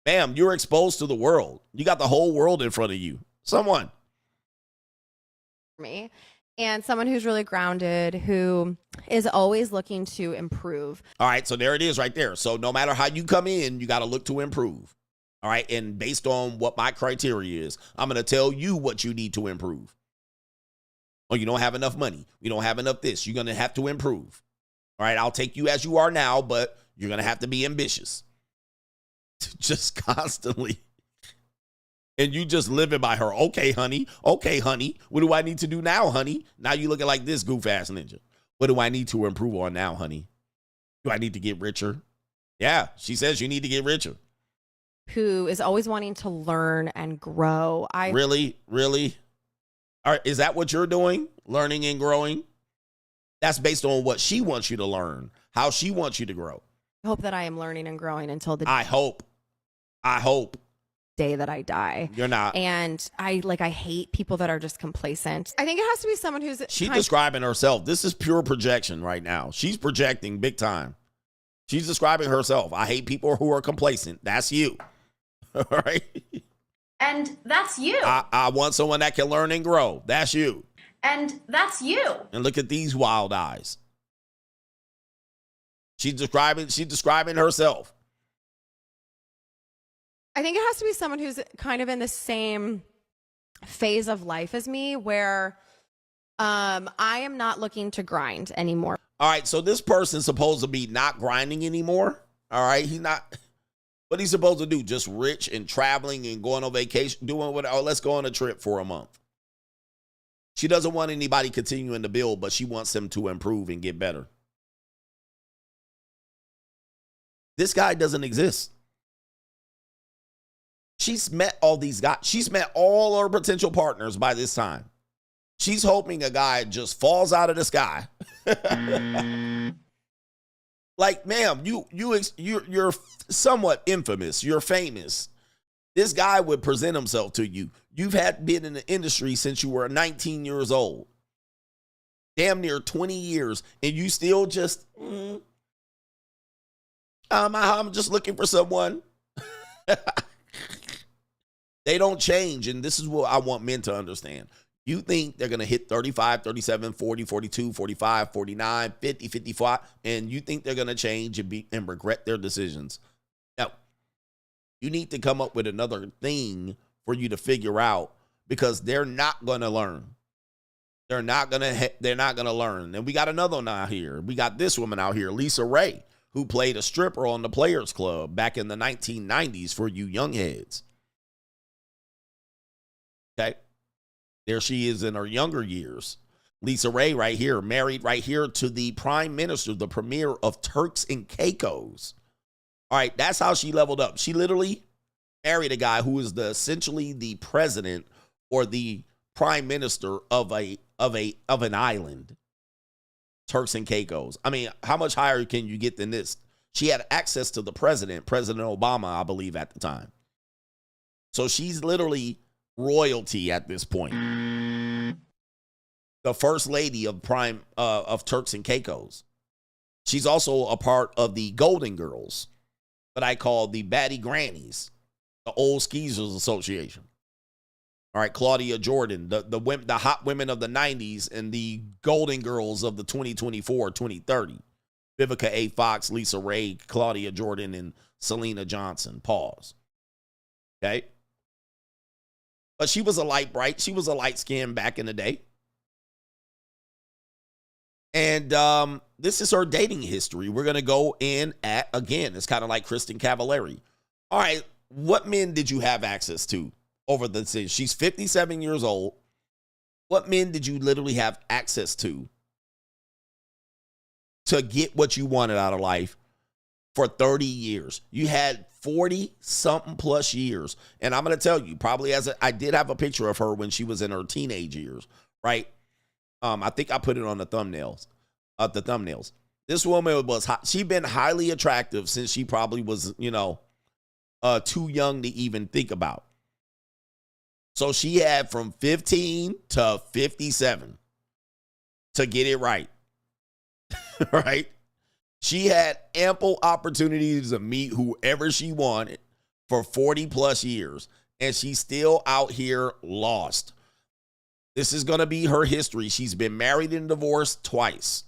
S1: Bam, you're exposed to the world. You got the whole world in front of you. Someone.
S9: Me. And someone who's really grounded, who is always looking to improve.
S1: All right, so there it is right there. So no matter how you come in, you got to look to improve. All right, and based on what my criteria is, I'm going to tell you what you need to improve. Oh, you don't have enough money. You don't have enough this. You're going to have to improve. All right, I'll take you as you are now, but you're going to have to be ambitious. Just constantly. And you just living by her. Okay, honey. Okay, honey. What do I need to do now, honey? Now you looking like this goof-ass ninja. What do I need to improve on now, honey? Do I need to get richer? Yeah, she says you need to get richer.
S9: Who is always wanting to learn and grow.
S1: Really? All right, is that what you're doing? Learning and growing? That's based on what she wants you to learn, how she wants you to grow.
S9: I hope that I am learning and growing until the
S1: I hope.
S9: day that I die.
S1: You're not.
S9: And I hate people that are just complacent. I think it has to be someone who's...
S1: She's describing herself. This is pure projection right now. She's projecting big time. She's describing herself. I hate people who are complacent. That's you. All right?
S3: And that's you.
S1: I want someone that can learn and grow. That's you.
S3: And that's you.
S1: And look at these wild eyes. She's describing herself.
S9: I think it has to be someone who's kind of in the same phase of life as me, where I am not looking to grind anymore.
S1: All right, so this person's supposed to be not grinding anymore. All right, he's not. What he's supposed to do? Just rich and traveling and going on vacation, doing what? Oh, let's go on a trip for a month. She doesn't want anybody continuing to build, but she wants them to improve and get better. This guy doesn't exist. She's met all these guys. She's met all her potential partners by this time. She's hoping a guy just falls out of the sky. Like, ma'am, you're somewhat infamous. You're famous. This guy would present himself to you. You've been in the industry since you were 19 years old. Damn near 20 years. And you still just, I'm just looking for someone. They don't change, and this is what I want men to understand. You think they're going to hit 35, 37, 40, 42, 45, 49, 50, 55, and you think they're going to change and regret their decisions. No. You need to come up with another thing for you to figure out, because they're not going to learn. They're not going to learn. And we got another one out here. We got this woman out here, LisaRaye, who played a stripper on the Players Club back in the 1990s for you young heads. Okay. There she is in her younger years. LisaRaye right here, married right here to the prime minister, the premier of Turks and Caicos. All right, that's how she leveled up. She literally married a guy who is essentially the president or the prime minister of an island. Turks and Caicos. I mean, how much higher can you get than this? She had access to the president, President Obama, I believe, at the time. So she's literally royalty at this point. The first lady of Turks and Caicos. She's also a part of the Golden Girls, what I call the Baddie Grannies, the Old Skeezers Association. All right, Claudia Jordan, the hot women of the 90s and the Golden Girls of the 2024, 2030. Vivica A. Fox, LisaRaye, Claudia Jordan, and Selena Johnson. Pause. Okay. But she was a light skin back in the day. And this is her dating history. We're going to go in at, again, it's kind of like Kristen Cavallari. All right, what men did you have access to over the season? She's 57 years old. What men did you literally have access to get what you wanted out of life for 30 years? You had 40-something plus years. And I'm going to tell you, probably I did have a picture of her when she was in her teenage years, right? I think I put it on the thumbnails. This woman she'd been highly attractive since she probably was, too young to even think about. So she had from 15 to 57 to get it right. Right? She had ample opportunities to meet whoever she wanted for 40 plus years, and she's still out here lost. This is going to be her history. She's been married and divorced twice.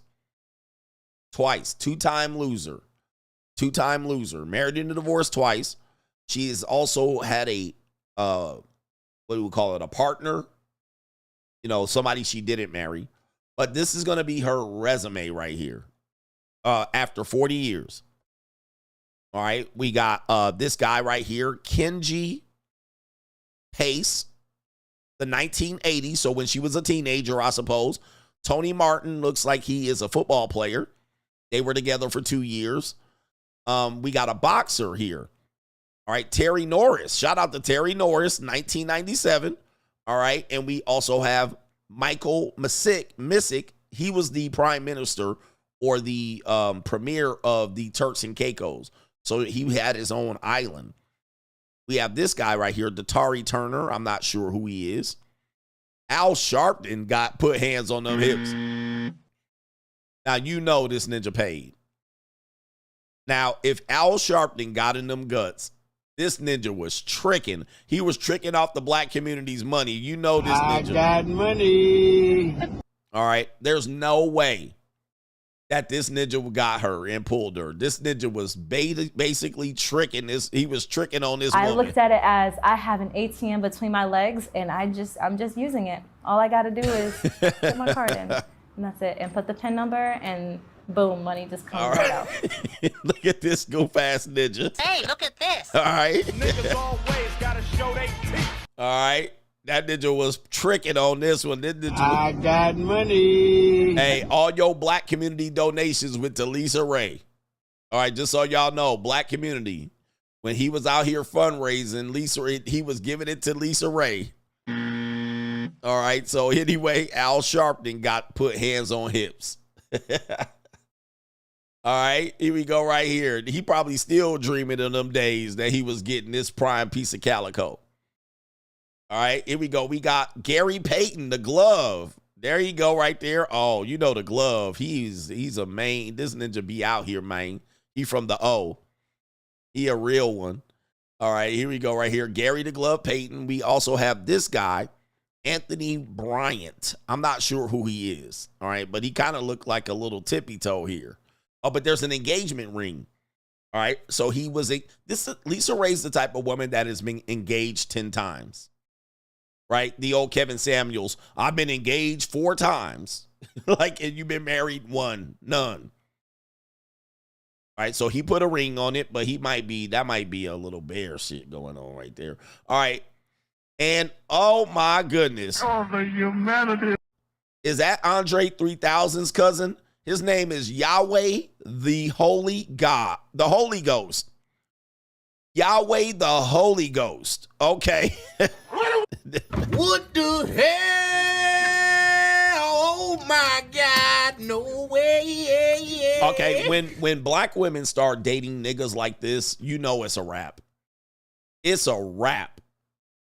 S1: Two-time loser. Married and divorced twice. She has also had a, what do we call it, a partner. Somebody she didn't marry. But this is going to be her resume right here. After 40 years. All right. We got this guy right here, Kenji Pace, the 1980s. So when she was a teenager, I suppose. Tony Martin looks like he is a football player. They were together for 2 years. We got a boxer here. All right. Terry Norris. Shout out to Terry Norris, 1997. All right. And we also have Michael Missick. He was the prime minister or the premier of the Turks and Caicos. So he had his own island. We have this guy right here, Datari Turner. I'm not sure who he is. Al Sharpton put hands on them hips. Now, this ninja paid. Now, if Al Sharpton got in them guts, this ninja was tricking. He was tricking off the black community's money. This ninja.
S15: I got money.
S1: All right. There's no way that this ninja got her and pulled her. This ninja was basically tricking this. He was tricking on this woman.
S10: I looked at it as I have an ATM between my legs, and I'm just using it. All I got to do is put my card in, and that's it. And put the PIN number, and boom, money just comes right out.
S1: Look at this goof-ass ninja.
S10: Hey, look at this.
S1: All right.
S15: Niggas always gotta show they teeth.
S1: All right. That ninja was tricking on this one.
S15: I got money.
S1: Hey, all your black community donations went to LisaRaye. All right, just so y'all know, black community. When he was out here fundraising, he was giving it to LisaRaye. All right, so anyway, Al Sharpton put hands on hips. All right, here we go right here. He probably still dreaming of them days that he was getting this prime piece of calico. All right, here we go. We got Gary Payton, the glove. There you go right there. Oh, the glove. He's a main. This ninja be out here, man. He from the O. He a real one. All right, here we go right here. Gary the Glove Payton. We also have this guy, Anthony Bryant. I'm not sure who he is. All right, but he kind of looked like a little tippy toe here. Oh, but there's an engagement ring. All right, so he was LisaRaye's the type of woman that has been engaged 10 times. Right? The old Kevin Samuels. I've been engaged 4 times. Like, and you've been married 1, none. All right, so he put a ring on it, but that might be a little bear shit going on right there. All right, and oh my goodness.
S7: Oh, the humanity.
S1: Is that Andre 3000's cousin? His name is Yahweh, the Holy God, the Holy Ghost. Yahweh, the Holy Ghost. Okay.
S6: What the hell? Oh my God, no way.
S1: Okay, when black women start dating niggas like this, you know it's a wrap. It's a wrap.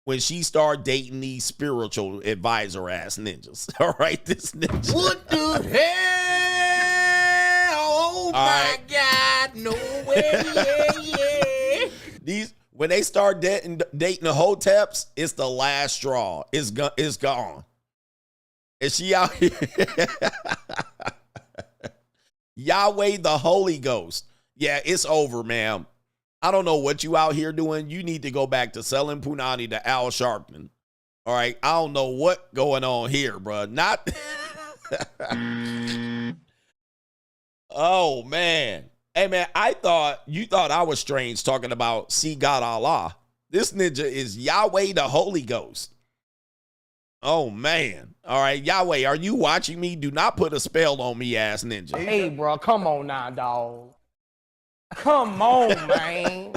S1: When she start dating these spiritual advisor ass ninjas. All right, this ninja.
S6: What the hell? Oh my God, no way.
S1: When they start dating the hoteps, it's the last straw. It's gone. And she out here. Yahweh, the Holy Ghost. Yeah, it's over, ma'am. I don't know what you out here doing. You need to go back to selling Poonany to Al Sharpton. All right, I don't know what going on here, bro. Not. Oh man, hey man, you thought I was strange talking about see God Allah. This ninja is Yahweh, the Holy Ghost. Oh man, all right, Yahweh, are you watching me? Do not put a spell on me, ass ninja.
S6: Hey, bro, come on now, dog. Come on, man.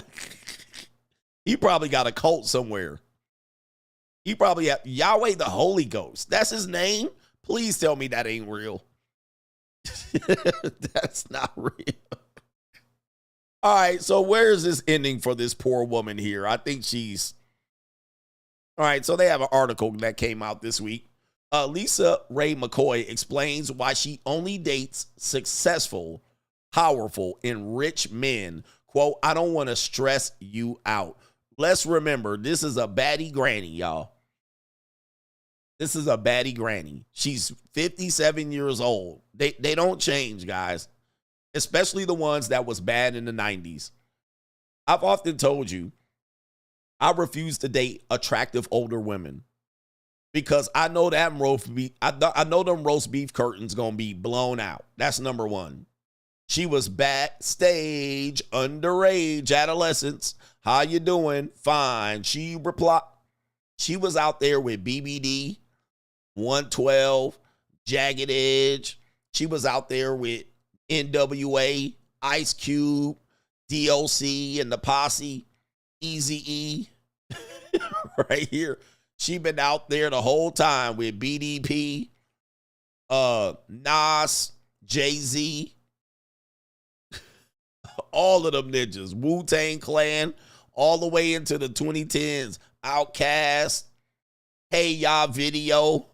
S1: He probably got a cult somewhere. He probably have Yahweh, the Holy Ghost. That's his name. Please tell me that ain't real. That's not real. All right, so where's this ending for this poor woman here? I think she's... All right, so they have an article that came out this week. LisaRaye McCoy explains why she only dates successful, powerful, and rich men. Quote, I don't want to stress you out. Let's remember, this is a baddie granny, y'all. This is a baddie granny. She's 57 years old. They don't change, guys. Especially the ones that was bad in the 90s. I've often told you, I refuse to date attractive older women. Because I know that I know them roast beef curtains gonna be blown out. That's number one. She was backstage, underage adolescence. How you doing? Fine. She replied. She was out there with BBD, 112, Jagged Edge. She was out there with NWA, Ice Cube, DOC, and the Posse, Eazy-E. Right here. She been out there the whole time with BDP, Nas, Jay-Z, all of them ninjas, Wu-Tang Clan, all the way into the 2010s, Outkast, Hey Ya Video,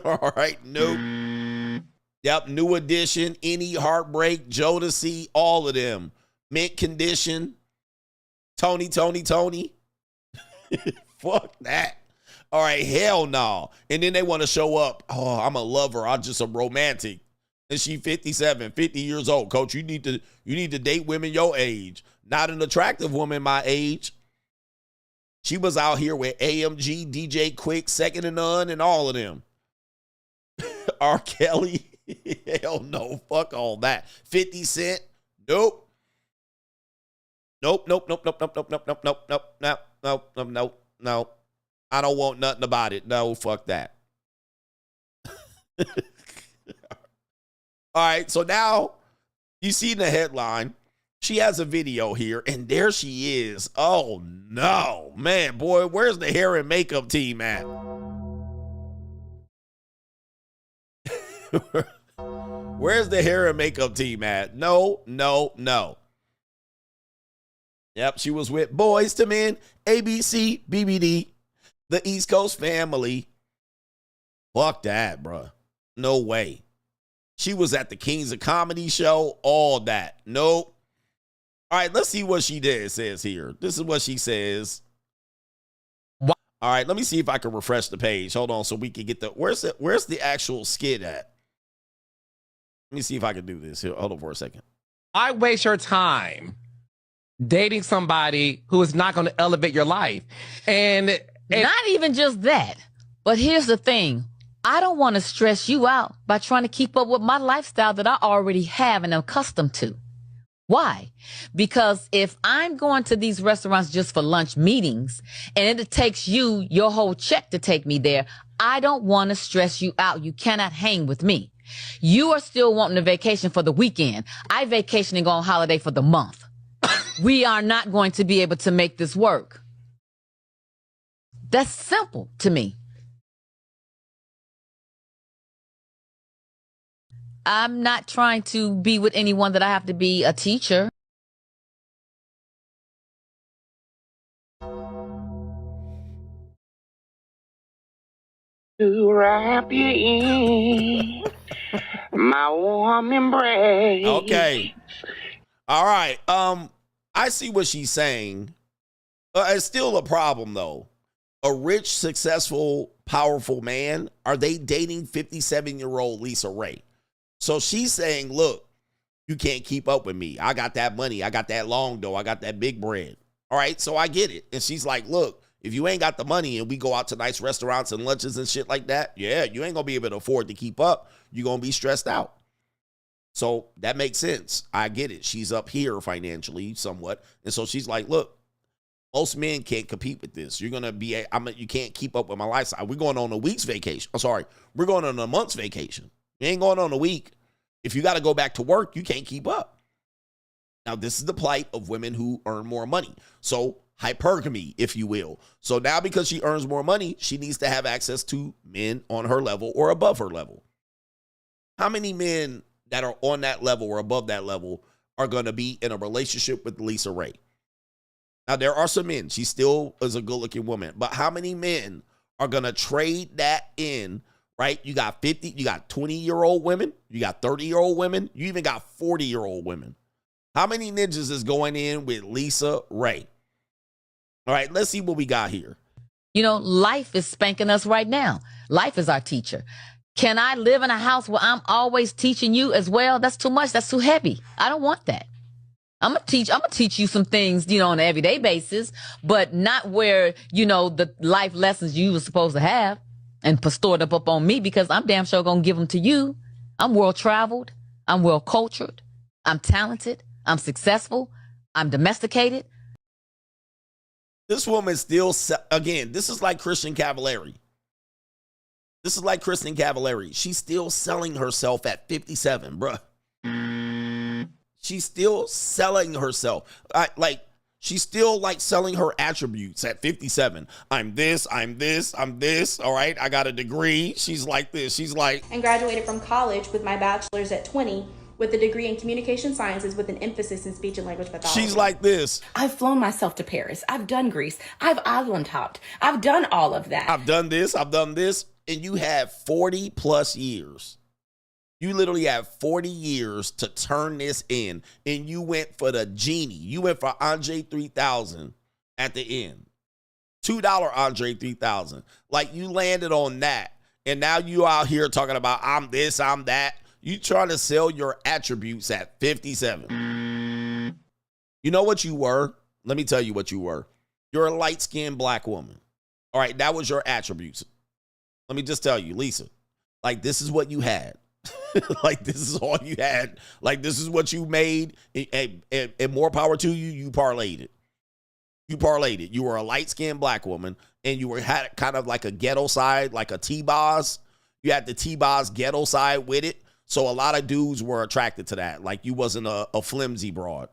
S1: all right, nope. Yep, New Edition, Any Heartbreak, Jodeci, all of them. Mint Condition, Tony. Fuck that. All right, hell no. And then they want to show up. Oh, I'm a lover. I'm just a romantic. And she 57, 50 years old. Coach, you need to date women your age. Not an attractive woman my age. She was out here with AMG, DJ Quick, Second to None, and all of them. R. Kelly. Hell no. Fuck all that. 50 Cent. Nope. Nope. I don't want nothing about it. No, fuck that. All right, so now you see in the headline, she has a video here, and there she is. Oh, no. Man, boy, where's the hair and makeup team at? Where's the hair and makeup team at? No. Yep, she was with Boys to Men, ABC, BBD, the East Coast Family. Fuck that, bruh. No way. She was at the Kings of Comedy show, all that. Nope. All right, let's see what she says here. This is what she says. All right, let me see if I can refresh the page. Hold on, so we can get the where's the actual skit at? Let me see if I can do this. Here, hold on for a second.
S11: I waste your time dating somebody who is not going to elevate your life. And
S12: not even just that. But here's the thing. I don't want to stress you out by trying to keep up with my lifestyle that I already have and am accustomed to. Why? Because if I'm going to these restaurants just for lunch meetings and it takes you your whole check to take me there, I don't want to stress you out. You cannot hang with me. You are still wanting a vacation for the weekend. I vacation and go on holiday for the month. We are not going to be able to make this work. That's simple to me. I'm not trying to be with anyone that I have to be a teacher.
S7: To wrap you in my warm embrace.
S1: Okay. All right. I see what she's saying. It's still a problem, though. A rich, successful, powerful man, are they dating 57-year-old LisaRaye? So she's saying, look, you can't keep up with me. I got that money. I got that long dough. I got that big bread. All right, so I get it. And she's like, look, if you ain't got the money and we go out to nice restaurants and lunches and shit like that, yeah, you ain't going to be able to afford to keep up. You're going to be stressed out. So that makes sense. I get it. She's up here financially somewhat. And so she's like, look, most men can't compete with this. You're going to be, you can't keep up with my lifestyle. We're going on a week's vacation. I'm sorry. We're going on a month's vacation. You ain't going on a week. If you got to go back to work, you can't keep up. Now, this is the plight of women who earn more money. So hypergamy, if you will. So now because she earns more money, she needs to have access to men on her level or above her level. How many men that are on that level or above that level are going to be in a relationship with LisaRaye? Now, there are some men. She still is a good-looking woman. But how many men are going to trade that in, right? You got 50, you got 20-year-old women, you got 30-year-old women, you even got 40-year-old women. How many ninjas is going in with LisaRaye? All right, let's see what we got here.
S12: You know, life is spanking us right now. Life is our teacher. Can I live in a house where I'm always teaching you as well? That's too much. That's too heavy. I don't want that. I'm gonna teach you some things, you know, on an everyday basis, but not where, you know, the life lessons you were supposed to have and stored up on me, because I'm damn sure gonna give them to you. I'm world traveled. I'm well cultured. I'm talented. I'm successful. I'm domesticated.
S1: This woman still, again, this is like Kristen Cavallari. This is like Kristen Cavallari. She's still selling herself at 57, bruh. She's still selling herself. She's still like selling her attributes at 57. I'm this, I'm this, I'm this. All right, I got a degree. She's like this. She's like.
S13: And graduated from college with my bachelor's at 20 with a degree in communication sciences with an emphasis in speech and language pathology.
S1: She's like this.
S24: I've flown myself to Paris. I've done Greece. I've island hopped. I've done all of that.
S1: I've done this. I've done this. And you have 40 plus years. You literally have 40 years to turn this in, and you went for the genie. You went for Andre 3000 at the end. $2 Andre 3000. Like, you landed on that, and now you out here talking about I'm this, I'm that. You trying to sell your attributes at 57. You know what you were? Let me tell you what you were. You're a light-skinned black woman. All right, that was your attributes. Let me just tell you, Lisa, like, this is what you had. Like, this is all you had. Like, this is what you made. And more power to you, you parlayed it. You parlayed it. You were a light-skinned black woman, and you had kind of like a ghetto side, like a T-Boz. You had the T-Boz ghetto side with it. So a lot of dudes were attracted to that. Like, you wasn't a flimsy broad.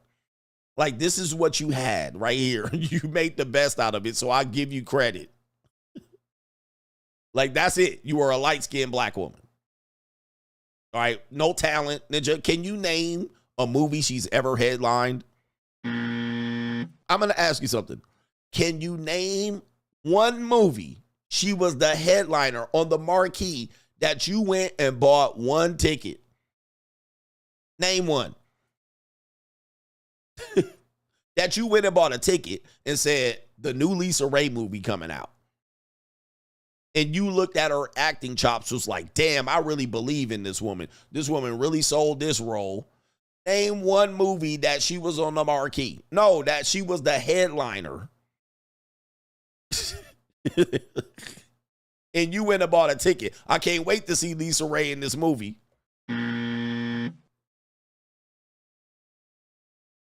S1: Like, this is what you had right here. You made the best out of it, so I give you credit. Like, that's it. You were a light-skinned black woman. All right, no talent. Ninja, can you name a movie she's ever headlined? I'm going to ask you something. Can you name one movie she was the headliner on the marquee that you went and bought one ticket? Name one. that you went and bought a ticket and said the new LisaRaye movie coming out. And you looked at her acting chops, was like, damn, I really believe in this woman. This woman really sold this role. Name one movie that she was on the marquee. No, that she was the headliner. And you went and bought a ticket. I can't wait to see LisaRaye in this movie.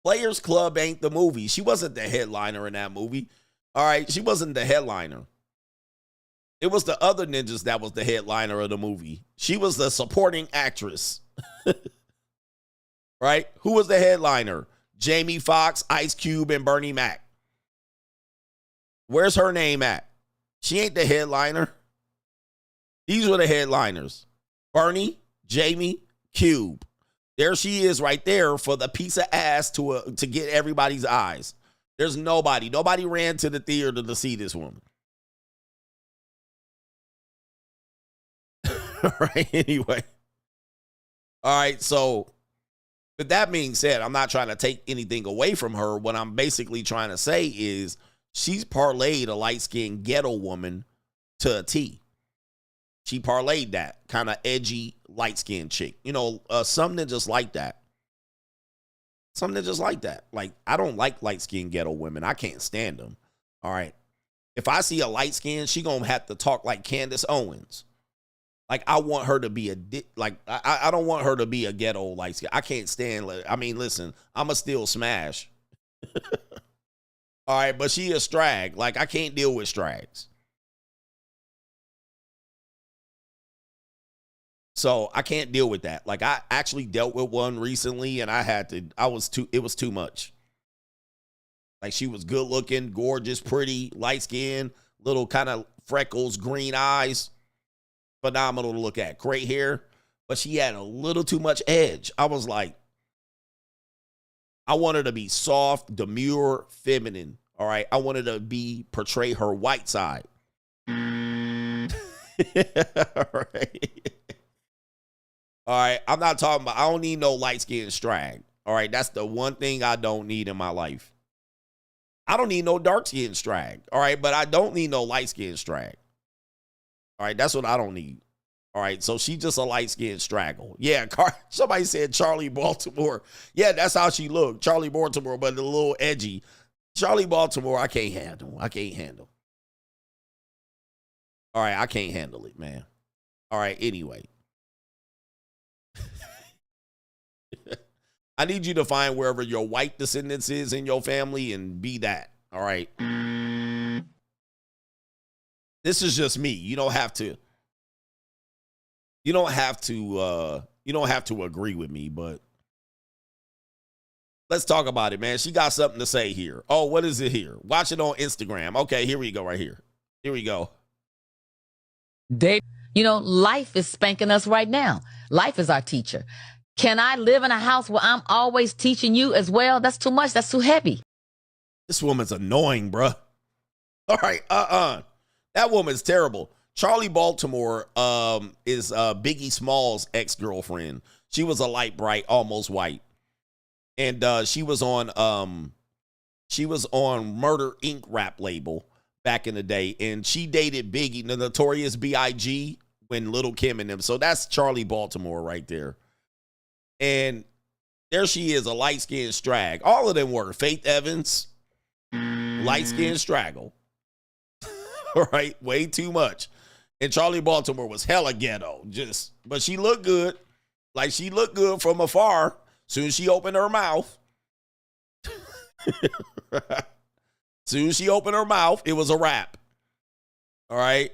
S1: Players Club ain't the movie. She wasn't the headliner in that movie. All right, she wasn't the headliner. It was the other ninjas that was the headliner of the movie. She was the supporting actress. Right? Who was the headliner? Jamie Foxx, Ice Cube, and Bernie Mac. Where's her name at? She ain't the headliner. These were the headliners. Bernie, Jamie, Cube. There she is right there for the piece of ass to get everybody's eyes. There's nobody. Nobody ran to the theater to see this woman. Right, anyway. All right, so with that being said, I'm not trying to take anything away from her. What I'm basically trying to say is she's parlayed a light-skinned ghetto woman to a T. She parlayed that kind of edgy, light-skinned chick. You know, some ninjas like that. Some ninjas like that. Like, I don't like light-skinned ghetto women. I can't stand them. All right. If I see a light-skinned, she gonna have to talk like Candace Owens. Like, I want her to be I don't want her to be a ghetto light skin. I can't stand, I mean, listen, I'ma still smash. All right, but she a strag. Like, I can't deal with strags. So I can't deal with that. Like, I actually dealt with one recently and it was too much. Like, she was good looking, gorgeous, pretty, light skin, little kind of freckles, green eyes. Phenomenal to look at. Great hair, but she had a little too much edge. I was like, I want her to be soft, demure, feminine. All right. I wanted to portray her white side. All right. All right. I'm not talking about, I don't need no light skin strag. All right. That's the one thing I don't need in my life. I don't need no dark skin strag. All right. But I don't need no light skin strag. All right, that's what I don't need. All right, so she just a light-skinned straggle. Yeah, somebody said Charlie Baltimore. Yeah, that's how she looked. Charlie Baltimore, but a little edgy. Charlie Baltimore, I can't handle. I can't handle. All right, I can't handle it, man. All right, anyway. I need you to find wherever your white descendants is in your family and be that. All right. This is just me. You don't have to agree with me, but let's talk about it, man. She got something to say here. Oh, what is it here? Watch it on Instagram. Okay, here we go right here. Here we go.
S12: You know, life is spanking us right now. Life is our teacher. Can I live in a house where I'm always teaching you as well? That's too much. That's too heavy.
S1: This woman's annoying, bruh. All right, that woman's terrible. Charlie Baltimore is Biggie Smalls' ex-girlfriend. She was a light bright, almost white. And she was on Murder Inc. rap label back in the day. And she dated Biggie, the Notorious B.I.G. when Little Kim and them. So that's Charlie Baltimore right there. And there she is, a light-skinned strag. All of them were. Faith Evans, light-skinned straggle. All right, way too much. And Charlie Baltimore was hella ghetto, but she looked good. Like, she looked good from afar. Soon as she opened her mouth. Soon as she opened her mouth, it was a wrap. All right.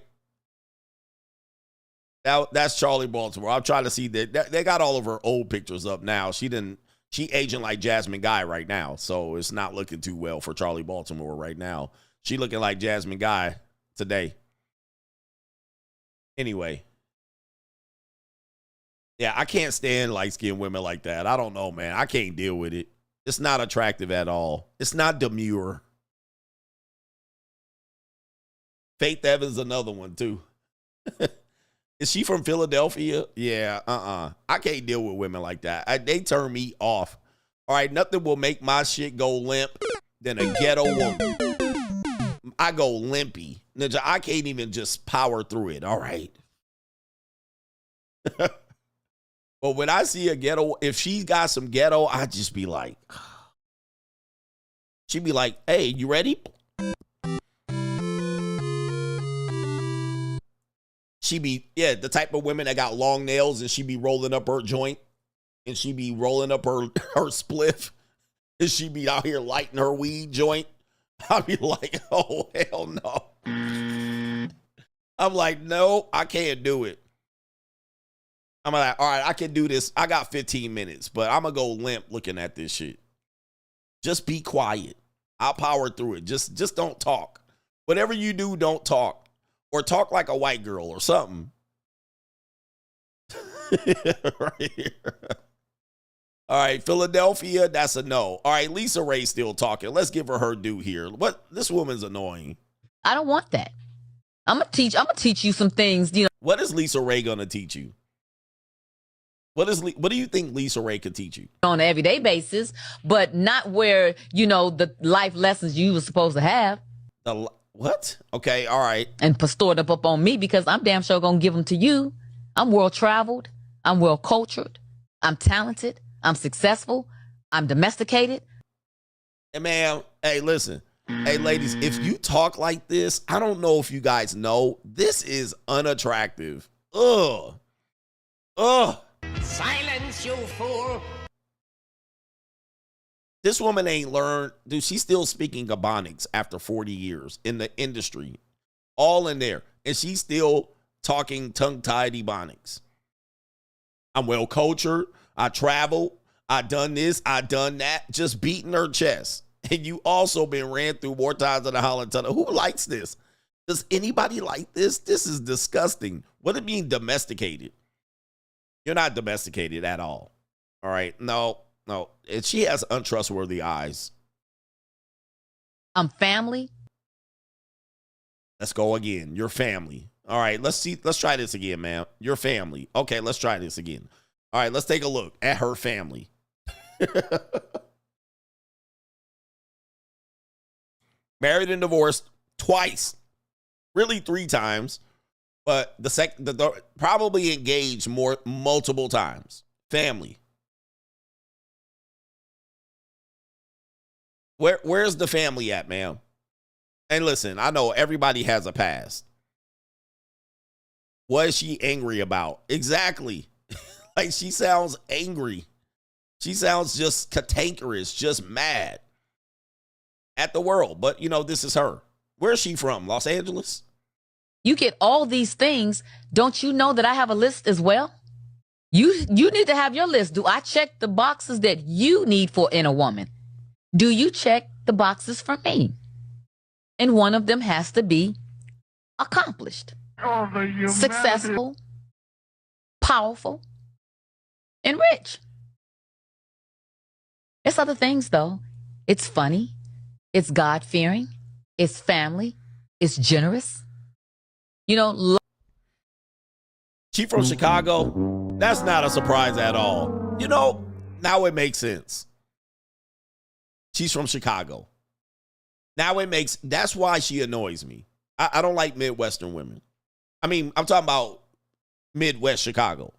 S1: That's Charlie Baltimore. I'm trying to see that they got all of her old pictures up now. She aging like Jasmine Guy right now. So it's not looking too well for Charlie Baltimore right now. She looking like Jasmine Guy today. Anyway. Yeah, I can't stand light-skinned women like that. I don't know, man. I can't deal with it. It's not attractive at all. It's not demure. Faith Evans, another one, too. Is she from Philadelphia? Yeah, I can't deal with women like that. They turn me off. All right, nothing will make my shit go limp than a ghetto woman. I go limpy. Ninja, I can't even just power through it. All right. But when I see a ghetto, if she's got some ghetto, I just be like, she'd be like, hey, you ready? She be, yeah, the type of women that got long nails and she be rolling up her joint and she be rolling up her spliff and she be out here lighting her weed joint. I'd be like, oh, hell no. I'm like, no, I can't do it. I'm like, all right, I can do this. I got 15 minutes, but I'm going to go limp looking at this shit. Just be quiet. I'll power through it. Just don't talk. Whatever you do, don't talk. Or talk like a white girl or something. Right here. All right, Philadelphia, that's a no. All right, LisaRaye still talking. Let's give her due here. What? This woman's annoying.
S12: I don't want that. I'm gonna teach you some things, you know.
S1: What is LisaRaye gonna teach you? What do you think LisaRaye could teach you?
S12: On an everyday basis, but not where, you know, the life lessons you were supposed to have.
S1: What? Okay, all right.
S12: And stored up on me because I'm damn sure gonna give them to you. I'm well traveled. I'm well cultured. I'm talented. I'm successful. I'm domesticated.
S1: Hey, man, hey, listen. Hey, ladies, if you talk like this, I don't know if you guys know, this is unattractive. Ugh. Ugh.
S2: Silence, you fool.
S1: This woman ain't learned. Dude, she's still speaking Ebonics after 40 years in the industry. All in there. And she's still talking tongue-tied Ebonics. I'm well cultured. I travel. I done this. I done that. Just beating her chest. And you also been ran through more times than a Holland Tunnel. Who likes this? Does anybody like this? This is disgusting. What does it mean domesticated? You're not domesticated at all. All right. No. And she has untrustworthy eyes.
S12: I'm family.
S1: Let's go again. Your family. All right. Let's try this again, man. Your family. Okay. Let's try this again. All right. Let's take a look at her family. Married and divorced twice. Really 3 times. But the probably engaged multiple times. Family. Where's the family at, ma'am? And listen, I know everybody has a past. What is she angry about? Exactly. Like, she sounds angry. She sounds just cantankerous, just mad at the world. But, you know, this is her. Where's she from? Los Angeles?
S12: You get all these things. Don't you know that I have a list as well? You need to have your list. Do I check the boxes that you need in a woman? Do you check the boxes for me? And one of them has to be accomplished, successful, powerful, and rich. It's other things, though. It's funny. It's God-fearing. It's family. It's generous. You know,
S1: she from Chicago. That's not a surprise at all. You know, now it makes sense. She's from Chicago. Now it makes, that's why she annoys me. I don't like Midwestern women. I mean, I'm talking about Midwest Chicago.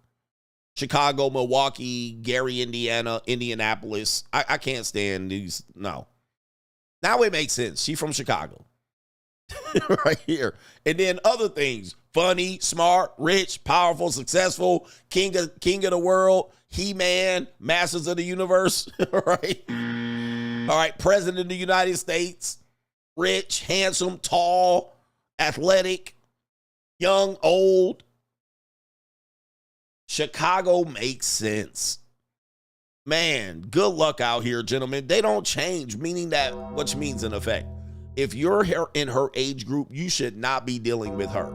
S1: Chicago, Milwaukee, Gary, Indiana, Indianapolis. I can't stand these. No. Now it makes sense. She's from Chicago. Right here. And then other things. Funny, smart, rich, powerful, successful, king of the world, He-Man, Masters of the Universe. Right? All right. President of the United States. Rich, handsome, tall, athletic, young, old. Chicago makes sense. Man, good luck out here, gentlemen. They don't change, meaning that, which means in effect, if you're in her age group, you should not be dealing with her.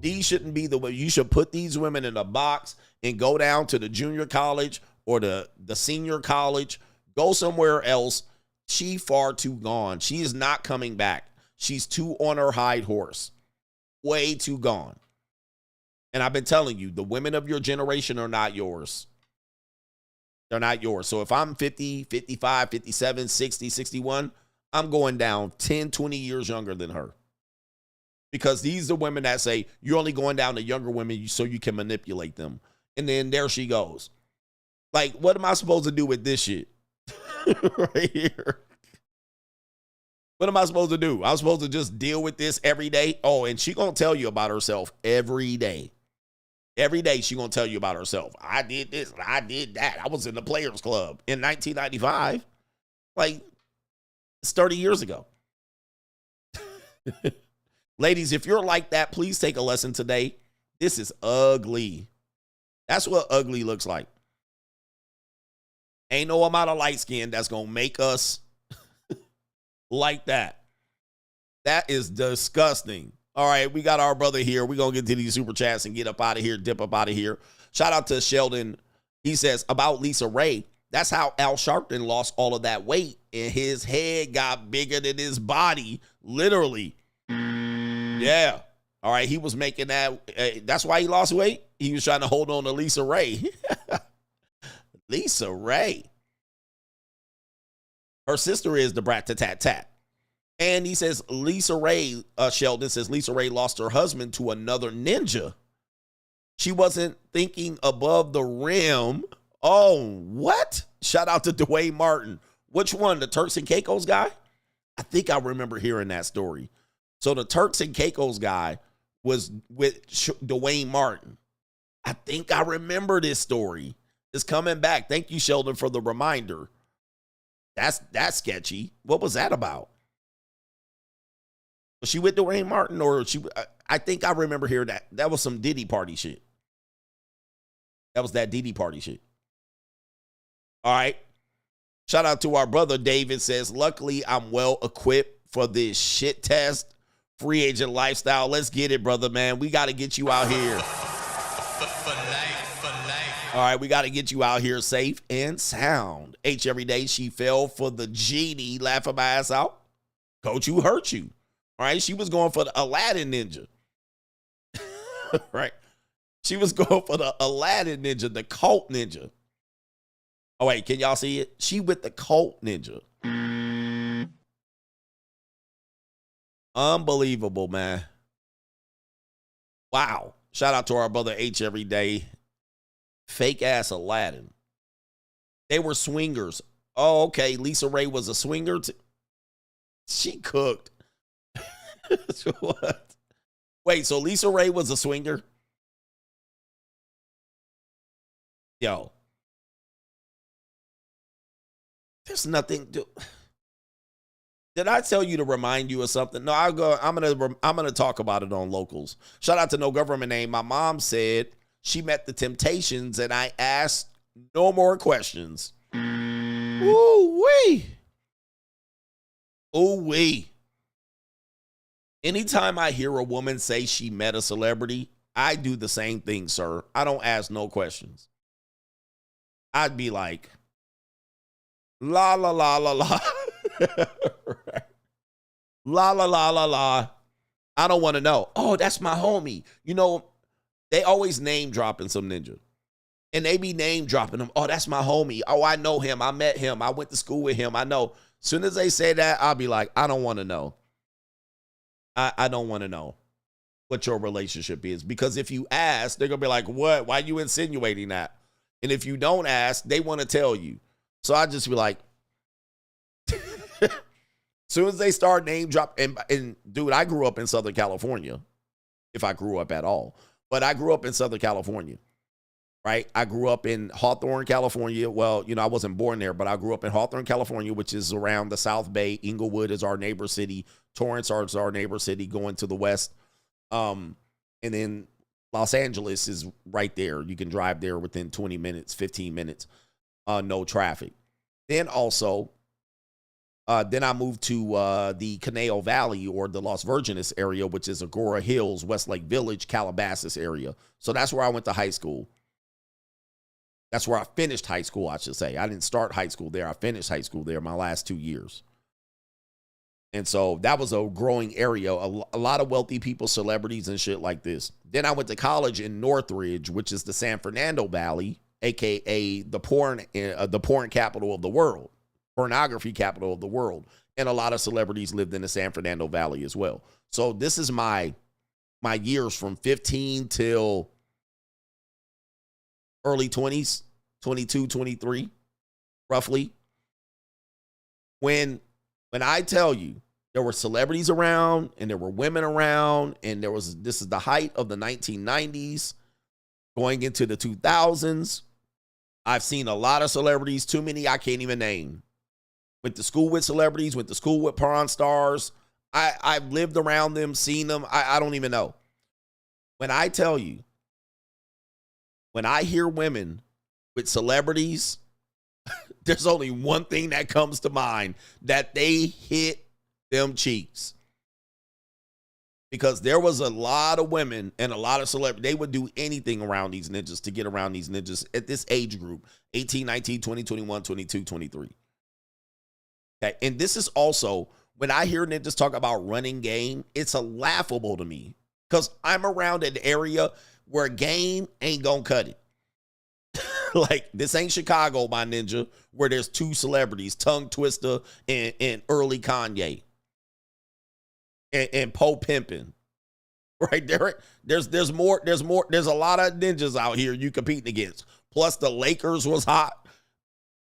S1: These shouldn't be the way. You should put these women in a box and go down to the junior college or the senior college. Go somewhere else. She far too gone. She is not coming back. She's too on her high horse. Way too gone. And I've been telling you, the women of your generation are not yours. They're not yours. So if I'm 50, 55, 57, 60, 61, I'm going down 10, 20 years younger than her. Because these are women that say, you're only going down to younger women so you can manipulate them. And then there she goes. Like, what am I supposed to do with this shit? Right here. What am I supposed to do? I'm supposed to just deal with this every day? Oh, and she gonna tell you about herself every day. Every day she gonna tell you about herself. I did this, and I did that. I was in the Players Club in 1995. Like, it's 30 years ago. Ladies, if you're like that, please take a lesson today. This is ugly. That's what ugly looks like. Ain't no amount of light skin that's gonna make us like that. That is disgusting. All right, we got our brother here. We're going to get to these super chats and get up out of here, dip up out of here. Shout out to Sheldon. He says, about LisaRaye, that's how Al Sharpton lost all of that weight, and his head got bigger than his body, literally. Yeah. All right, he was making that. That's why he lost weight. He was trying to hold on to LisaRaye. LisaRaye. Her sister is the Brat-tat-tat-tat. And he says, LisaRaye, Sheldon says, LisaRaye lost her husband to another ninja. She wasn't thinking above the rim. Oh, what? Shout out to Dwayne Martin. Which one? The Turks and Caicos guy? I think I remember hearing that story. So the Turks and Caicos guy was with Dwayne Martin. I think I remember this story. It's coming back. Thank you, Sheldon, for the reminder. That's sketchy. What was that about? Was she with Dwayne Martin, or I think I remember hearing that. That was some Diddy party shit. That was that Diddy party shit. All right. Shout out to our brother David says, luckily I'm well equipped for this shit test. Free agent lifestyle. Let's get it, brother, man. We got to get you out here. All right, we got to get you out here safe and sound. H every day, she fell for the genie, laughing my ass out. Coach, who hurt you? All right, she was going for the Aladdin ninja. Right? She was going for the Aladdin ninja, the cult ninja. Oh, wait, can y'all see it? She with the cult ninja. Unbelievable, man. Wow. Shout out to our brother H every day. Fake ass Aladdin. They were swingers. Oh, okay. LisaRaye was a swinger. She cooked. What? Wait, so LisaRaye was a swinger? Yo. There's nothing to. Did I tell you to remind you of something? No, I'm gonna talk about it on Locals. Shout out to No Government Name. My mom said she met the Temptations, and I asked no more questions. Ooh-wee. Ooh-wee. Anytime I hear a woman say she met a celebrity, I do the same thing, sir. I don't ask no questions. I'd be like, la, la, la, la, la. Right. La, la, la, la, la. I don't want to know. Oh, that's my homie. You know, they always name dropping some ninja. And they be name dropping them. Oh, that's my homie. Oh, I know him. I met him. I went to school with him. I know. As soon as they say that, I'll be like, I don't want to know. I don't want to know what your relationship is. Because if you ask, they're going to be like, what? Why are you insinuating that? And if you don't ask, they want to tell you. So I just be like, as soon as they start name drop, and dude, I grew up in Southern California, if I grew up at all. But I grew up in Southern California, right? I grew up in Hawthorne, California. Well, you know, I wasn't born there, but I grew up in Hawthorne, California, which is around the South Bay. Inglewood is our neighbor city. Torrance is our neighbor city going to the west. And then Los Angeles is right there. You can drive there within 20 minutes, 15 minutes, no traffic. Then also, then I moved to the Canal Valley, or the Las Virgenes area, which is Agora Hills, Westlake Village, Calabasas area. So that's where I went to high school. That's where I finished high school, I should say. I didn't start high school there. I finished high school there my last 2 years. And so that was a growing area, a lot of wealthy people, celebrities, and shit like this. Then I went to college in Northridge, which is the San Fernando Valley, aka the porn capital of the world, pornography capital of the world. And a lot of celebrities lived in the San Fernando Valley as well. So this is my years from 15 till early 20s, 22, 23, roughly. When I tell you there were celebrities around and there were women around, and this is the height of the 1990s going into the 2000s. I've seen a lot of celebrities, too many I can't even name. Went to school with celebrities, went to school with porn stars. I've lived around them, seen them. I don't even know. When I tell you, when I hear women with celebrities, there's only one thing that comes to mind, that they hit them cheeks. Because there was a lot of women and a lot of celebrities, they would do anything around these ninjas to get around these ninjas at this age group, 18, 19, 20, 21, 22, 23. Okay, and this is also, when I hear ninjas talk about running game, it's laughable to me because I'm around an area where game ain't gonna cut it. Like, this ain't Chicago, my ninja, where there's two celebrities, Tongue Twister and early Kanye and Poe Pimpin'. Right there, there's a lot of ninjas out here you competing against. Plus, the Lakers was hot.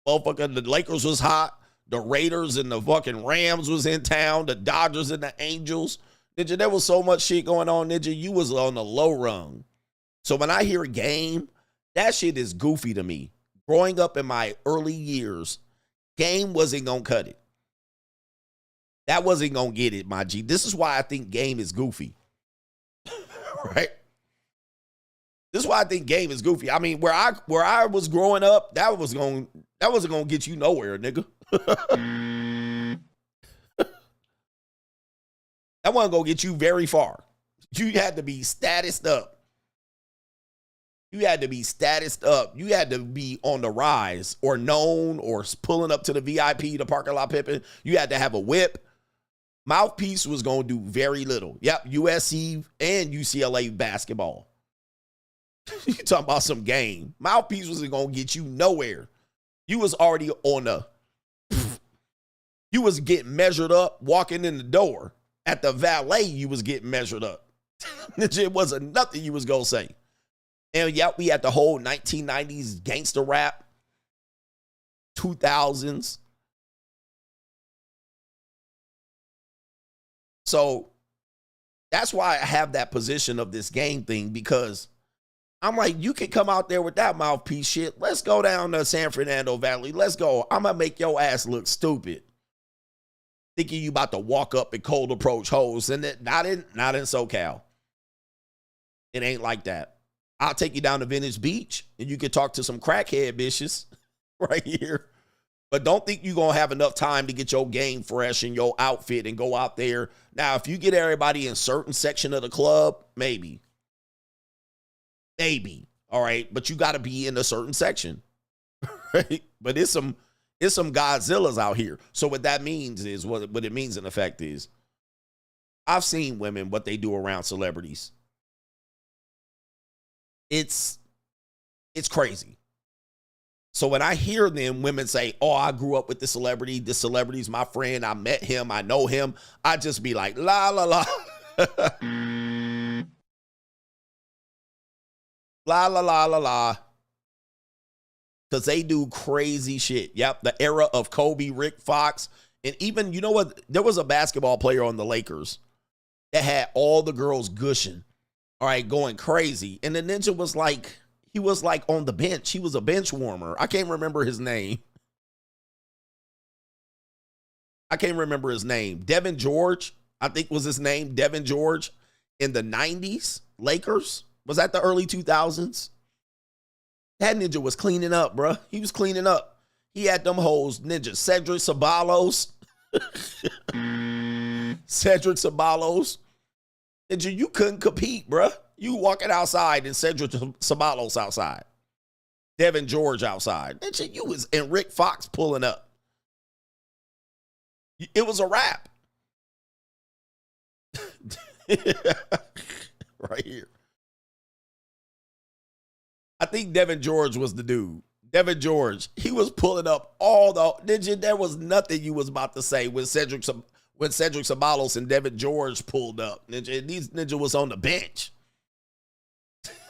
S1: Motherfucker, the Lakers was hot. The Raiders and the fucking Rams was in town. The Dodgers and the Angels. Ninja, there was so much shit going on, ninja. You was on the low rung. So when I hear a game, that shit is goofy to me. Growing up in my early years, game wasn't going to cut it. That wasn't going to get it, my G. This is why I think game is goofy. Right? This is why I think game is goofy. I mean, where I was growing up, that wasn't going to get you nowhere, nigga. That wasn't going to get you very far. You had to be statused up. You had to be statused up. You had to be on the rise or known or pulling up to the VIP, the parking lot pimping. You had to have a whip. Mouthpiece was going to do very little. Yep, USC and UCLA basketball. You talking about some game. Mouthpiece wasn't going to get you nowhere. You was already on the... You was getting measured up walking in the door. At the valet, you was getting measured up. It wasn't nothing you was going to say. And yeah, we had the whole 1990s gangster rap, 2000s. So that's why I have that position of this game thing, because I'm like, you can come out there with that mouthpiece shit. Let's go down to San Fernando Valley. Let's go. I'm going to make your ass look stupid. Thinking you about to walk up and cold approach hoes. And not in SoCal. It ain't like that. I'll take you down to Venice Beach and you can talk to some crackhead bitches right here. But don't think you're going to have enough time to get your game fresh and your outfit and go out there. Now, if you get everybody in certain section of the club, maybe. Maybe. All right. But you got to be in a certain section. Right? But it's some Godzillas out here. So what that means is, what it means in effect is, I've seen women, what they do around celebrities. It's crazy. So when I hear them, women say, oh, I grew up with this celebrity's my friend, I met him, I know him, I just be like, la, la, la. La, la, la, la, la. Because they do crazy shit. Yep, the era of Kobe, Rick Fox, and even, you know what, there was a basketball player on the Lakers that had all the girls gushing. All right, going crazy. And the ninja was like, he was like on the bench. He was a bench warmer. I can't remember his name. Devin George, I think was his name. Devin George in the 90s. Lakers. Was that the early 2000s? That ninja was cleaning up, bro. He was cleaning up. He had them hoes, ninja. Cedric Ceballos. Ninja, you couldn't compete, bruh. You walking outside and Cedric Ceballos outside. Devin George outside. Ninja, you was and Rick Fox pulling up. It was a wrap. Right here. I think Devin George was the dude. Devin George, he was pulling up all the ninja. There was nothing you was about to say when Cedric Sabalos and Devin George pulled up. Ninja, and these ninja was on the bench.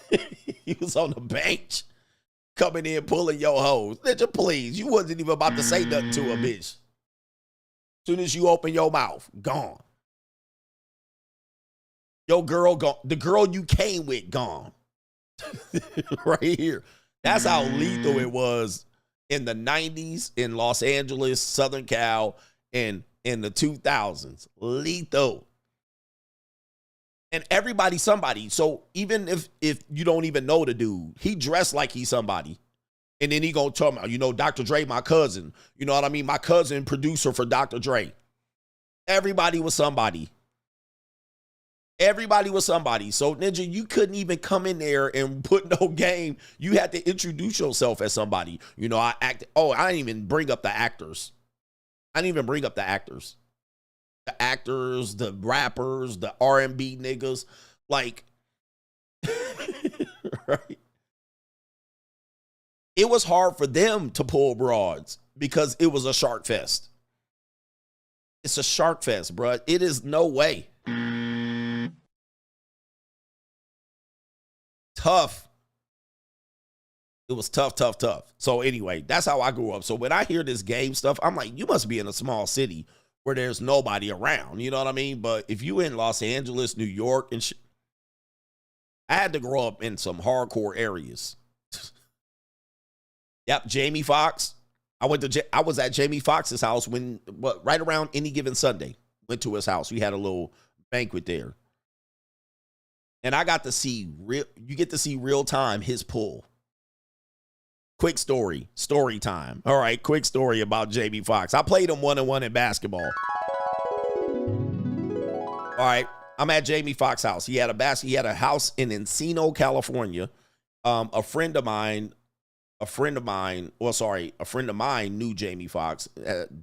S1: He was on the bench, coming in pulling your hose. Ninja, please, you wasn't even about to say nothing to a bitch. Soon as you open your mouth, gone. Your girl gone. The girl you came with gone. Right here. That's how lethal it was in the 90s in Los Angeles, Southern Cal, and in the 2000s. Lethal. And everybody somebody. So even if you don't even know the dude, he dressed like he's somebody. And then he gonna tell me, you know, Dr. Dre, my cousin. You know what I mean? My cousin, producer for Dr. Dre. Everybody was somebody. Everybody was somebody. So, Ninja, you couldn't even come in there and put no game. You had to introduce yourself as somebody. You know, I didn't even bring up the actors. I didn't even bring up the actors. The actors, the rappers, the R&B niggas. Like, right? It was hard for them to pull broads because it was a shark fest. It's a shark fest, bro. It is no way. Tough. It was tough. So anyway, that's how I grew up. So when I hear this game stuff, I'm like, you must be in a small city where there's nobody around. You know what I mean? But if you in Los Angeles, New York, and shit, I had to grow up in some hardcore areas. Yep, Jamie Foxx. I was at Jamie Foxx's house right around any given Sunday. Went to his house. We had a little banquet there. And I got to see you get to see real time his pull. Quick story time. All right, quick story about Jamie Foxx. I played him 1-on-1 in basketball. All right, I'm at Jamie Foxx's house. He had a house in Encino, California. A friend of mine knew Jamie Foxx.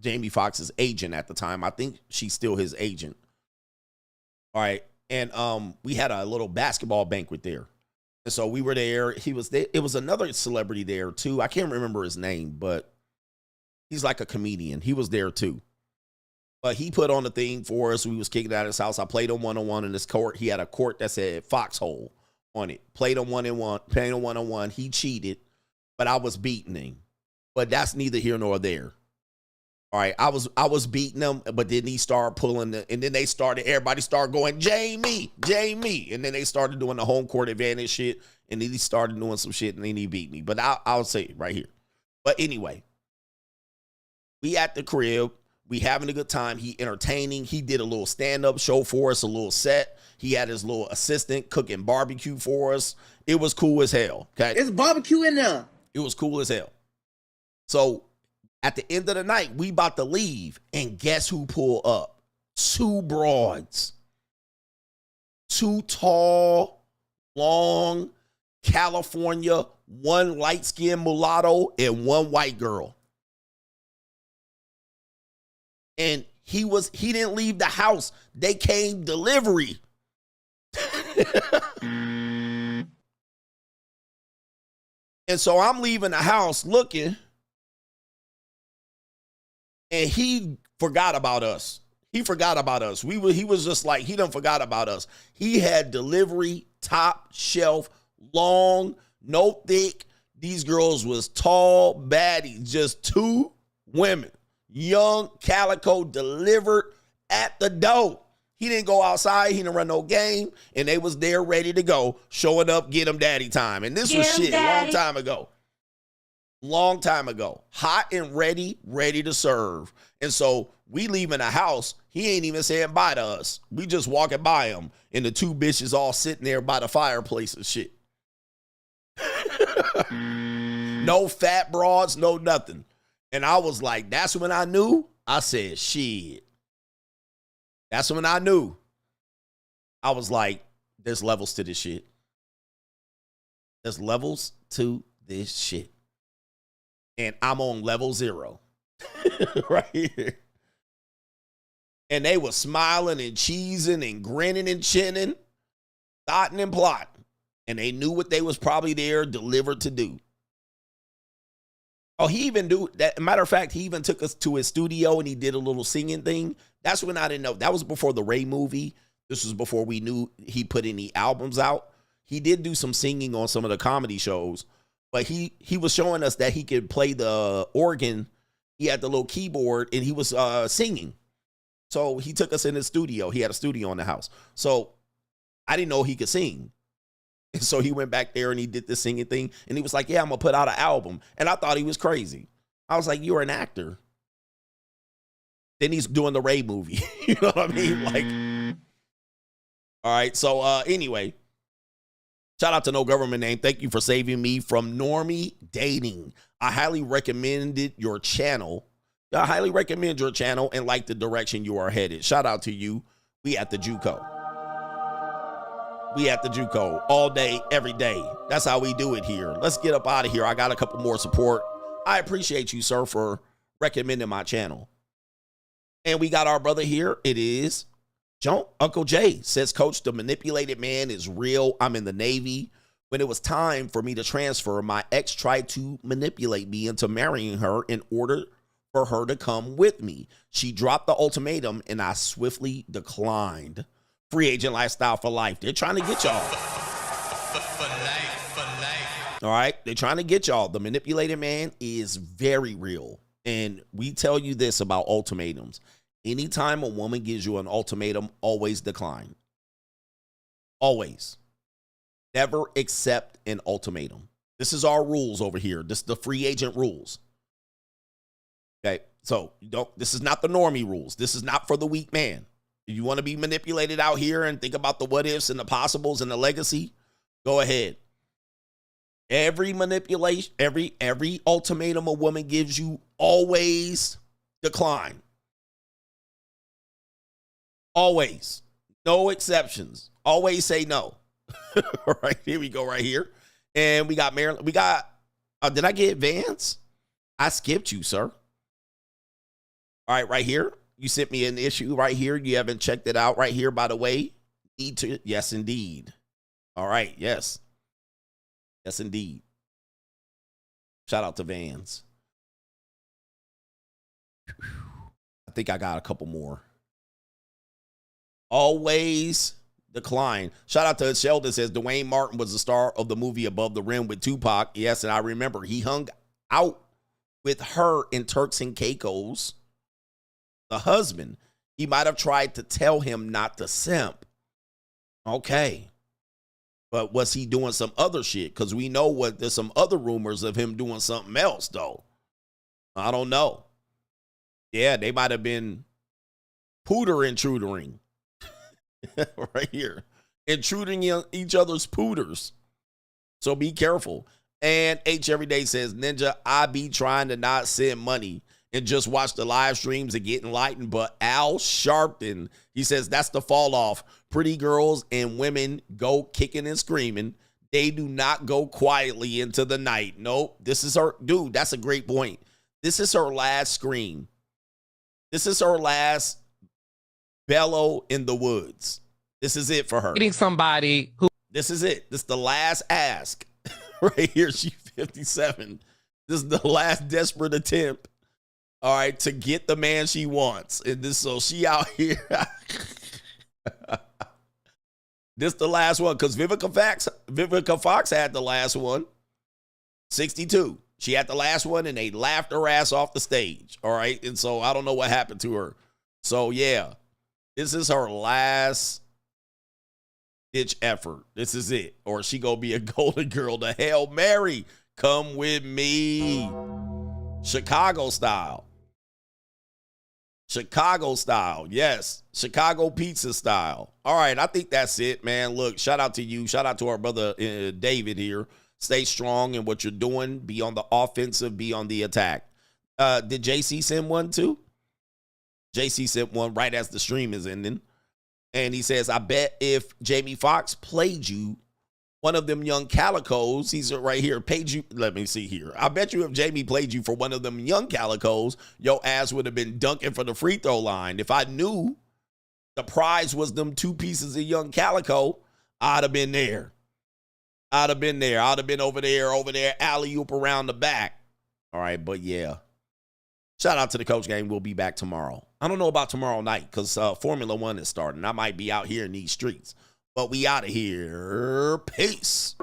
S1: Jamie Foxx's agent at the time. I think she's still his agent. All right. And we had a little basketball banquet there. And so we were there. He was there. It was another celebrity there too. I can't remember his name, but he's like a comedian. He was there too. But he put on the thing for us. We was kicking out his house. I played him 1-on-1 in this court. He had a court that said Foxhole on it. Played him 1-on-1. Played him 1-on-1. He cheated, but I was beating him. But that's neither here nor there. All right, I was beating them, but then he started pulling and then everybody started going, Jamie. And then they started doing the home court advantage shit, and then he started doing some shit, and then he beat me. But I'll say it right here. But anyway, we at the crib, we having a good time. He entertaining. He did a little stand-up show for us, a little set. He had his little assistant cooking barbecue for us. It was cool as hell. Okay,
S16: it's barbecue in there.
S1: It was cool as hell. So at the end of the night, we about to leave, and guess who pulled up? 2 broads. 2 tall, long, California, 1 light-skinned mulatto, and 1 white girl. And he didn't leave the house. They came delivery. And so I'm leaving the house looking, and he forgot about us. He forgot about us. He was just like, he done forgot about us. He had delivery, top shelf, long, no thick. These girls was tall, baddie, just 2 women. Young, calico, delivered at the door. He didn't go outside. He didn't run no game. And they was there ready to go, showing up, get him daddy time. And this was shit daddy. Long time ago. Hot and ready to serve. And so we leaving the house. He ain't even saying bye to us. We just walking by him. And the 2 bitches all sitting there by the fireplace and shit. No fat broads, no nothing. And I was like, that's when I knew. I said, shit. That's when I knew. I was like, there's levels to this shit. There's levels to this shit. And I'm on level 0. Right here. And they were smiling and cheesing and grinning and chinning, thoughting and plotting. And they knew what they was probably there delivered to do. Oh, he even do that. Matter of fact, he even took us to his studio and he did a little singing thing. That's when I didn't know. That was before the Ray movie. This was before we knew he put any albums out. He did do some singing on some of the comedy shows, but he was showing us that he could play the organ. He had the little keyboard and he was singing. So he took us in his studio. He had a studio in the house. So I didn't know he could sing. And so he went back there and he did this singing thing. And he was like, yeah, I'm going to put out an album. And I thought he was crazy. I was like, you're an actor. Then he's doing the Ray movie. You know what I mean? Like, all right. So anyway, shout out to No Government Name. Thank you for saving me from normie dating. I highly recommended your channel. I highly recommend your channel and like the direction you are headed. Shout out to you. We at the JUCO. We at the JUCO all day, every day. That's how we do it here. Let's get up out of here. I got a couple more support. I appreciate you, sir, for recommending my channel. And we got our brother here. It is Uncle Jay. Says, Coach, the manipulated man is real. I'm in the Navy. When it was time for me to transfer, my ex tried to manipulate me into marrying her in order for her to come with me. She dropped the ultimatum and I swiftly declined. Free agent lifestyle for life. They're trying to get y'all. For life. All right. They're trying to get y'all. The manipulated man is very real. And we tell you this about ultimatums. Anytime a woman gives you an ultimatum, always decline. Always. Never accept an ultimatum. This is our rules over here. This is the free agent rules. Okay. So this is not the normie rules. This is not for the weak man. If you want to be manipulated out here and think about the what ifs and the possibles and the legacy, go ahead. Every manipulation, every ultimatum a woman gives you, always decline. Always. No exceptions. Always say no. All right, here we go right here. And we got Maryland. We got, did I get Vance? I skipped you, sir. All right, right here. You sent me an issue right here. You haven't checked it out right here, by the way. Need to. Yes, indeed. All right. Yes. Yes, indeed. Shout out to Vans. I think I got a couple more. Always decline. Shout out to Sheldon says Dwayne Martin was the star of the movie Above the Rim with Tupac. Yes, and I remember he hung out with her in Turks and Caicos. The husband, he might have tried to tell him not to simp. Okay. But was he doing some other shit? Because we know there's some other rumors of him doing something else, though. I don't know. Yeah, they might have been intrudering. Right here. Intruding each other's pooters. So be careful. And H Everyday says, Ninja, I be trying to not send money and just watch the live streams and get enlightened. But Al Sharpton, he says, that's the fall off. Pretty girls and women go kicking and screaming. They do not go quietly into the night. Nope. This is her. Dude, that's a great point. This is her last scream. This is her last bellow in the woods. This is it for her.
S11: Meeting somebody who.
S1: This is it. This is the last ask. Right here. She's 57. This is the last desperate attempt. All right, to get the man she wants. And this, so she out here. This the last one, because Vivica Fox had the last one. 62. She had the last one, and they laughed her ass off the stage. All right, and so I don't know what happened to her. So, yeah, this is her last ditch effort. This is it. Or she gonna be a golden girl to Hail Mary. Come with me. Chicago style. Chicago style. Yes. Chicago pizza style. All right. I think that's it, man. Look, shout out to you. Shout out to our brother David here. Stay strong in what you're doing. Be on the offensive. Be on the attack. Did JC send one too? JC sent one right as the stream is ending. And he says, I bet if Jamie Foxx played you, one of them young calicos, he's right here, paid you. Let me see here. I bet you if Jamie played you for one of them young calicos, your ass would have been dunking for the free throw line. If I knew the prize was them 2 pieces of young calico, I'd have been there. I'd have been there. I'd have been over there, alley-oop around the back. All right, but yeah. Shout out to the Coach Gang. We'll be back tomorrow. I don't know about tomorrow night because Formula One is starting. I might be out here in these streets. But we out of here. Peace.